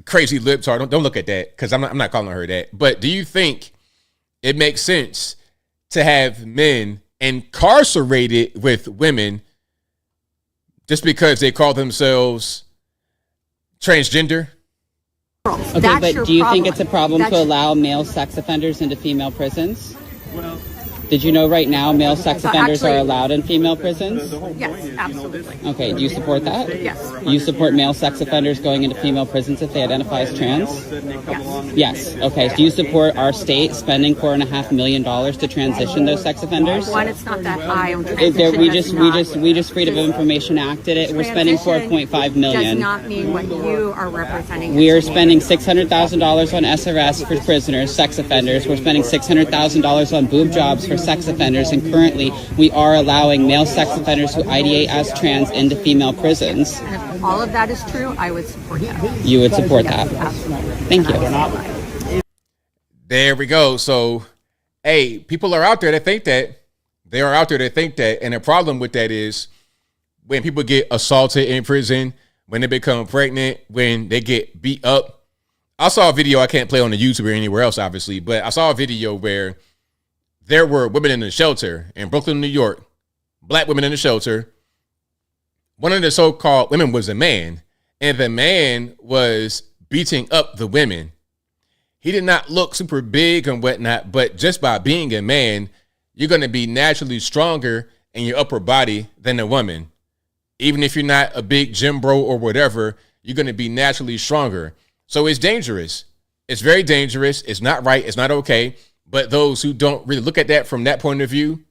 crazy lips, or don't look at that, because I'm not calling her that, but do you think it makes sense to have men incarcerated with women just because they call themselves transgender? Okay, but do you think it's a problem to allow male sex offenders into female prisons? Well, did you know right now male sex offenders are allowed in female prisons? Yes, absolutely. Okay, do you support that? Yes. You support male sex offenders going into female prisons if they identify as trans? Yes. Okay. Do you support our state spending $4.5 million to transition those sex offenders? One, it's not that high on transition. We just Freedom of Information Acted it. We're spending $4.5 million. Does not mean what you are representing. We are spending $600,000 on SRS for prisoners, sex offenders. We're spending $600,000 on boob jobs for sex offenders, and currently we are allowing male sex offenders who ideate as trans into female prisons. And if all of that is true, I would support that. You would support that. Absolutely. Thank you. There we go. So, hey, people are out there that think that. They are out there that think that. And the problem with that is when people get assaulted in prison, when they become pregnant, when they get beat up. I saw a video, I can't play on the YouTube or anywhere else, obviously, but I saw a video where there were women in the shelter in Brooklyn, New York, black women in the shelter. One of the so-called women was a man, and the man was beating up the women. He did not look super big and whatnot, but just by being a man, you're going to be naturally stronger in your upper body than a woman. Even if you're not a big gym bro or whatever, you're going to be naturally stronger. So it's dangerous. It's very dangerous. It's not right. It's not okay. But those who don't really look at that from that point of view,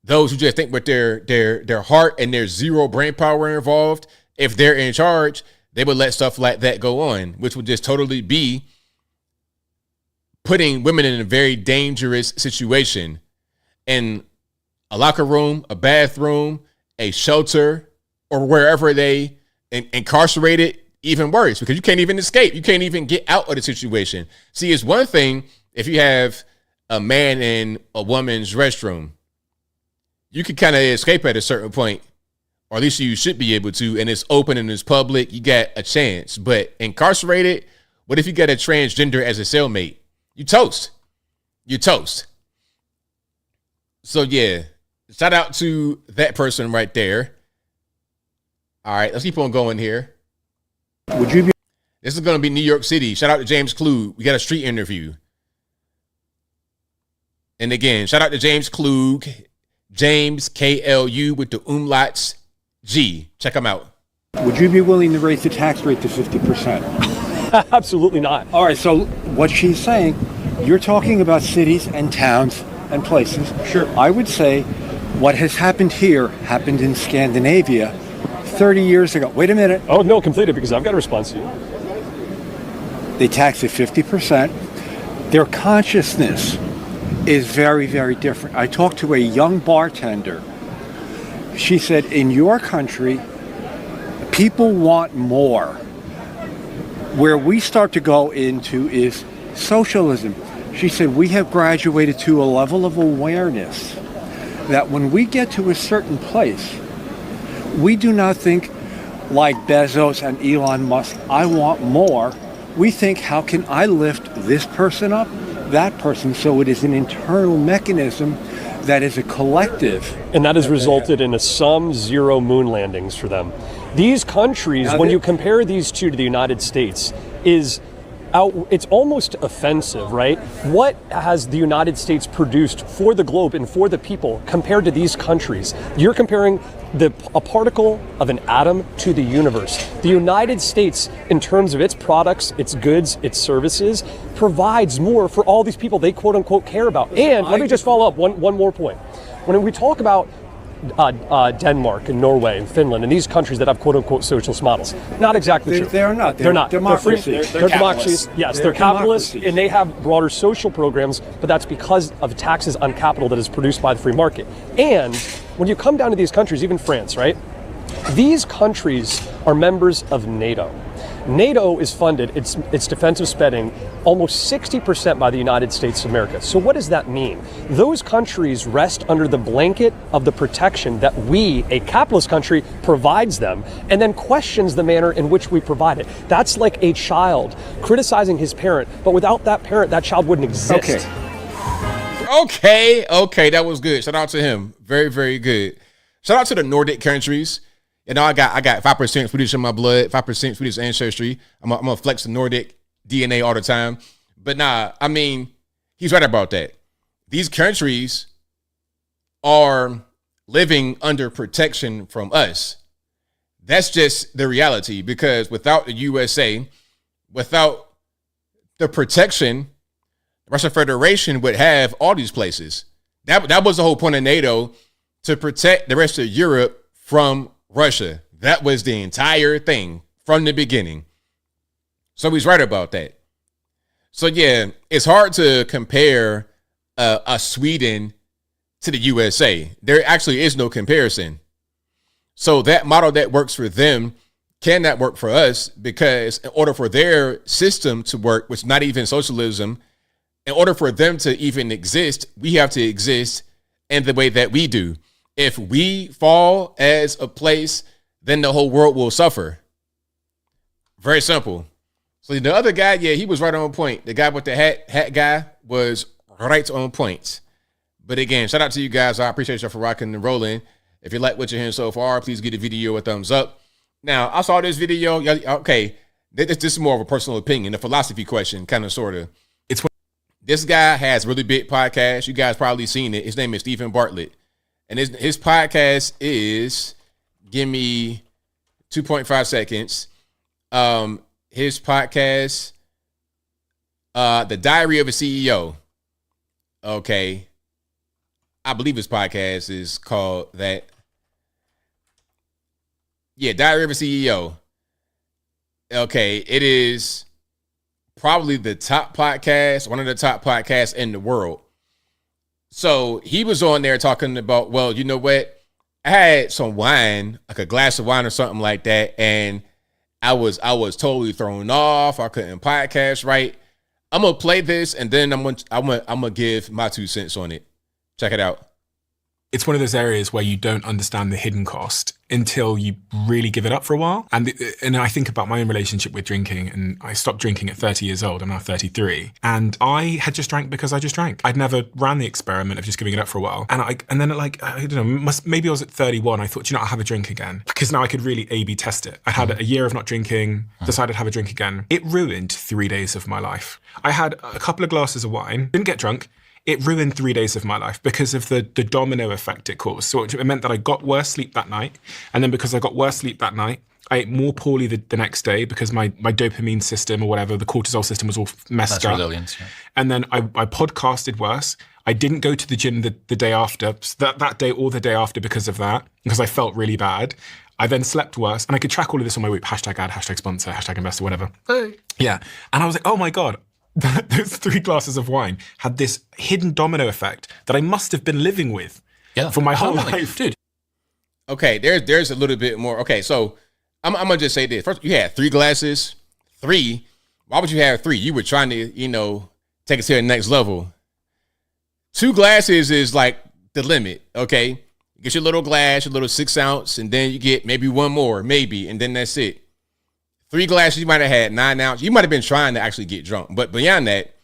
those who just think with their heart and there's zero brain power involved, if they're in charge, they would let stuff like that go on, which would just totally be putting women in a very dangerous situation. In a locker room, a bathroom, a shelter, or wherever they incarcerated, even worse, because you can't even escape. You can't even get out of the situation. See, it's one thing if you have a man in a woman's restroom, you can kind of escape at a certain point, or at least you should be able to, and it's open and it's public, you got a chance. But incarcerated, what if you got a transgender as a cellmate? You toast. You toast. So yeah, shout out to that person right there. All right, let's keep on going here. Would you be This is going to be New York City. Shout out to James Klug. We got a street interview. And again, shout out to James Klug. James, KLU with the umlauts G. Check them out. Would you be willing to raise the tax rate to 50%? Absolutely not. All right, so what she's saying, you're talking about cities and towns and places. Sure. I would say what has happened here happened in Scandinavia 30 years ago. Wait a minute. Oh, no, completed, because I've got a response to you. They tax at 50%. Their consciousness is very, very different. I talked to a young bartender. She said, in your country, people want more. Where we start to go into is socialism. She said, we have graduated to a level of awareness that when we get to a certain place, we do not think like Bezos and Elon Musk, I want more. We think, how can I lift this person up, that person? So it is an internal mechanism that is a collective. And that has resulted in a sum zero moon landings for them. These countries, now, when you compare these two to the United States, it's almost offensive, right? What has the United States produced for the globe and for the people compared to these countries? You're comparing a particle of an atom to the universe. The United States, in terms of its products, its goods, its services, provides more for all these people they quote unquote care about. And let me just follow up one more point. When we talk about Denmark and Norway and Finland and these countries that have quote-unquote socialist models. Not exactly true. They're not. They're not. Democracies. They're democracies. Yes, they're capitalists, and they have broader social programs, but that's because of taxes on capital that is produced by the free market. And when you come down to these countries, even France, right? These countries are members of NATO. NATO is funded, its defensive spending, almost 60% by the United States of America. So what does that mean? Those countries rest under the blanket of the protection that we, a capitalist country, provides them, and then questions the manner in which we provide it. That's like a child criticizing his parent, but without that parent, that child wouldn't exist. Okay, that was good. Shout out to him. Very, very good. Shout out to the Nordic countries. You know, I got 5% Swedish in my blood, 5% Swedish ancestry. I'm gonna flex the Nordic DNA all the time. But nah, I mean, he's right about that. These countries are living under protection from us. That's just the reality, because without the USA, without the protection, the Russian Federation would have all these places. That was the whole point of NATO, to protect the rest of Europe from Russia. That was the entire thing from the beginning. So he's right about that. So yeah, it's hard to compare a Sweden to the USA. There actually is no comparison. So that model that works for them cannot work for us, because in order for their system to work, which is not even socialism, in order for them to even exist, we have to exist in the way that we do. If we fall as a place, then the whole world will suffer. Very simple. So the other guy, yeah, he was right on point. The guy with the hat guy was right on point. But again, shout out to you guys. I appreciate you for rocking and rolling. If you like what you're hearing so far, please give the video a thumbs up. Now, I saw this video. Okay, this is more of a personal opinion, a philosophy question, kind of, sort of. This guy has a really big podcast. You guys probably seen it. His name is Stephen Bartlett. And his podcast is, give me 2.5 seconds. His podcast, The Diary of a CEO. Okay. I believe his podcast is called that. Yeah, Diary of a CEO. Okay, it is probably the top podcast, one of the top podcasts in the world. So he was on there talking about, well, you know what? I had some wine, like a glass of wine or something like that, and I was totally thrown off. I couldn't podcast right. I'm gonna play this, and then I'm gonna give my 2 cents on it. Check it out. It's one of those areas where you don't understand the hidden cost. until you really give it up for a while. And I think about my own relationship with drinking, and I stopped drinking at 30 years old. I'm now 33. And I had just drank because I just drank. I'd never ran the experiment of just giving it up for a while. And then like, I don't know, maybe I was at 31. I thought, I'll have a drink again, because now I could really A/B test it. I had a year of not drinking, decided to have a drink again. It ruined 3 days of my life. I had a couple of glasses of wine, didn't get drunk. It ruined 3 days of my life because of the domino effect it caused. So it meant that I got worse sleep that night. And then because I got worse sleep that night, I ate more poorly the next day because my dopamine system or whatever, the cortisol system was all messed up. Resilience, yeah. And then I podcasted worse. I didn't go to the gym the day after, that day or the day after because of that, because I felt really bad. I then slept worse, and I could track all of this on my Whoop, #ad, #sponsor, #investor, whatever. Hey. Yeah. And I was like, oh my God, those 3 glasses of wine had this hidden domino effect that I must have been living with for my whole life. Dude. Okay, there's a little bit more. Okay, so I'm going to just say this. First, you had 3 glasses. 3? Why would you have 3? You were trying to, take it to the next level. 2 glasses is like the limit, okay? You get your little glass, your little 6 ounce, and then you get maybe 1 more, maybe, and then that's it. 3 glasses, you might have had 9 ounces. You might have been trying to actually get drunk. But beyond that,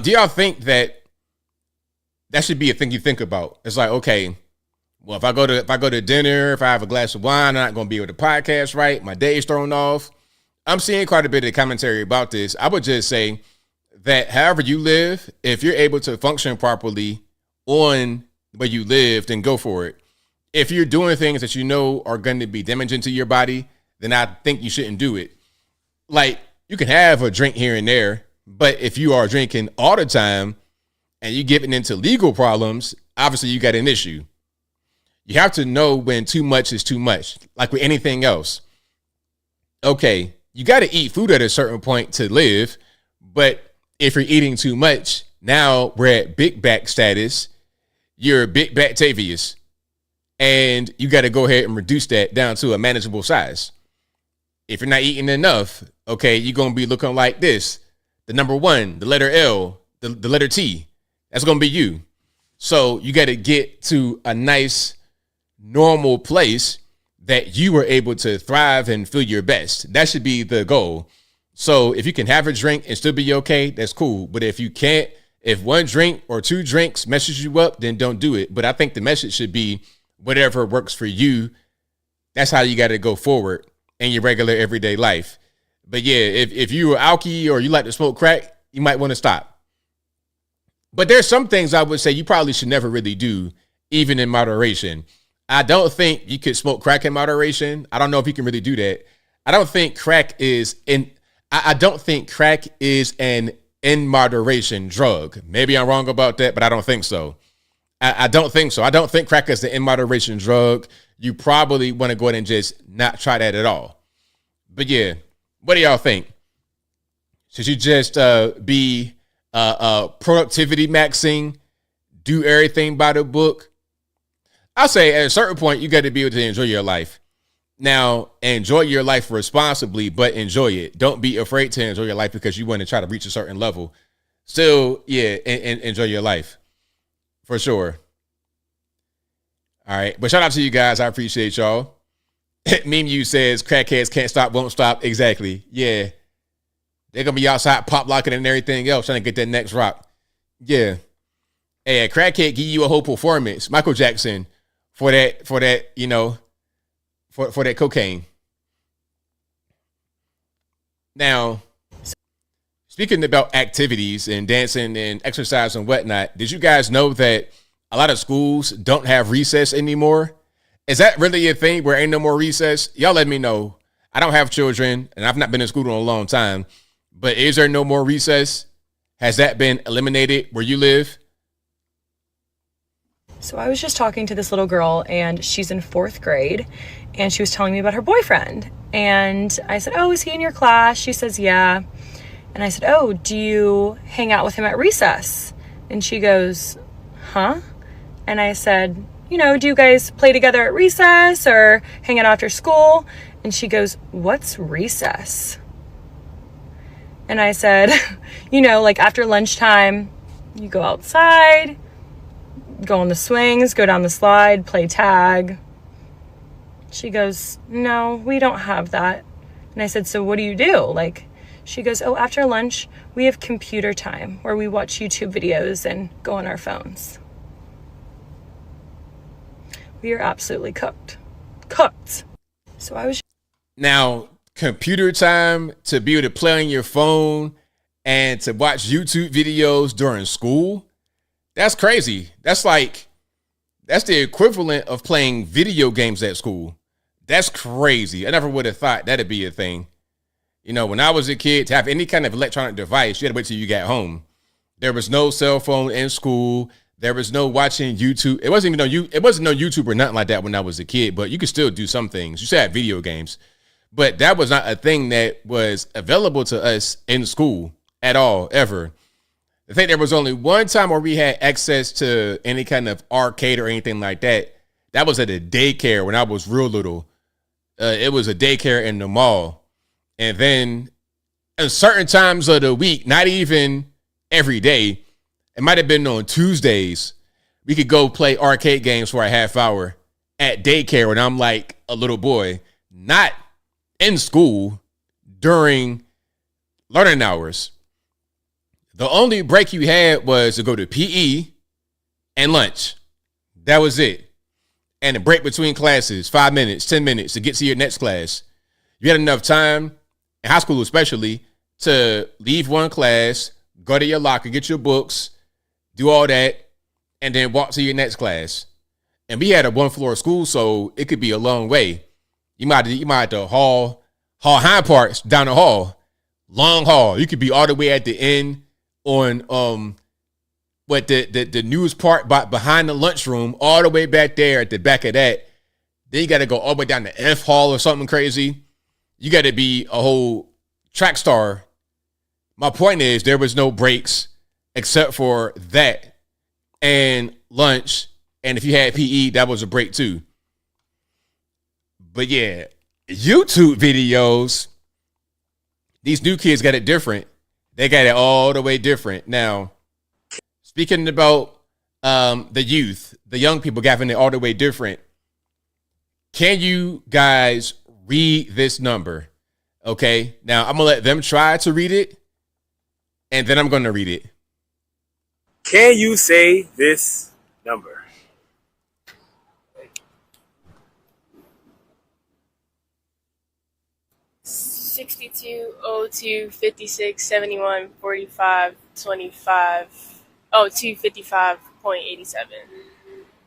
do y'all think that should be a thing you think about? It's like, okay, well, if I go to dinner, if I have a glass of wine, I'm not going to be able to podcast right. My day's thrown off. I'm seeing quite a bit of commentary about this. I would just say that however you live, if you're able to function properly on where you live, then go for it. If you're doing things that you know are going to be damaging to your body, then I think you shouldn't do it. Like, you can have a drink here and there, but if you are drinking all the time and you're getting into legal problems, obviously you got an issue. You have to know when too much is too much, like with anything else. Okay, you got to eat food at a certain point to live, but if you're eating too much, now we're at big back status. You're big Bactavius, and you got to go ahead and reduce that down to a manageable size. If you're not eating enough, okay, you're going to be looking like this. The number 1, the letter L, the letter T. That's going to be you. So you got to get to a nice, normal place that you are able to thrive and feel your best. That should be the goal. So if you can have a drink and still be okay, that's cool. But if you can't, if 1 drink or 2 drinks messes you up, then don't do it. But I think the message should be whatever works for you. That's how you got to go forward in your regular everyday life. But yeah, if you are alky or you like to smoke crack, you might want to stop. But there's some things I would say you probably should never really do, even in moderation. I don't think you could smoke crack in moderation. I don't know if you can really do that. I don't think crack is an in moderation drug. Maybe I'm wrong about that, but I don't think so. I don't think so. I don't think crack is the in moderation drug. You probably want to go ahead and just not try that at all. But yeah, what do y'all think? Should you just be productivity maxing, do everything by the book? I'll say at a certain point, you got to be able to enjoy your life. Now, enjoy your life responsibly, but enjoy it. Don't be afraid to enjoy your life because you want to try to reach a certain level. Still, yeah, and enjoy your life. For sure. All right. But shout out to you guys. I appreciate y'all. Meme You says crackheads can't stop, won't stop. Exactly. Yeah. They're going to be outside pop locking and everything else trying to get that next rock. Yeah. Hey, a crackhead give you a whole performance. Michael Jackson for that, for that cocaine. Now, speaking about activities and dancing and exercise and whatnot, did you guys know that a lot of schools don't have recess anymore? Is that really a thing where ain't no more recess? Y'all let me know. I don't have children and I've not been in school in a long time, but is there no more recess? Has that been eliminated where you live? So I was just talking to this little girl and she's in 4th grade and she was telling me about her boyfriend. And I said, "Oh, is he in your class?" She says, "Yeah." And I said, "Oh, do you hang out with him at recess?" And she goes, "Huh?" And I said, "Do you guys play together at recess or hang out after school?" And she goes, "What's recess?" And I said, like after lunchtime, you go outside, go on the swings, go down the slide, play tag. She goes, no, we don't have that. And I said, so what do you do? Like, she goes, oh, after lunch, we have computer time where we watch YouTube videos and go on our phones. We are absolutely cooked. Cooked. So I was... Now, computer time to be able to play on your phone and to watch YouTube videos during school, that's crazy. That's the equivalent of playing video games at school. That's crazy. I never would have thought that'd be a thing. You know, when I was a kid, to have any kind of electronic device, you had to wait till you got home. There was no cell phone in school. There was no watching YouTube. It wasn't no YouTube or nothing like that when I was a kid, but you could still do some things. You still had video games. But that was not a thing that was available to us in school at all, ever. I think there was only one time where we had access to any kind of arcade or anything like that. That was at a daycare when I was real little. It was a daycare in the mall. And then at certain times of the week, not even every day, it might have been on Tuesdays, we could go play arcade games for a half hour at daycare when I'm like a little boy, not in school during learning hours. The only break you had was to go to PE and lunch. That was it. And a break between classes, 5 minutes, 10 minutes to get to your next class. You had enough time, in high school especially, to leave one class, go to your locker, get your books, do all that, and then walk to your next class. And we had a one-floor school, so it could be a long way. You might have to haul hind parts down the hall, long haul. You could be all the way at the end on the news part behind the lunchroom, all the way back there at the back of that. Then you got to go all the way down to F Hall or something crazy. You got to be a whole track star. My point is, there was no breaks except for that and lunch. And if you had PE, that was a break too. But yeah, YouTube videos, these new kids got it different. They got it all the way different. Now, speaking about the youth, the young people getting it all the way different, can you guys read this number? Okay, now I'm going to let them try to read it, and then I'm going to read it. Can you say this number? $62, $02, $56, $71, $45, $25, $255.87.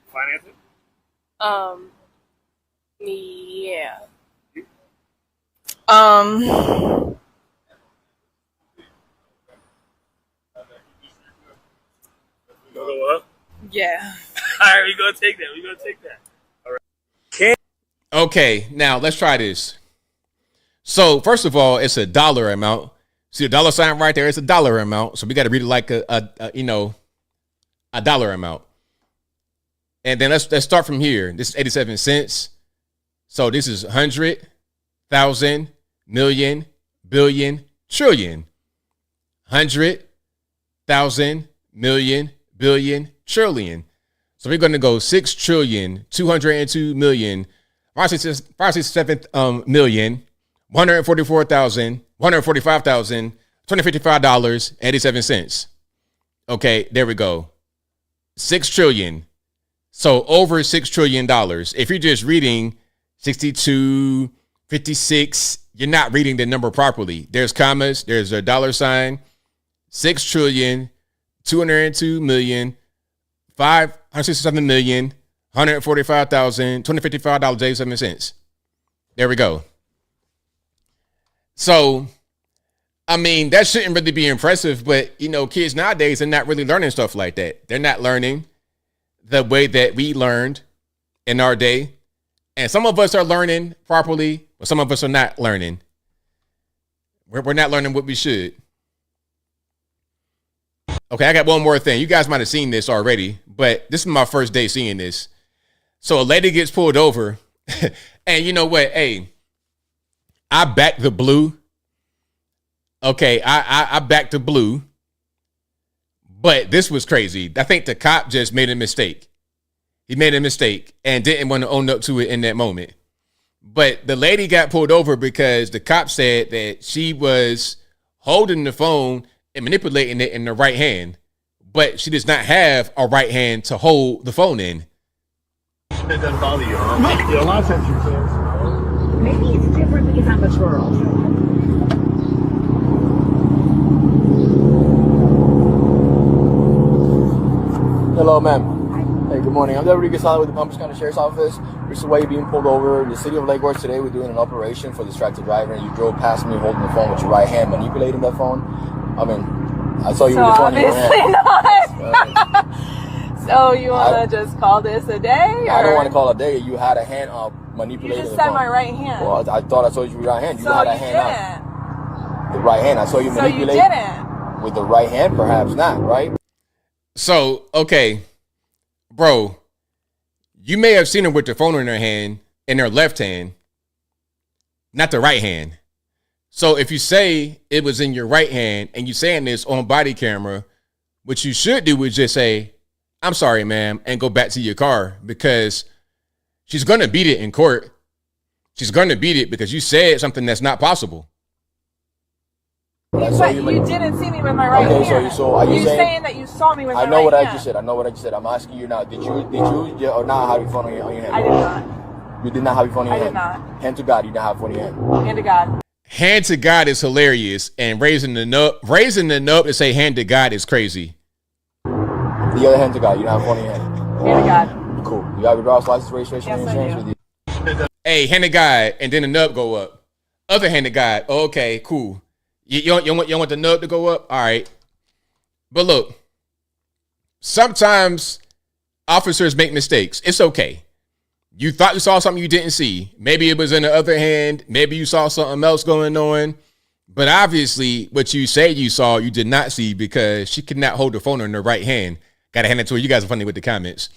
Finance it? Yeah. Go up? Yeah. All right, we're going to take that. All right. Okay, now let's try this. So first of all, it's a dollar amount. See the dollar sign right there? It's a dollar amount. So we got to read it like a dollar amount. And then let's start from here. This is 87 cents. So this is 100, 1,000, million, billion, trillion. 100, 1,000, million, billion, trillion. So we're going to go 6 trillion, 202 million, 567 million, $145,000, $255.87. Okay, there we go. 6 trillion. So over $6 trillion. If you're just reading 62, 56, you're not reading the number properly. There's commas, there's a dollar sign. 6 trillion, 202 million, 567 million, $145,000, $255.87. There we go. So, I mean, that shouldn't really be impressive, but, kids nowadays are not really learning stuff like that. They're not learning the way that we learned in our day. And some of us are learning properly, but some of us are not learning. We're not learning what we should. Okay, I got one more thing. You guys might have seen this already, but this is my first day seeing this. So a lady gets pulled over, and you know what? Hey, I backed the blue. Okay, I backed the blue. But this was crazy. I think the cop just made a mistake. He made a mistake and didn't want to own up to it in that moment. But the lady got pulled over because the cop said that she was holding the phone and manipulating it in the right hand, but she does not have a right hand to hold the phone in. It doesn't bother you, huh? Yeah, a lot of times you can. Maybe it's different because I'm a girl. Hello, ma'am. Hey, good morning. I'm Deputy Gasala with the Palm Beach County Sheriff's Office. This is why you're being pulled over. The city of Lake Worth today, we're doing an operation for distracted driver, and you drove past me holding the phone with your right hand, manipulating that phone. I mean, I saw you with the phone in your hand. Not. So you want to just call this a day? I don't want to call it a day. You had a hand up manipulating You just the said phone. my right hand. Well, I thought I saw you with your right hand. You So had a you hand didn't. up. The right hand. I saw you So manipulate. you didn't. With the right hand, perhaps not, right? So, okay, bro, you may have seen her with the phone in her hand, in her left hand, not the right hand. So if you say it was in your right hand and you saying this on body camera, what you should do is just say, "I'm sorry, ma'am," and go back to your car, because she's going to beat it in court. She's going to beat it because you said something that's not possible. But you didn't see me with my right hand. So are you saying that you saw me with my right hand? I know what I just said. I know what I just said. I'm asking you now. Did you or not have your phone on your hand? I did not. You did not have your phone in your hand? I did not. Hand to God, you didn't have your phone in your hand. Hand to God. Hand to God is hilarious, and raising the nub to say hand to God is crazy. The other hand to God, you don't have your phone in your hand. Hand to God. Cool. You have your driver's license, registration, Yes, and I insurance do. with you. Hey, hand to God, and then the nub go up. Other hand to God. Okay, cool. You want the nub to go up? All right. But look, sometimes officers make mistakes. It's okay. You thought you saw something you didn't see. Maybe it was in the other hand. Maybe you saw something else going on. But obviously, what you say you saw, you did not see, because she could not hold the phone in her right hand. Got to hand it to her. You guys are funny with the comments.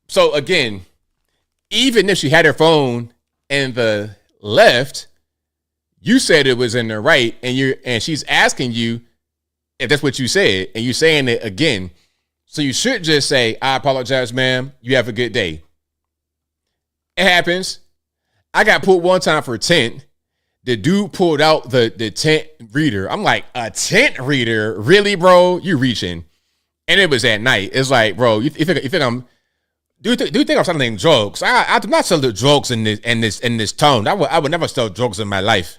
So again, even if she had her phone in the left, you said it was in the right, and she's asking you if that's what you said, and you're saying it again. So you should just say, "I apologize, ma'am. You have a good day." It happens. I got pulled one time for tent. The dude pulled out the tent reader. I'm like, a tent reader? Really, bro? You reaching. And it was at night. It's like, bro, you think I'm... Do you think I'm selling drugs? I do not sell the drugs in this tone. I would never sell drugs in my life.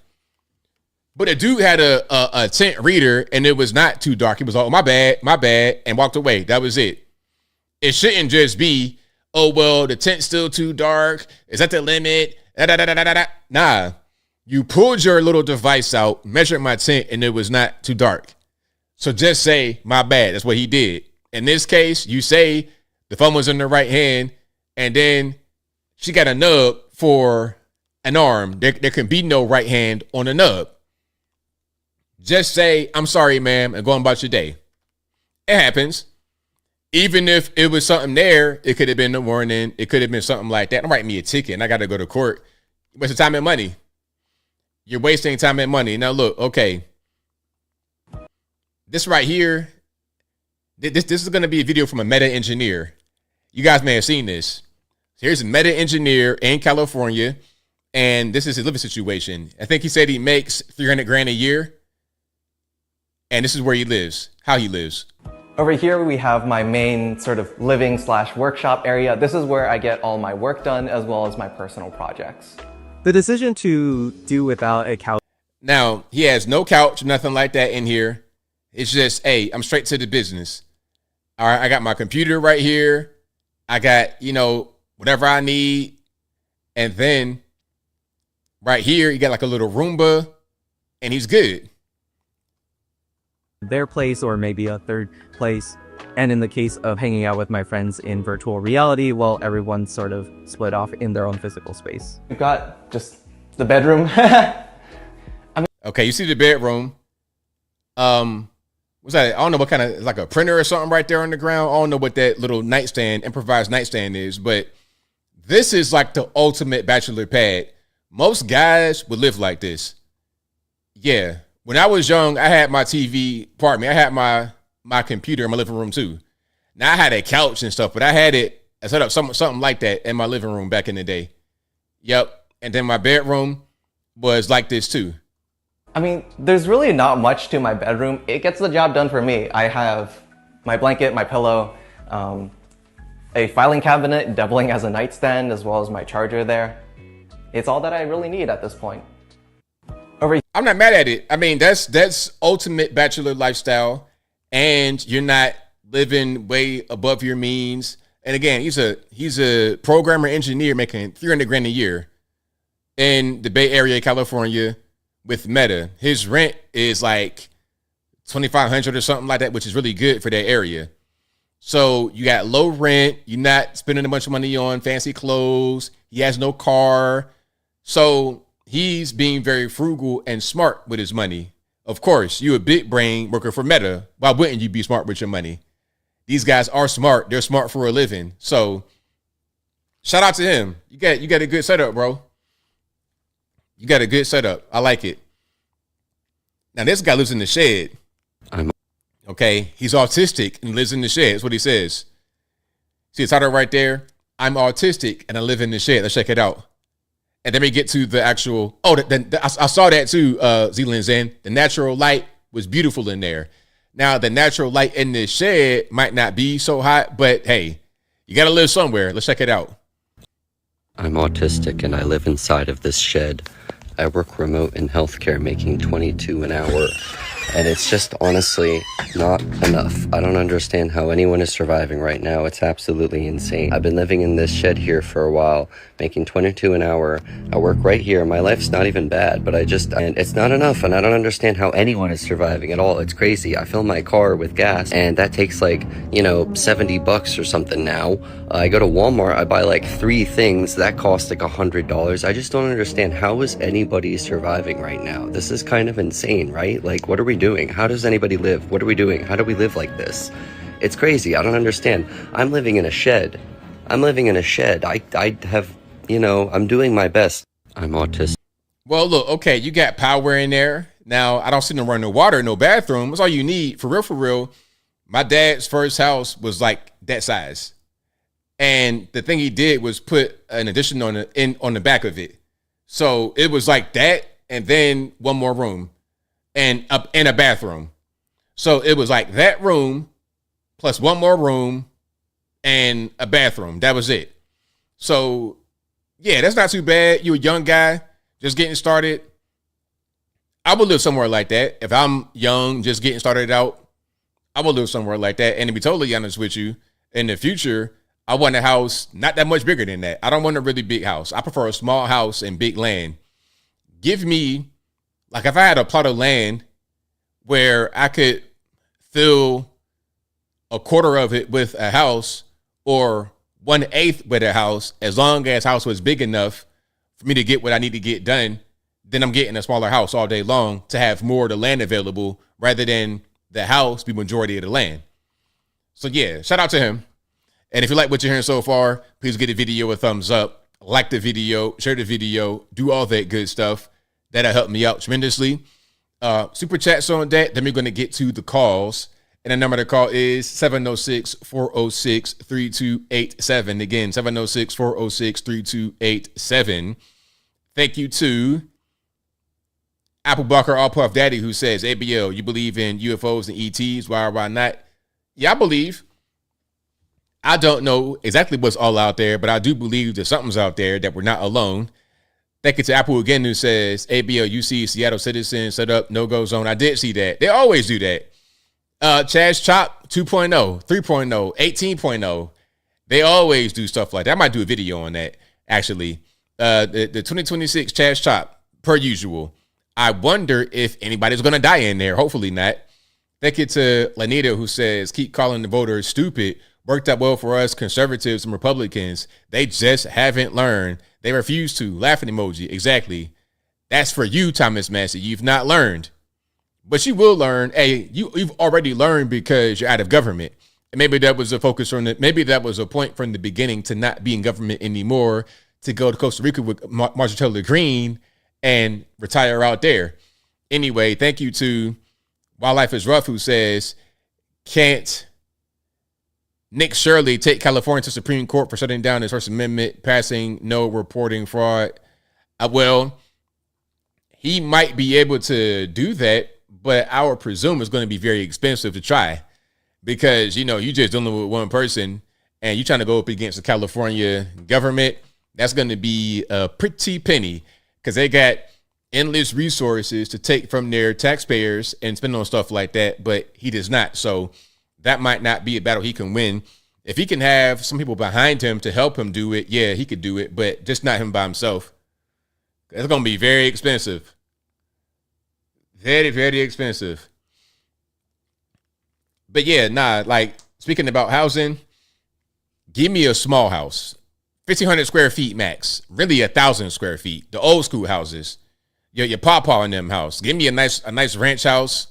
But the dude had a tent reader, and it was not too dark. He was like, "Oh, my bad," and walked away. That was it. It shouldn't just be, "Oh, well, the tent's still too dark. Is that the limit?" Nah. You pulled your little device out, measured my tent, and it was not too dark. So just say, "My bad." That's what he did. In this case, you say the phone was in the right hand, and then she got a nub for an arm. There can be no right hand on a nub. Just say, "I'm sorry, ma'am," and go on about your day. It happens. Even if it was something there, it could have been the warning. It could have been something like that. Don't write me a ticket and I got to go to court. You're wasting time and money. You're wasting time and money. Now look, okay. This right here, this is going to be a video from a meta engineer. You guys may have seen this. Here's a meta engineer in California, and this is his living situation. I think he said he makes $300,000 a year. And this is where he lives, how he lives. Over here, we have my main sort of living/workshop area. This is where I get all my work done, as well as my personal projects. The decision to do without a couch. Now, he has no couch, nothing like that in here. It's just, hey, I'm straight to the business. All right, I got my computer right here. I got, whatever I need. And then right here, you got like a little Roomba, and he's good. Their place, or maybe a third place. And in the case of hanging out with my friends in virtual reality, well, everyone's sort of split off in their own physical space. We've got just the bedroom. Okay, you see the bedroom. What's that? I don't know what kind of, like a printer or something right there on the ground. I don't know what that little nightstand, improvised nightstand is, but this is like the ultimate bachelor pad. Most guys would live like this. Yeah. When I was young, I had my TV, pardon me, I had my computer in my living room too. Now I had a couch and stuff, but I set up something like that in my living room back in the day. Yep. and then my bedroom was like this too. I mean, there's really not much to my bedroom. It gets the job done for me. I have my blanket, my pillow, a filing cabinet doubling as a nightstand, as well as my charger there. It's all that I really need at this point. I'm not mad at it. I mean, that's ultimate bachelor lifestyle, and you're not living way above your means. And again, he's a programmer engineer making $300,000 a year in the Bay Area, California, with Meta. His rent is like $2,500 or something like that, which is really good for that area. So you got low rent. You're not spending a bunch of money on fancy clothes. He has no car. So he's being very frugal and smart with his money. Of course, you a big brain worker for Meta. Why wouldn't you be smart with your money? These guys are smart. They're smart for a living. So shout out to him. You got a good setup, bro. You got a good setup. I like it. Now, this guy lives in the shed. Okay, he's autistic and lives in the shed. That's what he says. See the title right there? I'm autistic and I live in the shed. Let's check it out. And then we get to the actual, I saw that too, Zealand Zen. The natural light was beautiful in there. Now, the natural light in this shed might not be so hot, but hey, you got to live somewhere. Let's check it out. I'm autistic and I live inside of this shed. I work remote in healthcare making $22 an hour. And it's just honestly not enough. I don't understand how anyone is surviving right now. It's absolutely insane. I've been living in this shed here for a while, making $22 an hour. I work right here. My life's not even bad, but and it's not enough. And I don't understand how anyone is surviving at all. It's crazy. I fill my car with gas and that takes like, $70 or something now. I go to Walmart, I buy like 3 things. That costs like $100. I just don't understand how is anybody surviving right now. This is kind of insane, right? Like, what are we doing? How does anybody live? What are we doing? How do we live like this? It's crazy. I don't understand. I'm living in a shed. I have, I'm doing my best. I'm autistic. Well, look, okay, you got power in there. Now, I don't see no running water, no bathroom. That's all you need. For real. My dad's first house was like that size. And the thing he did was put an addition on the back of it. So it was like that and then one more room. And a bathroom. So it was like that room plus one more room and a bathroom. That was it. So yeah, that's not too bad. You're a young guy just getting started. I would live somewhere like that. If I'm young, just getting started out, I would live somewhere like that. And to be totally honest with you, in the future, I want a house not that much bigger than that. I don't want a really big house. I prefer a small house and big land. Give me, like if I had a plot of land where I could fill a quarter of it with a house or 1/8 with a house, as long as house was big enough for me to get what I need to get done, then I'm getting a smaller house all day long to have more of the land available rather than the house be majority of the land. So yeah, shout out to him. And if you like what you're hearing so far, please give the video a thumbs up, like the video, share the video, do all that good stuff. That'll help me out tremendously. Super chats on that. Then we're going to get to the calls. And the number to call is 706-406-3287. Again, 706-406-3287. Thank you to Apple Bucker, All Puff Daddy, who says, ABL, you believe in UFOs and ETs? Why or why not? Yeah, I believe. I don't know exactly what's all out there, but I do believe that something's out there, that we're not alone. Thank you to Apple again, who says, ABL, you see Seattle citizens set up no-go zone. I did see that. They always do that. Chaz Chop 2.0, 3.0, 18.0. They always do stuff like that. I might do a video on that, actually. The 2026 Chaz Chop, per usual. I wonder if anybody's going to die in there. Hopefully not. Thank you to Lanita, who says, keep calling the voters stupid. Worked out well for us conservatives and Republicans. They just haven't learned. They refuse to. Laughing emoji. Exactly. That's for you, Thomas Massie. You've not learned. But you will learn. Hey, you've already learned because you're out of government. And maybe that was a focus from maybe that was a point from the beginning to not be in government anymore, to go to Costa Rica with Marjorie Taylor Greene and retire out there. Anyway, thank you to Wildlife is Rough, who says, can't Nick Shirley take California to Supreme Court for shutting down his First Amendment, passing no reporting fraud. Well, he might be able to do that, but I would presume it's going to be very expensive to try because, you just dealing with one person and you're trying to go up against the California government. That's going to be a pretty penny because they got endless resources to take from their taxpayers and spend on stuff like that, but he does not. So that might not be a battle he can win. If he can have some people behind him to help him do it, yeah, he could do it, but just not him by himself. It's going to be very expensive. Very, very expensive. But yeah, like speaking about housing, give me a small house. 1,500 square feet max. Really 1,000 square feet. The old school houses. Your pawpaw in them house. Give me a nice ranch house.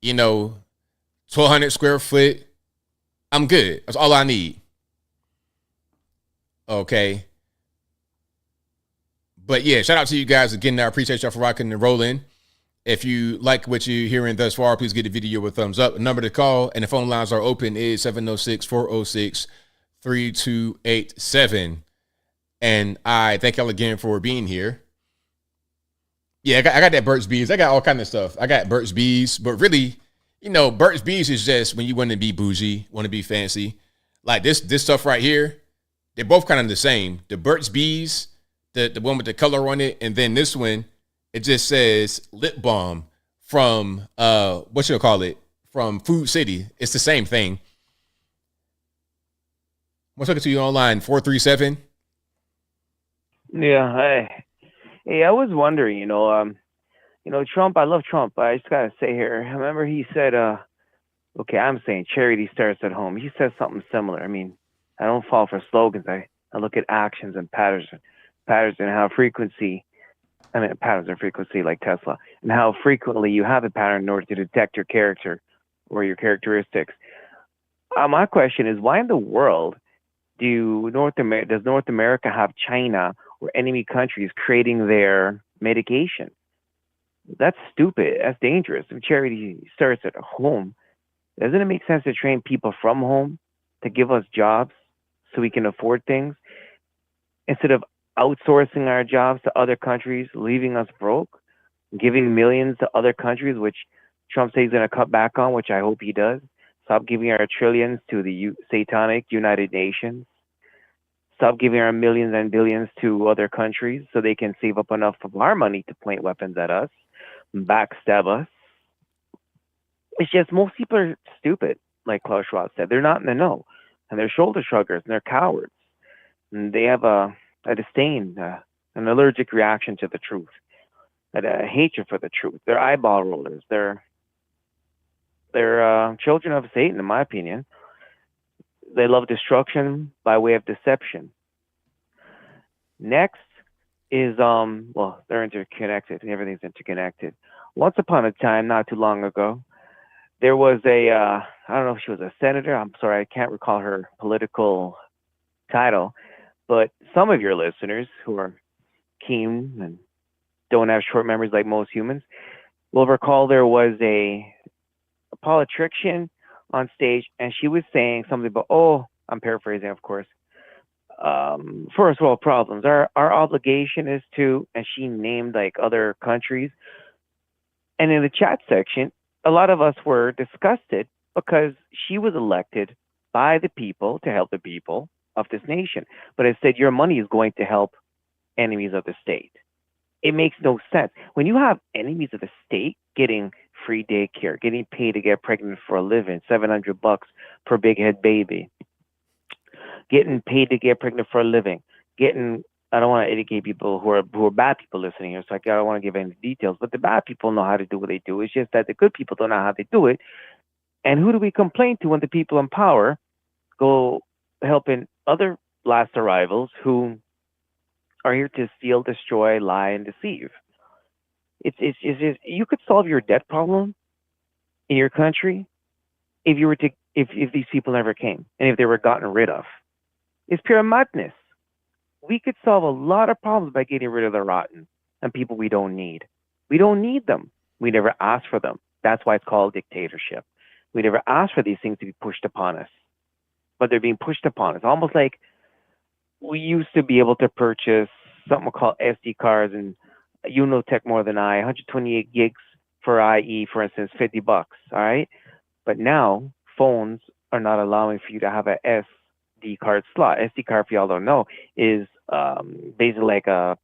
1,200 square foot. I'm good. That's all I need. Okay. But yeah, shout out to you guys again. I appreciate y'all for rocking and rolling. If you like what you're hearing thus far, please give the video a thumbs up. The number to call and the phone lines are open is 706-406-3287. And I thank y'all again for being here. Yeah, I got that Burt's Bees. I got all kind of stuff. I got Burt's Bees, but really, Burt's Bees is just when you want to be bougie, want to be fancy. Like this stuff right here, they're both kind of the same. The Burt's Bees, the one with the color on it, and then this one, it just says lip balm from from Food City. It's the same thing. I'm talking to you online, 437. Yeah, hey, I was wondering, Trump. I love Trump. I just gotta say here. I remember he said, "Okay, I'm saying charity starts at home." He said something similar. I mean, I don't fall for slogans. I look at actions and patterns and how patterns and frequency like Tesla, and how frequently you have a pattern in order to detect your character or your characteristics. My question is, why in the world does North America have China or enemy countries creating their medication? That's stupid. That's dangerous. If charity starts at home, doesn't it make sense to train people from home to give us jobs so we can afford things instead of outsourcing our jobs to other countries, leaving us broke, giving millions to other countries, which Trump says he's going to cut back on, which I hope he does. Stop giving our trillions to the satanic United Nations. Stop giving our millions and billions to other countries so they can save up enough of our money to point weapons at us, backstab us. It's just most people are stupid, like Klaus Schwab said. They're not in the know, and they're shoulder shruggers, and they're cowards. And they have a disdain, an allergic reaction to the truth, a hatred for the truth. They're eyeball rollers. They're children of Satan, in my opinion. They love destruction by way of deception. Next is, they're interconnected, and everything's interconnected. Once upon a time, not too long ago, there was I don't know if she was a senator. I'm sorry, I can't recall her political title. But some of your listeners who are keen and don't have short memories like most humans will recall there was a politician on stage, and she was saying something about, I'm paraphrasing, of course, first world problems. Our obligation is to, and she named like other countries. And in the chat section, a lot of us were disgusted because she was elected by the people to help the people of this nation. But instead, your money is going to help enemies of the state. It makes no sense. When you have enemies of the state getting free daycare, getting paid to get pregnant for a living, $700 per big head baby, getting paid to get pregnant for a living, I don't want to educate people who are bad people listening here, so I don't want to give any details, but the bad people know how to do what they do. It's just that the good people don't know how they do it. And who do we complain to when the people in power go helping other last arrivals who are here to steal, destroy, lie, and deceive? It's just, you could solve your debt problem in your country if these people never came and if they were gotten rid of. It's pure madness. We could solve a lot of problems by getting rid of the rotten and people we don't need. We don't need them. We never asked for them. That's why it's called dictatorship. We never asked for these things to be pushed upon us, but they're being pushed upon us. Almost like we used to be able to purchase something called SD cards, and you know tech more than I. 128 gigs for IE, for instance, $50. All right, but now phones are not allowing for you to have a SD card slot. SD card, if y'all don't know, is basically like a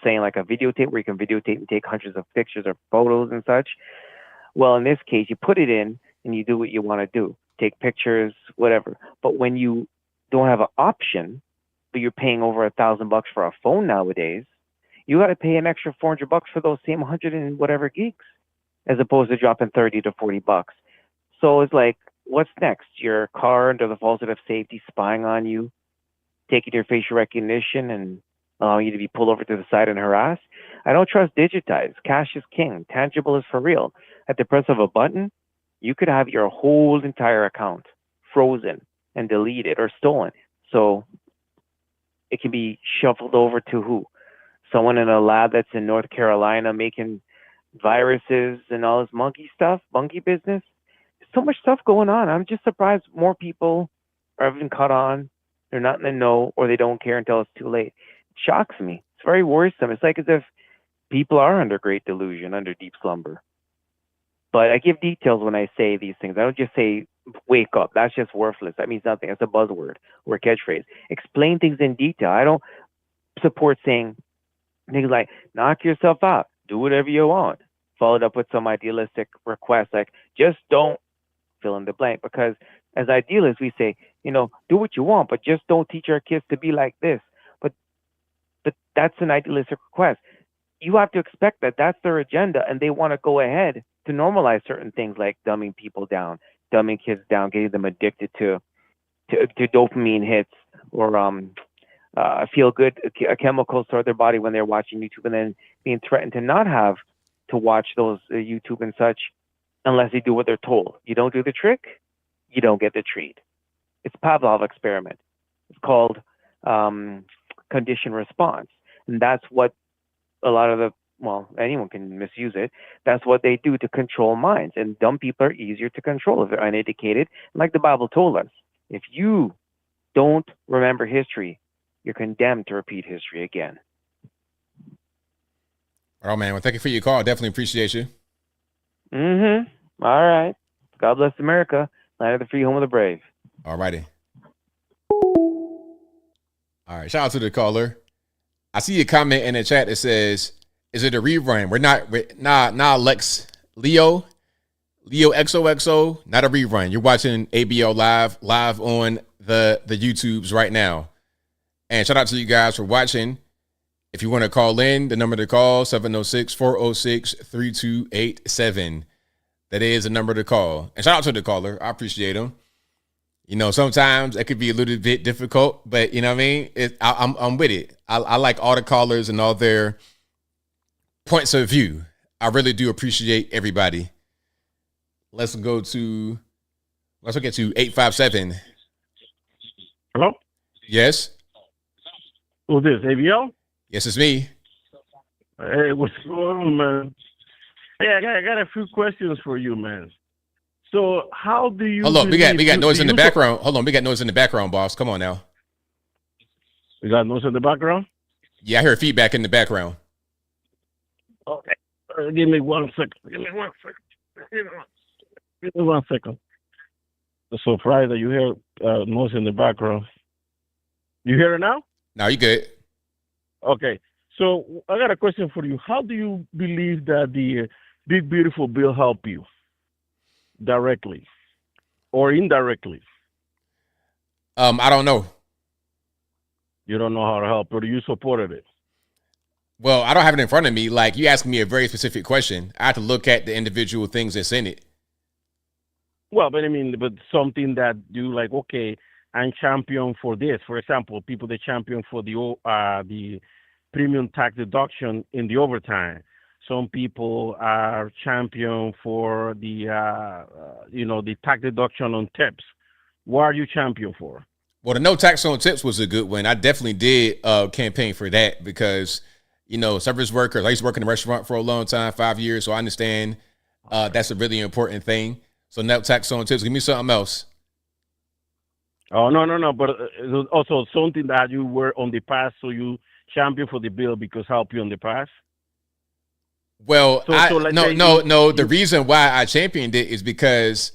videotape where you can videotape and take hundreds of pictures or photos and such. Well, in this case, you put it in and you do what you want to do, take pictures, whatever. But when you don't have an option, but you're paying over $1,000 for a phone nowadays, you got to pay an extra $400 for those same 100 and whatever gigs, as opposed to dropping 30 to $40. So it's like, what's next? Your car under the falsehood of safety spying on you, taking your facial recognition and allowing you to be pulled over to the side and harassed? I don't trust digitized. Cash is king. Tangible is for real. At the press of a button, you could have your whole entire account frozen and deleted or stolen. So it can be shuffled over to who? Someone in a lab that's in North Carolina making viruses and all this monkey business. There's so much stuff going on. I'm just surprised more people are even caught on. They're not in the know, or they don't care until it's too late. It shocks me. It's very worrisome. It's like as if people are under great delusion, under deep slumber. But I give details when I say these things. I don't just say, wake up. That's just worthless. That means nothing. That's a buzzword or a catchphrase. Explain things in detail. I don't support saying things like, knock yourself out. Do whatever you want. Followed up with some idealistic request like, just don't fill in the blank. Because as idealists, we say, do what you want, but just don't teach our kids to be like this. But that's an idealistic request. You have to expect that that's their agenda, and they want to go ahead to normalize certain things like dumbing people down, dumbing kids down, getting them addicted to dopamine hits or feel good chemicals toward their body when they're watching YouTube, and then being threatened to not have to watch those YouTube and such unless they do what they're told. You don't do the trick, you don't get the treat. It's Pavlov experiment. It's called conditioned response. And that's what a lot of anyone can misuse it. That's what they do to control minds. And dumb people are easier to control if they're uneducated. Like the Bible told us, if you don't remember history, you're condemned to repeat history again. Oh, man. Well, thank you for your call. Definitely appreciate you. Mm-hmm. All right. God bless America. Land of the free, home of the brave. All righty. All right. Shout out to the caller. I see a comment in the chat that says, is it a rerun? Nah, Lex. Leo XOXO, not a rerun. You're watching ABL live on the YouTubes right now. And shout out to you guys for watching. If you want to call in, the number to call, 706-406-3287. That is the number to call. And shout out to the caller. I appreciate him. Sometimes it could be a little bit difficult, but you know what I mean? I'm with it. I like all the callers and all their points of view. I really do appreciate everybody. Let's get to 857. Hello? Yes. Who's this, ABL? Yes, it's me. Hey, what's going on, man? Hey, I got a few questions for you, man. So how do you... Hold on, we got noise in the background. Hold on, we got noise in the background, boss. Come on now. We got noise in the background? Yeah, I hear feedback in the background. Okay. Give me 1 second. Give me 1 second. I'm so surprised that you hear noise in the background. You hear it now? No, you good. Okay. So I got a question for you. How do you believe that the Big Beautiful Bill helped you? Directly or indirectly? I don't know. You don't know how to help, or do you supported it? Well, I don't have it in front of me. Like, you asked me a very specific question. I have to look at the individual things that's in it. Well, but something that you like, okay, I'm champion for this. For example, people that champion for the premium tax deduction in the overtime. Some people are champion for the the tax deduction on tips. What are you champion for? Well, the no tax on tips was a good one. I definitely did campaign for that because, service workers, I used to work in a restaurant for a long time, 5 years. So I understand that's a really important thing. So no tax on tips. Give me something else. Oh, no. But also something that you were on the past, so you champion for the bill because helped you in the past? Well, let's say The reason why I championed it is because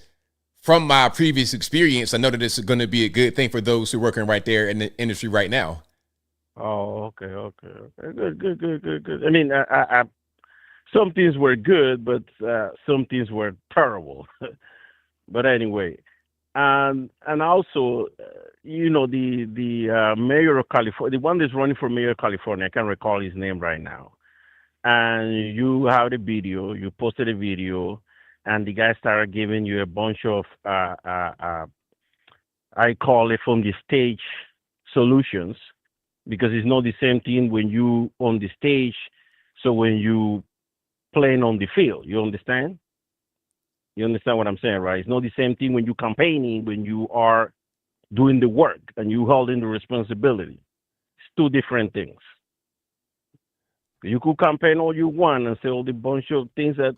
from my previous experience, I know that this is going to be a good thing for those who are working right there in the industry right now. Oh, okay. Good. I mean, I some things were good, but some things were terrible. But anyway, and also, the mayor of California, the one that's running for mayor of California, I can't recall his name right now. And you have the video, you posted a video, and the guy started giving you a bunch of, I call it from the stage solutions, because it's not the same thing when you on the stage, so when you playing on the field, you understand? You understand what I'm saying, right? It's not the same thing when you campaigning, when you are doing the work and you holding the responsibility. It's two different things. You could campaign all you want and say all the bunch of things that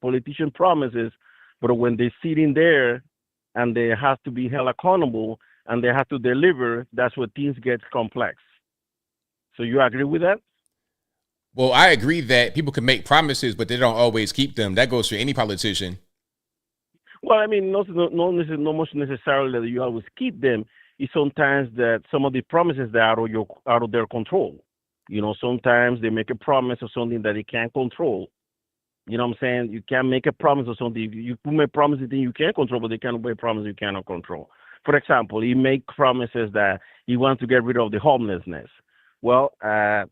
politician promises, but when they're sitting there and they have to be held accountable and they have to deliver, that's where things get complex. So you agree with that? Well, I agree that people can make promises, but they don't always keep them. That goes for any politician. Well, I mean, not much necessarily that you always keep them. It's sometimes that some of the promises that are out of their control. Sometimes they make a promise of something that they can't control. You know what I'm saying? You can't make a promise of something. You can make promises that you can't control, but they can't make promises you cannot control. For example, he make promises that he wants to get rid of the homelessness. Well, the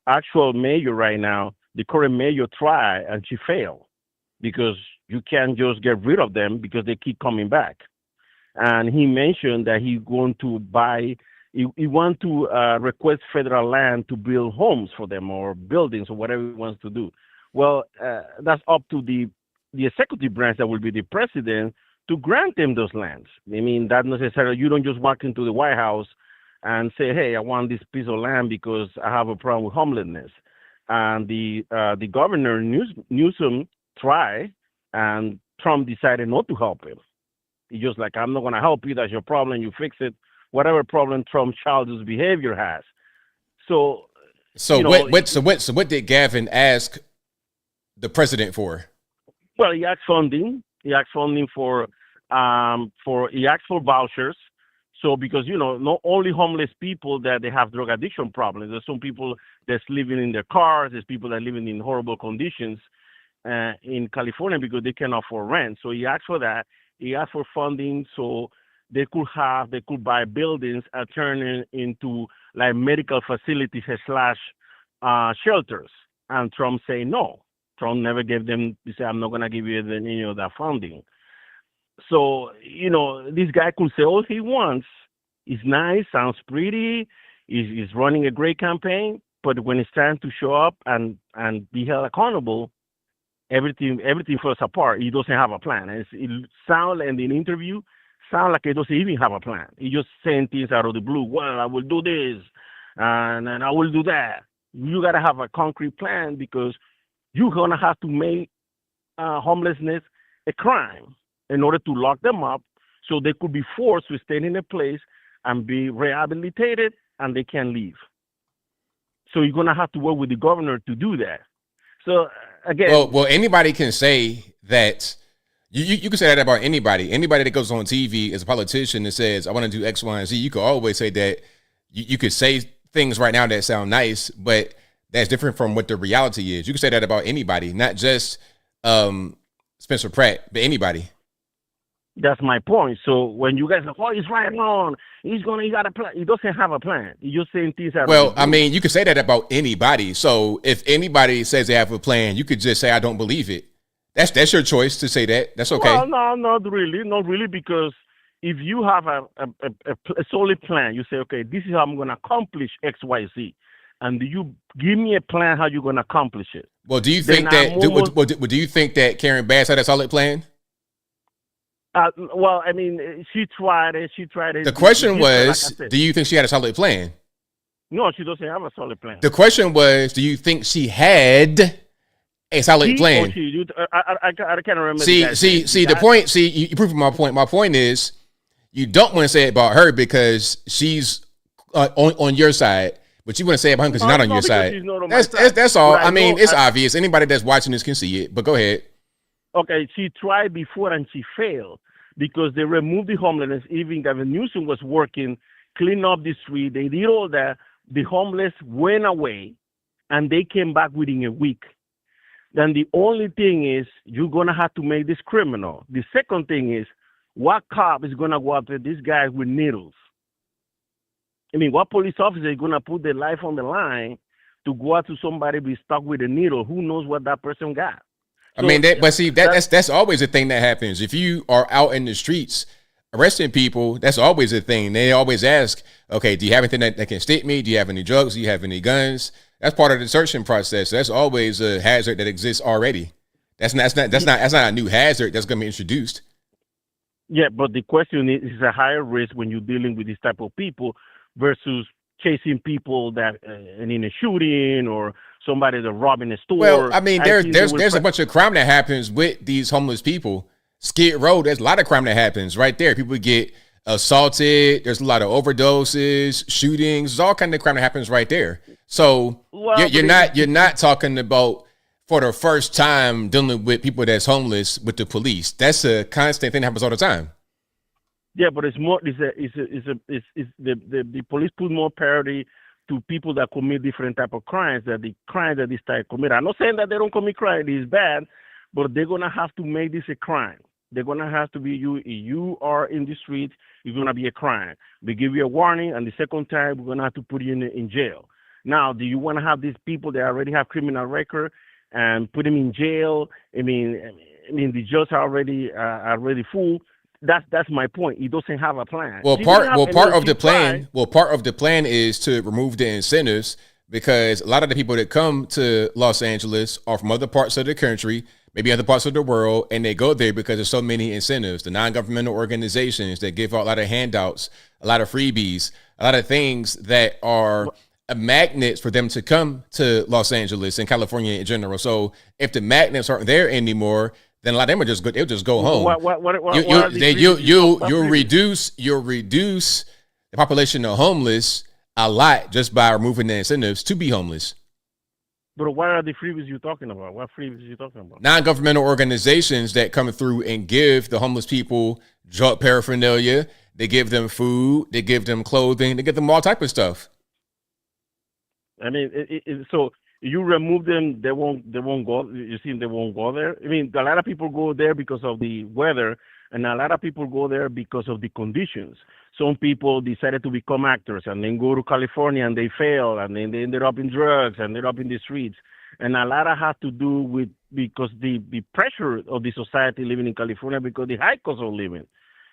actual mayor right now, the current mayor tried and she failed because you can't just get rid of them because they keep coming back. And he mentioned that he's going to buy. He wants to request federal land to build homes for them or buildings or whatever he wants to do. Well, that's up to the executive branch that will be the president to grant them those lands. I mean, that necessarily, you don't just walk into the White House and say, hey, I want this piece of land because I have a problem with homelessness. And the governor, Newsom, tried, and Trump decided not to help him. He's just like, I'm not going to help you. That's your problem. You fix it. Whatever problem Trump's childish behavior has. So what did Gavin ask the president for? Well, he asked funding. He asked funding for vouchers. So because not only homeless people that they have drug addiction problems. There's some people that's living in their cars. There's people that are living in horrible conditions in California because they can't afford rent. So he asked for that. He asked for funding so they could buy buildings and turn it into like medical facilities / shelters. And Trump say no. Trump never gave them. He said, I'm not going to give you that funding. So this guy could say all he wants. It's nice, sounds pretty. He's running a great campaign. But when it's time to show up and be held accountable, everything falls apart. He doesn't have a plan. It sounds in the interview. Sound like he doesn't even have a plan. He just saying things out of the blue. Well, I will do this, and I will do that. You got to have a concrete plan because you're going to have to make homelessness a crime in order to lock them up so they could be forced to stay in a place and be rehabilitated and they can leave. So you're going to have to work with the governor to do that. So, again. Well, anybody can say that. You can say that about anybody. Anybody that goes on TV as a politician that says, I want to do X, Y, and Z, you could always say that. You could say things right now that sound nice, but that's different from what the reality is. You can say that about anybody, not just Spencer Pratt, but anybody. That's my point. So when you guys are, oh, he's right on, he got a plan. He doesn't have a plan. He's just saying things out. Well, I mean, you could say that about anybody. So if anybody says they have a plan, you could just say, I don't believe it. That's your choice to say that. That's okay. Well, no, not really, because if you have a solid plan, you say, okay, this is how I'm going to accomplish X, Y, Z, and you give me a plan how you're going to accomplish it. Well, do you think do you think that Karen Bass had a solid plan? Well, I mean, she tried it. The question was, do you think she had a solid plan? No, she doesn't have a solid plan. The question was, do you think she had a solid plan? I can't remember. See, the point. See, you proved my point. My point is, you don't want to say it about her because she's on your side. But you want to say about him because he's not on your side. He's not on my side. That's all. But I mean, know- it's obvious. Anybody that's watching this can see it. But go ahead. Okay, she tried before and she failed because they removed the homelessness. Even Gavin Newsom was working, clean up the street. They did all that. The homeless went away, and they came back within a week. Then the only thing is you're gonna have to make this criminal. The second thing is what cop is gonna go after this guy with needles? I mean, what police officer is gonna put their life on the line to go out to somebody be stuck with a needle? Who knows what that person got? I mean, that's always a thing that happens. If you are out in the streets arresting people, that's always a thing. They always ask, okay, do you have anything that can stick me? Do you have any drugs? Do you have any guns? That's part of the searching process. That's always a hazard that exists already. That's not a new hazard that's going to be introduced. Yeah, but the question is a higher risk when you're dealing with this type of people versus chasing people that in a shooting or somebody that robbing a store. Well, I mean, there's a bunch of crime that happens with these homeless people. Skid Row, there's a lot of crime that happens right there. People get assaulted. There's a lot of overdoses, shootings. There's all kind of crime that happens right there. So you're not talking about for the first time dealing with people that's homeless with the police. That's a constant thing that happens all the time. Yeah, but it's more. The police put more priority to people that commit different type of crimes than the crimes that this type commit. I'm not saying that they don't commit crime; it is bad, but they're gonna have to make this a crime. They're gonna have to be you are in the street, you're gonna be a crime. We give you a warning, and the second time we're gonna have to put you in jail. Now, do you want to have these people that already have criminal record and put them in jail? I mean, the jails are already full. That's my point. He doesn't have a plan. Part of the plan is to remove the incentives because a lot of the people that come to Los Angeles are from other parts of the country, maybe other parts of the world, and they go there because there's so many incentives. The non-governmental organizations that give out a lot of handouts, a lot of freebies, a lot of things that are magnets for them to come to Los Angeles and California in general. So if the magnets aren't there anymore, then a lot of them will just go home. You'll reduce the population of homeless a lot just by removing the incentives to be homeless. But what are the freebies you're talking about? What freebies are you talking about? Non-governmental organizations that come through and give the homeless people drug paraphernalia. They give them food. They give them clothing. They give them all type of stuff. I mean, so you remove them, they won't go. You see, they won't go there. I mean, a lot of people go there because of the weather, and a lot of people go there because of the conditions. Some people decided to become actors and then go to California and they fail, and then they ended up in drugs and ended up in the streets. And a lot of has to do with because the pressure of the society living in California because the high cost of living.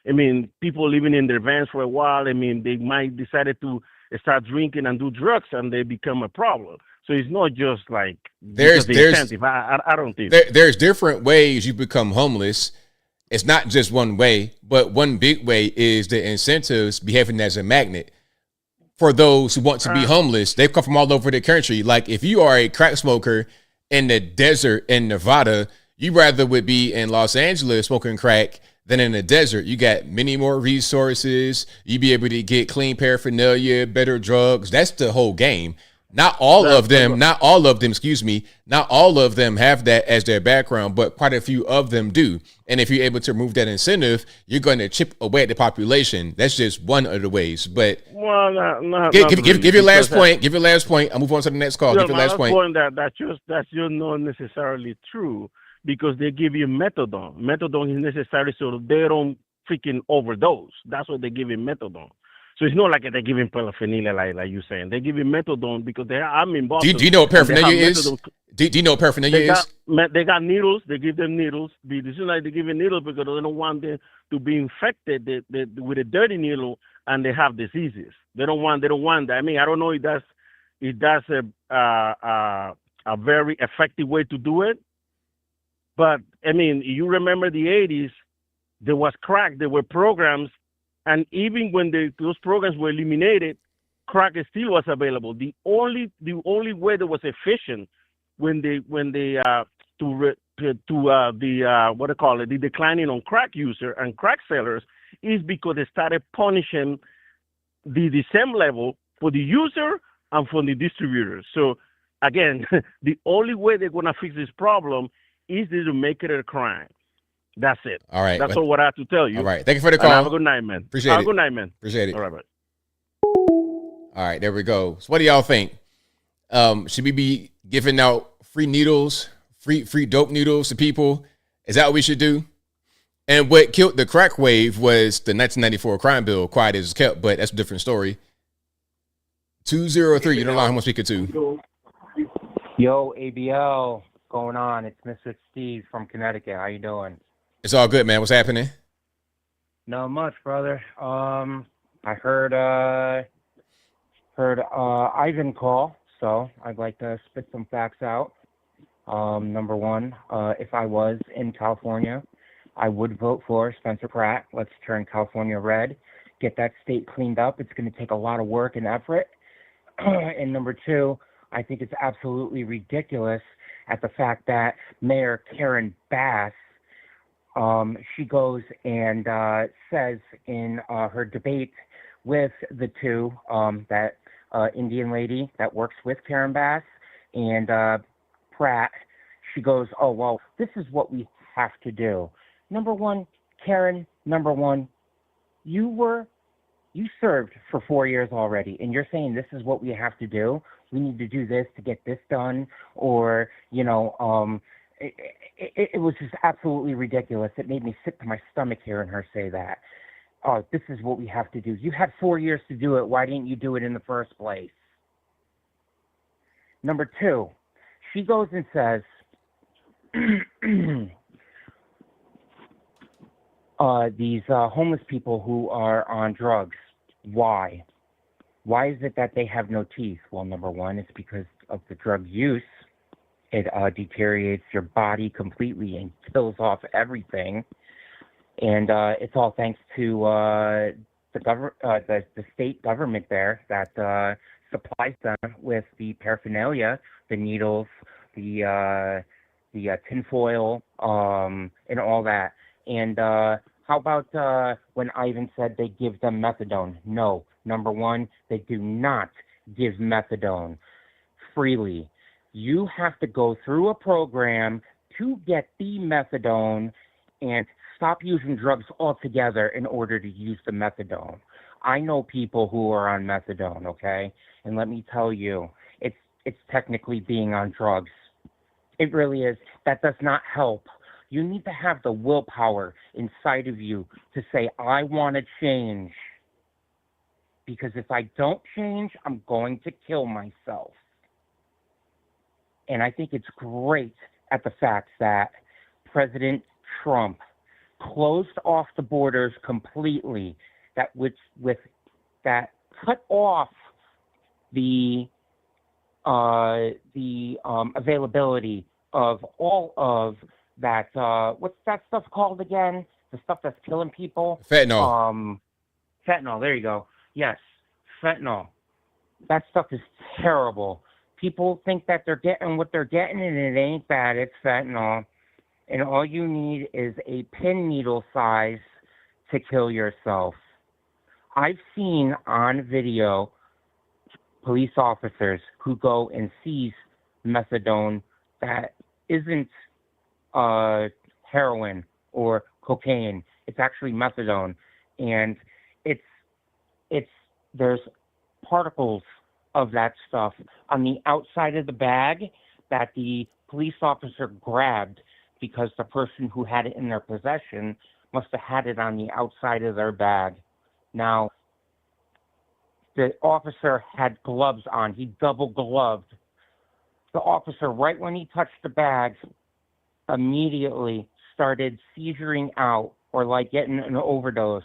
I mean, people living in their vans for a while. I mean, they might decided to start drinking and do drugs, and they become a problem. So it's not just like there's incentive. I don't think there's different ways you become homeless. It's not just one way, but one big way is the incentives behaving as a magnet for those who want to be homeless. They come from all over the country. Like if you are a crack smoker in the desert in Nevada, you rather would be in Los Angeles smoking crack than in the desert. You got many more resources. You be able to get clean paraphernalia, better drugs. That's the whole game. Not all of them have that as their background, but quite a few of them do. And if you're able to remove that incentive, you're going to chip away at the population. That's just one of the ways. But give your last point. Give your last point. I'll move on to the next call. Give your last point. That's just not necessarily true because they give you methadone. Methadone is necessary so they don't freaking overdose. That's what they give you methadone. So it's not like they're giving paraphernalia like you're saying. They give you methadone because I'm in Boston. Do you know what paraphernalia is? Do you know what paraphernalia is? They got needles. They give them needles. It's not like they give you needles because they don't want them to be infected with a dirty needle and they have diseases. They don't want that. I mean, I don't know if that's a very effective way to do it. But I mean, you remember the 80s, there was crack. There were programs. And even when those programs were eliminated, crack still was available. The only way that was efficient the declining on crack user and crack sellers is because they started punishing the same level for the user and for the distributor. So again, the only way they're going to fix this problem is to make it a crime. That's it. All right. That's all what I have to tell you. All right. Thank you for the call. And have a good night, man. Appreciate have it. a good night, man. Appreciate it. All right, bye. All right, there we go. So what do y'all think? Should we be giving out free needles, free dope needles to people? Is that what we should do? And what killed the crack wave was the 1994 crime bill. Quiet as kept, but that's a different story. 203, you don't know who I'm speaking to. Yo, ABL, what's going on? It's Mr. Steve from Connecticut. How you doing? It's all good, man. What's happening? Not much, brother. I heard Ivan call, so I'd like to spit some facts out. Number one, if I was in California, I would vote for Spencer Pratt. Let's turn California red, get that state cleaned up. It's going to take a lot of work and effort. And number two, I think it's absolutely ridiculous at the fact that Mayor Karen Bass, she goes and says in her debate with the two, that Indian lady that works with Karen Bass and Pratt, she goes, oh, well, this is what we have to do. Number one, Karen, you served for 4 years already, and you're saying this is what we have to do? We need to do this to get this done, or, you know, it was just absolutely ridiculous. It made me sick to my stomach hearing her say that. Oh, this is what we have to do. You had 4 years to do it. Why didn't you do it in the first place? Number two, she goes and says, these homeless people who are on drugs, why? Why is it that they have no teeth? Well, number one, it's because of the drug use. It deteriorates your body completely and kills off everything. And it's all thanks to the state government there that supplies them with the paraphernalia, the needles, the tinfoil, and all that. And how about when Ivan said they give them methadone? No. Number one, they do not give methadone freely. You have to go through a program to get the methadone and stop using drugs altogether in order to use the methadone. I know people who are on methadone, okay? And let me tell you, it's technically being on drugs. It really is. That does not help. You need to have the willpower inside of you to say, I want to change. Because if I don't change, I'm going to kill myself. And I think it's great at the fact that President Trump closed off the borders completely, that cut off the availability of all of that. What's that stuff called again? The stuff that's killing people? Fentanyl. Fentanyl. There you go. Yes, fentanyl. That stuff is terrible. People think that they're getting what they're getting, and it ain't bad. It's fentanyl. And all you need is a pin needle size to kill yourself. I've seen on video police officers who go and seize methadone that isn't heroin or cocaine. It's actually methadone. And there's particles of that stuff on the outside of the bag that the police officer grabbed because the person who had it in their possession must have had it on the outside of their bag. Now, the officer had gloves on. He double gloved. The officer, right when he touched the bag, immediately started seizuring out or like getting an overdose.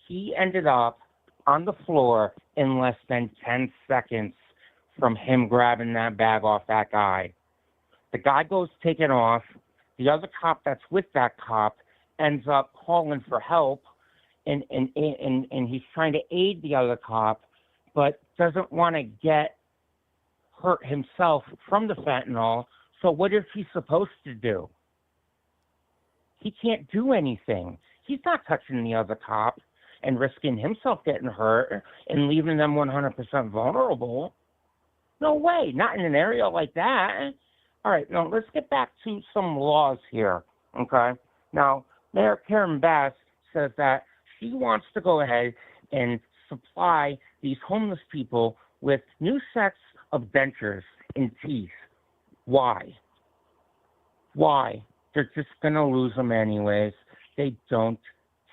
He ended up on the floor in less than 10 seconds from him grabbing that bag off that guy. The guy goes taking off. The other cop that's with that cop ends up calling for help, and he's trying to aid the other cop, but doesn't want to get hurt himself from the fentanyl. So what is he supposed to do? He can't do anything. He's not touching the other cop. and risking himself getting hurt and leaving them 100% vulnerable. No way, not in an area like that. All right, now let's get back to some laws here, okay? Now, Mayor Karen Bass says that she wants to go ahead and supply these homeless people with new sets of dentures and teeth. Why? Why? They're just going to lose them anyways. They don't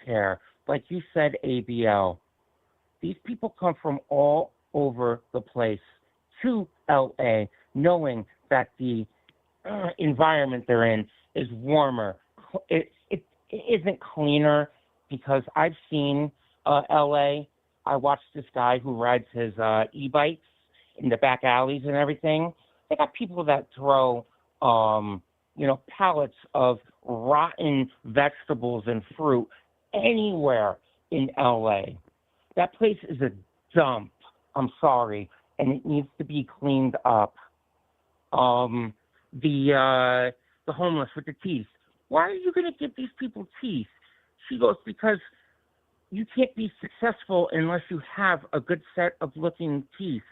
care. Like you said, ABL, these people come from all over the place to LA, knowing that the environment they're in is warmer. It isn't cleaner, because I've seen LA. I watched this guy who rides his e-bikes in the back alleys and everything. They got people that throw, pallets of rotten vegetables and fruit anywhere in LA. That place is a dump. I'm sorry, and it needs to be cleaned up. The homeless with the teeth. Why are you going to give these people teeth? She goes, because you can't be successful unless you have a good set of looking teeth.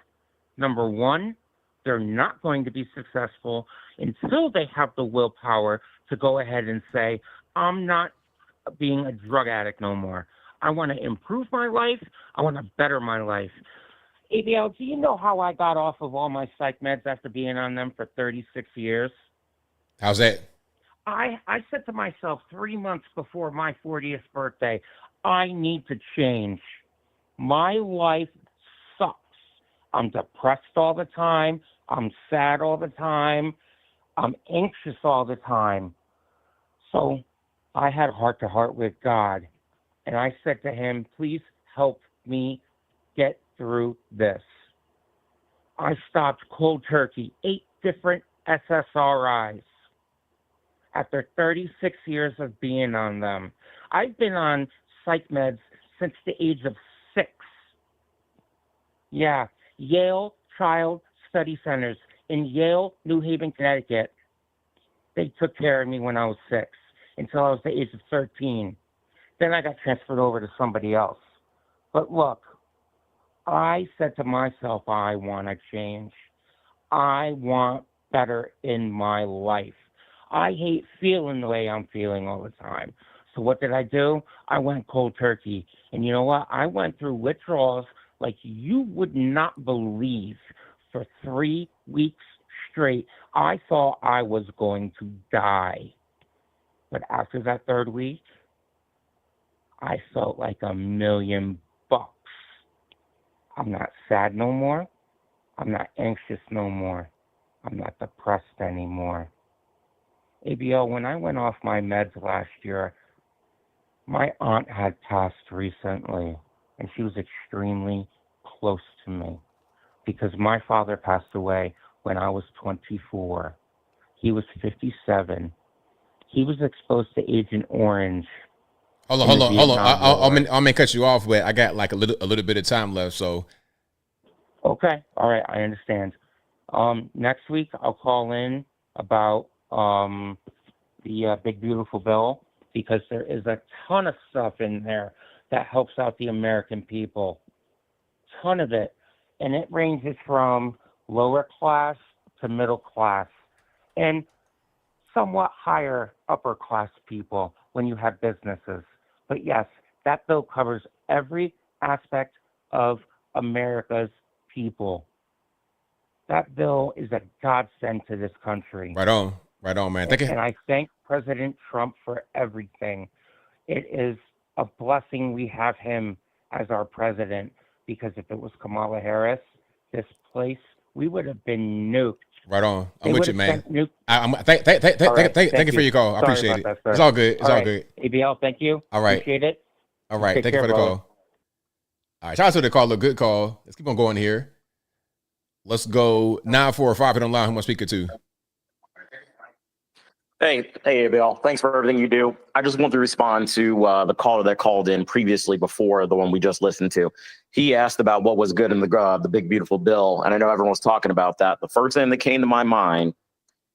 Number one, they're not going to be successful until they have the willpower to go ahead and say, I'm not being a drug addict no more. I want to improve my life. I want to better my life. ABL, do you know how I got off of all my psych meds after being on them for 36 years? How's that? I said to myself 3 months before my 40th birthday, I need to change. My life sucks. I'm depressed all the time. I'm sad all the time. I'm anxious all the time. So I had a heart-to-heart with God, and I said to him, please help me get through this. I stopped cold turkey, 8 different SSRIs. After 36 years of being on them. I've been on psych meds since the age of 6. Yeah, Yale Child Study Centers in Yale, New Haven, Connecticut. They took care of me when I was 6 until I was the age of 13. Then I got transferred over to somebody else. But look, I said to myself, I want to change. I want better in my life. I hate feeling the way I'm feeling all the time. So what did I do? I went cold turkey. And you know what? I went through withdrawals like you would not believe for 3 weeks straight. I thought I was going to die. But after that 3rd week, I felt like $1,000,000. I'm not sad no more. I'm not anxious no more. I'm not depressed anymore. ABL, when I went off my meds last year, my aunt had passed recently, and she was extremely close to me because my father passed away when I was 24. He was 57. He was exposed to Agent Orange. Hold on. I'm gonna cut you off, but I got like a little bit of time left. So, okay, all right, I understand. Next week I'll call in about the big beautiful bill, because there is a ton of stuff in there that helps out the American people. Ton of it. And it ranges from lower class to middle class and somewhat higher upper class people when you have businesses. But yes, that bill covers every aspect of America's people. That bill is a godsend to this country. Right on, man. Thank you. And I thank President Trump for everything. It is a blessing we have him as our president, because if it was Kamala Harris, this place, we would have been nuked. Right on. I'm with you, man. Thank you for your call. I appreciate it. It's all good. It's all good. ABL, thank you. All right. Appreciate it. All right. Thank you for the call. All right. Shout out to the call. A good call. Let's keep on going here. Let's go 945 on line. Who am I speaking to? Hey, ABL. Thanks for everything you do. I just want to respond to the caller that called in previously before the one we just listened to. He asked about what was good in the big, beautiful bill. And I know everyone was talking about that. The first thing that came to my mind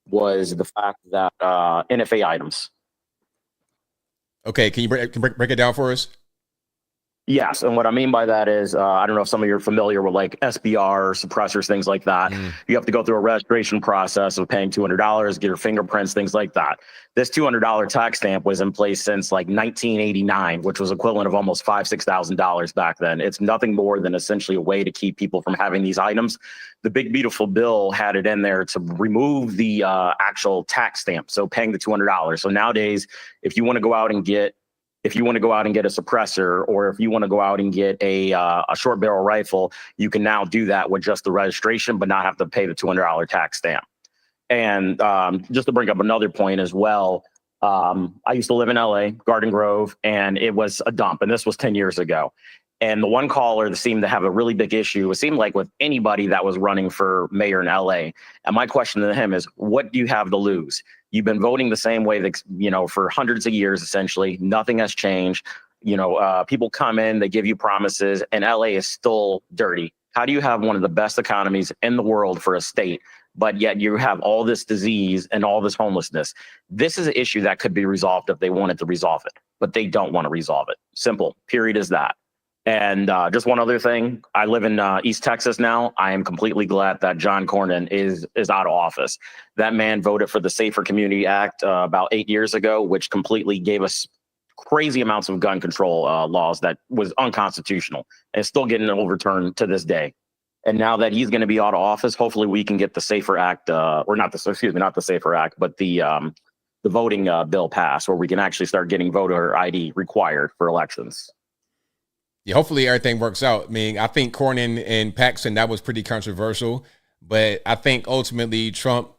was the fact that NFA items. Okay. Can you break it down for us? Yes, and what I mean by that is, I don't know if some of you are familiar with like SBR, suppressors, things like that. You have to go through a registration process of paying $200, get your fingerprints, things like that. This $200 tax stamp was in place since like 1989, which was equivalent of almost $6,000 back then. It's nothing more than essentially a way to keep people from having these items. The big beautiful bill had it in there to remove the actual tax stamp, so paying the $200. So nowadays, if you want to go out and get a suppressor, or if you want to go out and get a short barrel rifle, you can now do that with just the registration, but not have to pay the $200 tax stamp. And just to bring up another point as well, I used to live in LA, Garden Grove, and it was a dump. And this was 10 years ago. And the one caller that seemed to have a really big issue, it seemed like with anybody that was running for mayor in LA. And my question to him is, what do you have to lose? You've been voting the same way that, for hundreds of years, essentially. Nothing has changed. People come in, they give you promises, and LA is still dirty. How do you have one of the best economies in the world for a state, but yet you have all this disease and all this homelessness? This is an issue that could be resolved if they wanted to resolve it, but they don't want to resolve it. Simple, period is that. And just one other thing, I live in East Texas now. I am completely glad that John Cornyn is out of office. That man voted for the Safer Community Act about 8 years ago, which completely gave us crazy amounts of gun control laws that was unconstitutional and still getting overturned to this day. And now that he's going to be out of office, hopefully we can get the Safer Act, not the Safer Act, but the voting bill passed, where we can actually start getting voter ID required for elections. Yeah, hopefully everything works out. I mean, I think Cornyn and Paxton, that was pretty controversial, but I think ultimately Trump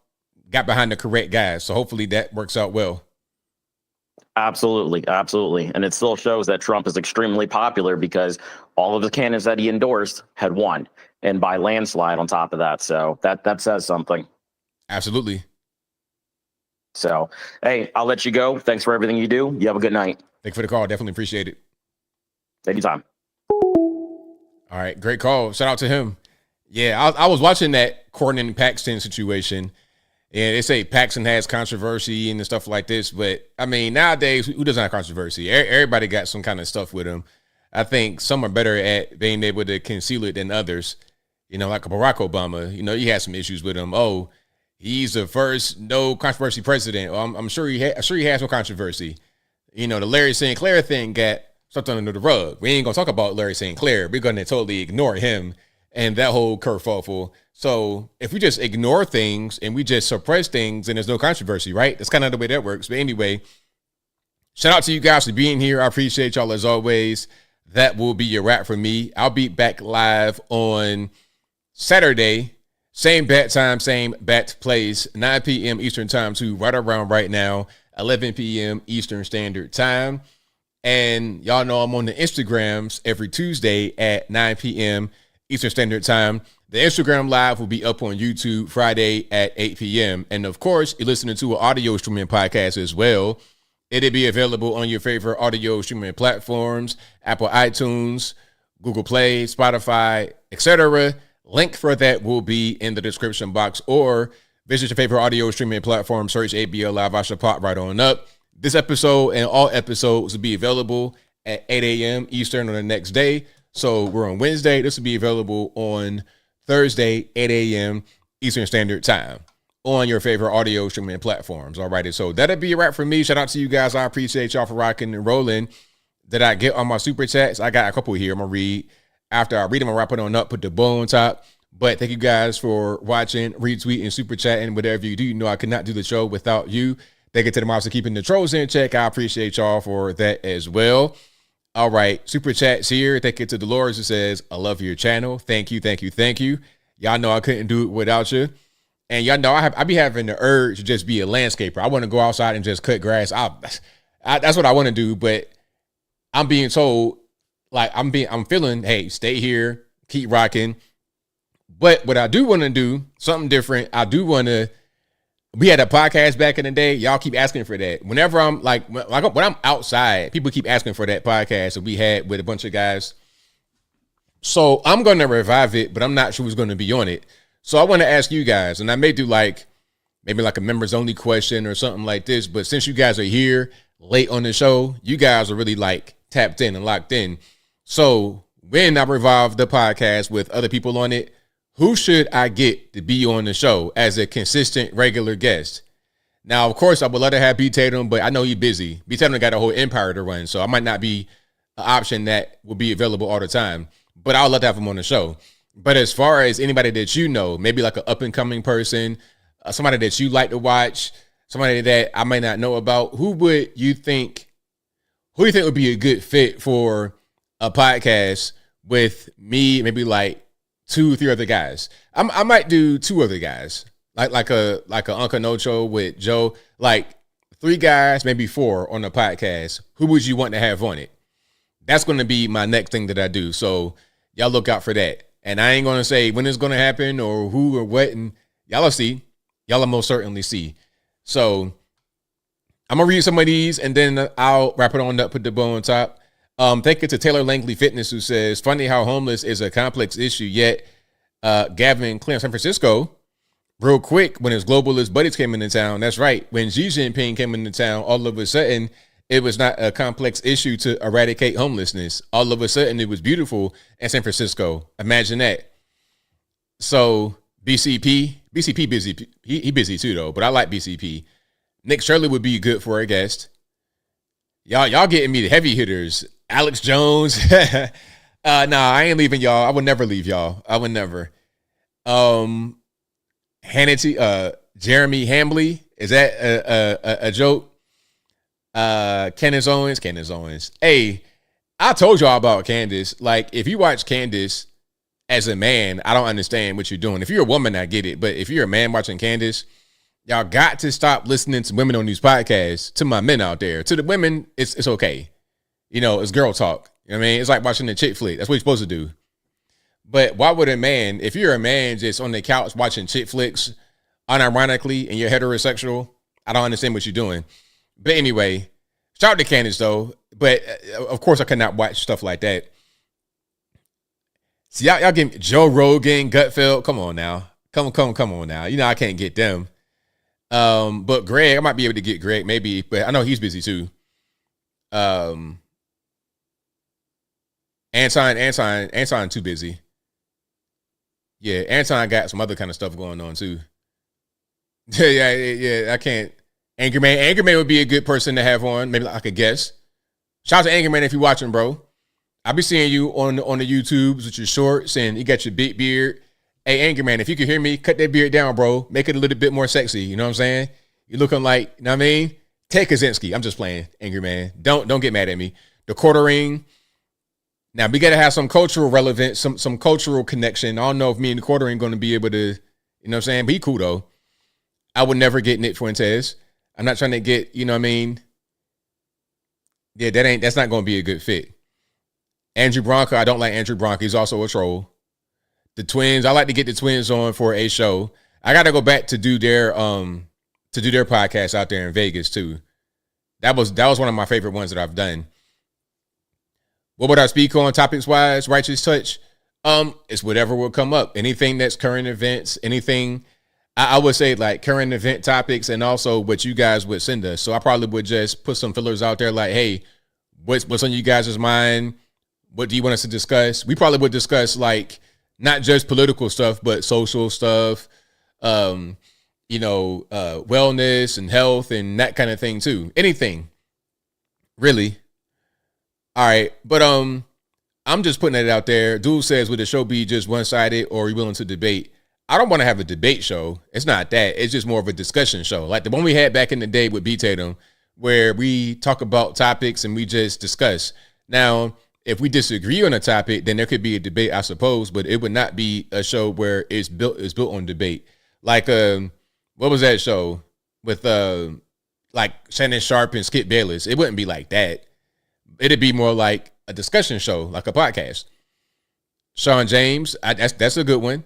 got behind the correct guys. So hopefully that works out well. Absolutely. Absolutely. And it still shows that Trump is extremely popular because all of the candidates that he endorsed had won, and by landslide on top of that. So that says something. Absolutely. So, hey, I'll let you go. Thanks for everything you do. You have a good night. Thank you for the call. Definitely appreciate it. Anytime. All right. Great call. Shout out to him. Yeah, I was watching that Cornyn Paxton situation, and they say Paxton has controversy and stuff like this. But, I mean, nowadays, who doesn't have controversy? Everybody got some kind of stuff with him. I think some are better at being able to conceal it than others. Like Barack Obama, you had some issues with him. Oh, he's the first no controversy president. Well, I'm sure he has no controversy. The Larry St. Clair thing got something under the rug. We ain't gonna talk about Larry St. Clair. We're gonna totally ignore him and that whole kerfuffle. So if we just ignore things and we just suppress things, and there's no controversy, right? That's kind of the way that works. But anyway, shout out to you guys for being here. I appreciate y'all as always. That will be a wrap for me. I'll be back live on Saturday. Same bat time, same bat place, 9 p.m. Eastern time too, right around right now, 11 p.m. Eastern Standard Time. And y'all know I'm on the Instagrams every Tuesday at 9 p.m. Eastern Standard Time. The Instagram Live will be up on YouTube Friday at 8 p.m. And, of course, you're listening to an audio streaming podcast as well. It'll be available on your favorite audio streaming platforms, Apple iTunes, Google Play, Spotify, etc. Link for that will be in the description box, or visit your favorite audio streaming platform, search ABL Live. I should pop right on up. This episode and all episodes will be available at 8 a.m. Eastern on the next day. So we're on Wednesday. This will be available on Thursday, 8 a.m. Eastern Standard Time on your favorite audio streaming platforms. All righty. So that'll be a wrap for me. Shout out to you guys. I appreciate y'all for rocking and rolling. Did I get on my super chats? I got a couple here I'm going to read. After I read them, I'll wrap it on up, put the bow on top. But thank you guys for watching, retweeting, super chatting, whatever you do. You know I could not do the show without you. Thank you to the moms for keeping the trolls in check. I appreciate y'all for that as well. All right. Super chats here. Thank you to Dolores who says, I love your channel. Thank you, thank you, thank you. Y'all know I couldn't do it without you. And y'all know I be having the urge to just be a landscaper. I want to go outside and just cut grass. That's what I want to do. But I'm being told, like, I'm feeling, hey, stay here, keep rocking. But what I do want to do, something different. I do want to, we had a podcast back in the day. Y'all keep asking for that. Whenever I'm when I'm outside, people keep asking for that podcast that we had with a bunch of guys. So I'm going to revive it, but I'm not sure who's going to be on it. So I want to ask you guys, and I may do maybe a members only question or something like this. But since you guys are here late on the show, you guys are really tapped in and locked in. So when I revive the podcast with other people on it, who should I get to be on the show as a consistent regular guest? Now, of course, I would love to have B. Tatum, but I know he's busy. B. Tatum got a whole empire to run, so I might not be an option that will be available all the time. But I would love to have him on the show. But as far as anybody that you know, maybe like an up-and-coming person, somebody that you like to watch, somebody that I might not know about, who do you think would be a good fit for a podcast with me, maybe like 2 or 3 other guys? I might do 2 other guys, like a Uncle Nocho with Joe, like 3 guys, maybe 4 on the podcast. Who would you want to have on it? That's going to be my next thing that I do. So y'all look out for that. And I ain't going to say when it's going to happen or who or what, and y'all will see. Y'all will most certainly see. So I'm going to read some of these, and then I'll wrap it on up, put the bow on top. Thank you to Taylor Langley Fitness, who says, funny how homeless is a complex issue, yet Gavin Clem, San Francisco, real quick, when his globalist buddies came into town, that's right, when Xi Jinping came into town, all of a sudden, it was not a complex issue to eradicate homelessness. All of a sudden, it was beautiful in San Francisco. Imagine that. So BCP busy. He busy too, though, but I like BCP. Nick Shirley would be good for a guest. Y'all getting me the heavy hitters. Alex Jones. Nah, I ain't leaving y'all. I would never leave y'all. I would never. Hannity, Jeremy Hambley. Is that a joke? Candace Owens. Hey, I told y'all about Candace. Like, if you watch Candace as a man, I don't understand what you're doing. If you're a woman, I get it. But if you're a man watching Candace, y'all got to stop listening to women on these podcasts. To my men out there, to the women, it's okay. You know, it's girl talk. You know what I mean? It's like watching a chick flick. That's what you're supposed to do. But why would a man, if you're a man just on the couch watching chick flicks, unironically, and you're heterosexual, I don't understand what you're doing. But anyway, shout out to Candace, though. But, of course, I cannot watch stuff like that. See, y'all give me Joe Rogan, Gutfeld. Come on now. Come on now. You know I can't get them. But Greg, I might be able to get Greg, maybe. But I know he's busy, too. Anton too busy. Yeah, Anton got some other kind of stuff going on, too. Yeah, I can't. Anchorman would be a good person to have on. Maybe like a guest. Shout out to Anchorman if you're watching, bro. I be seeing you on the YouTubes with your shorts and you got your big beard. Hey, Anchorman, if you can hear me, cut that beard down, bro. Make it a little bit more sexy. You know what I'm saying? You're looking like, you know what I mean? Ted Kaczynski. I'm just playing, Anchorman. Don't get mad at me. The quartering. Now, we got to have some cultural relevance, some cultural connection. I don't know if me and the quartering going to be able to, you know what I'm saying? But he cool, though. I would never get Nick Fuentes. I'm not trying to get, you know what I mean? Yeah, that's not going to be a good fit. Andrew Bronco, I don't like Andrew Bronco. He's also a troll. The Twins, I like to get the Twins on for a show. I got to go back to do their podcast out there in Vegas too. That was one of my favorite ones that I've done. What would I speak on topics wise? Righteous Touch. It's whatever will come up. Anything that's current events, anything. I would say like current event topics and also what you guys would send us. So I probably would just put some fillers out there like, hey, what's on you guys' mind? What do you want us to discuss? We probably would discuss like not just political stuff, but social stuff, wellness and health and that kind of thing too. Anything, really. All right, but I'm just putting it out there. Dude says, would the show be just one-sided or are you willing to debate? I don't want to have a debate show. It's not that. It's just more of a discussion show. Like the one we had back in the day with B. Tatum, where we talk about topics and we just discuss. Now, if we disagree on a topic, then there could be a debate, I suppose, but it would not be a show where it's built on debate. Like, what was that show with like Shannon Sharp and Skip Bayless? It wouldn't be like that. It'd be more like a discussion show, like a podcast. Sean James, that's a good one.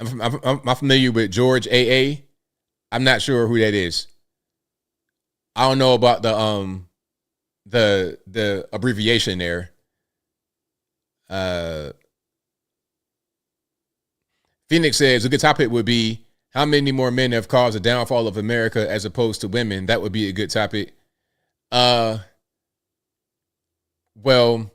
I'm familiar with George AA. I'm not sure who that is. I don't know about the abbreviation there. Phoenix says a good topic would be how many more men have caused the downfall of America as opposed to women. That would be a good topic. Well,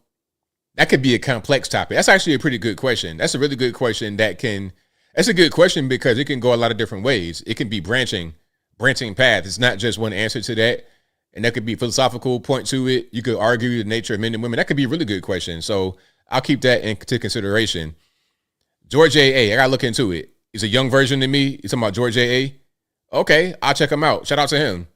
That could be a complex topic. That's actually a pretty good question. That's a really good question that's a good question because it can go a lot of different ways. It can be branching paths. It's not just one answer to that. And that could be a philosophical point to it. You could argue the nature of men and women. That could be a really good question. So I'll keep that into consideration. George A. I got to look into it. He's a young version of me. You talking about George A.? Okay, I'll check him out. Shout out to him.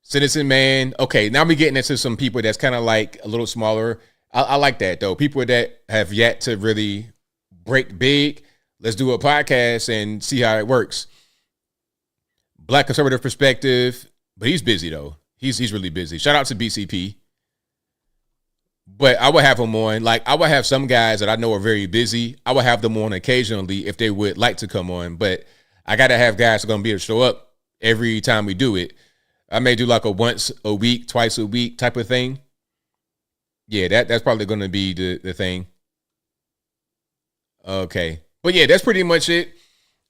Citizen Man. Okay, now we're getting into some people that's kind of like a little smaller. I like that, though. People that have yet to really break big. Let's do a podcast and see how it works. Black conservative perspective, but he's busy, though. He's really busy. Shout out to BCP. But I would have him on. Like, I would have some guys that I know are very busy. I would have them on occasionally if they would like to come on. But I got to have guys who are going to be able to show up every time we do it. I may do like a once a week, twice a week type of thing. Yeah, that's probably going to be the thing. Okay. But yeah, that's pretty much it.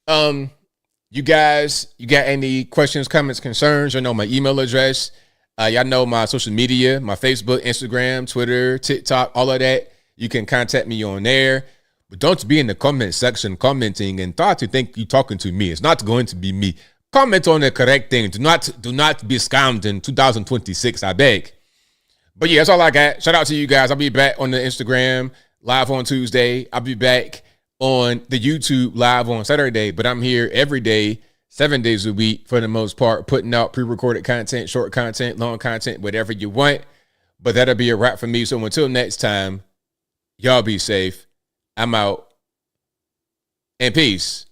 You guys, you got any questions, comments, concerns? You know my email address. Y'all know my social media, my Facebook, Instagram, Twitter, TikTok, all of that. You can contact me on there. But don't be in the comment section commenting and thought to think you're talking to me. It's not going to be me. Comment on the correct thing. Do not be scammed in 2026, I beg. But yeah, that's all I got. Shout out to you guys. I'll be back on the Instagram live on Tuesday. I'll be back on the YouTube live on Saturday. But I'm here every day, 7 days a week for the most part, putting out pre-recorded content, short content, long content, whatever you want. But that'll be a wrap for me. So until next time, y'all be safe. I'm out. And peace.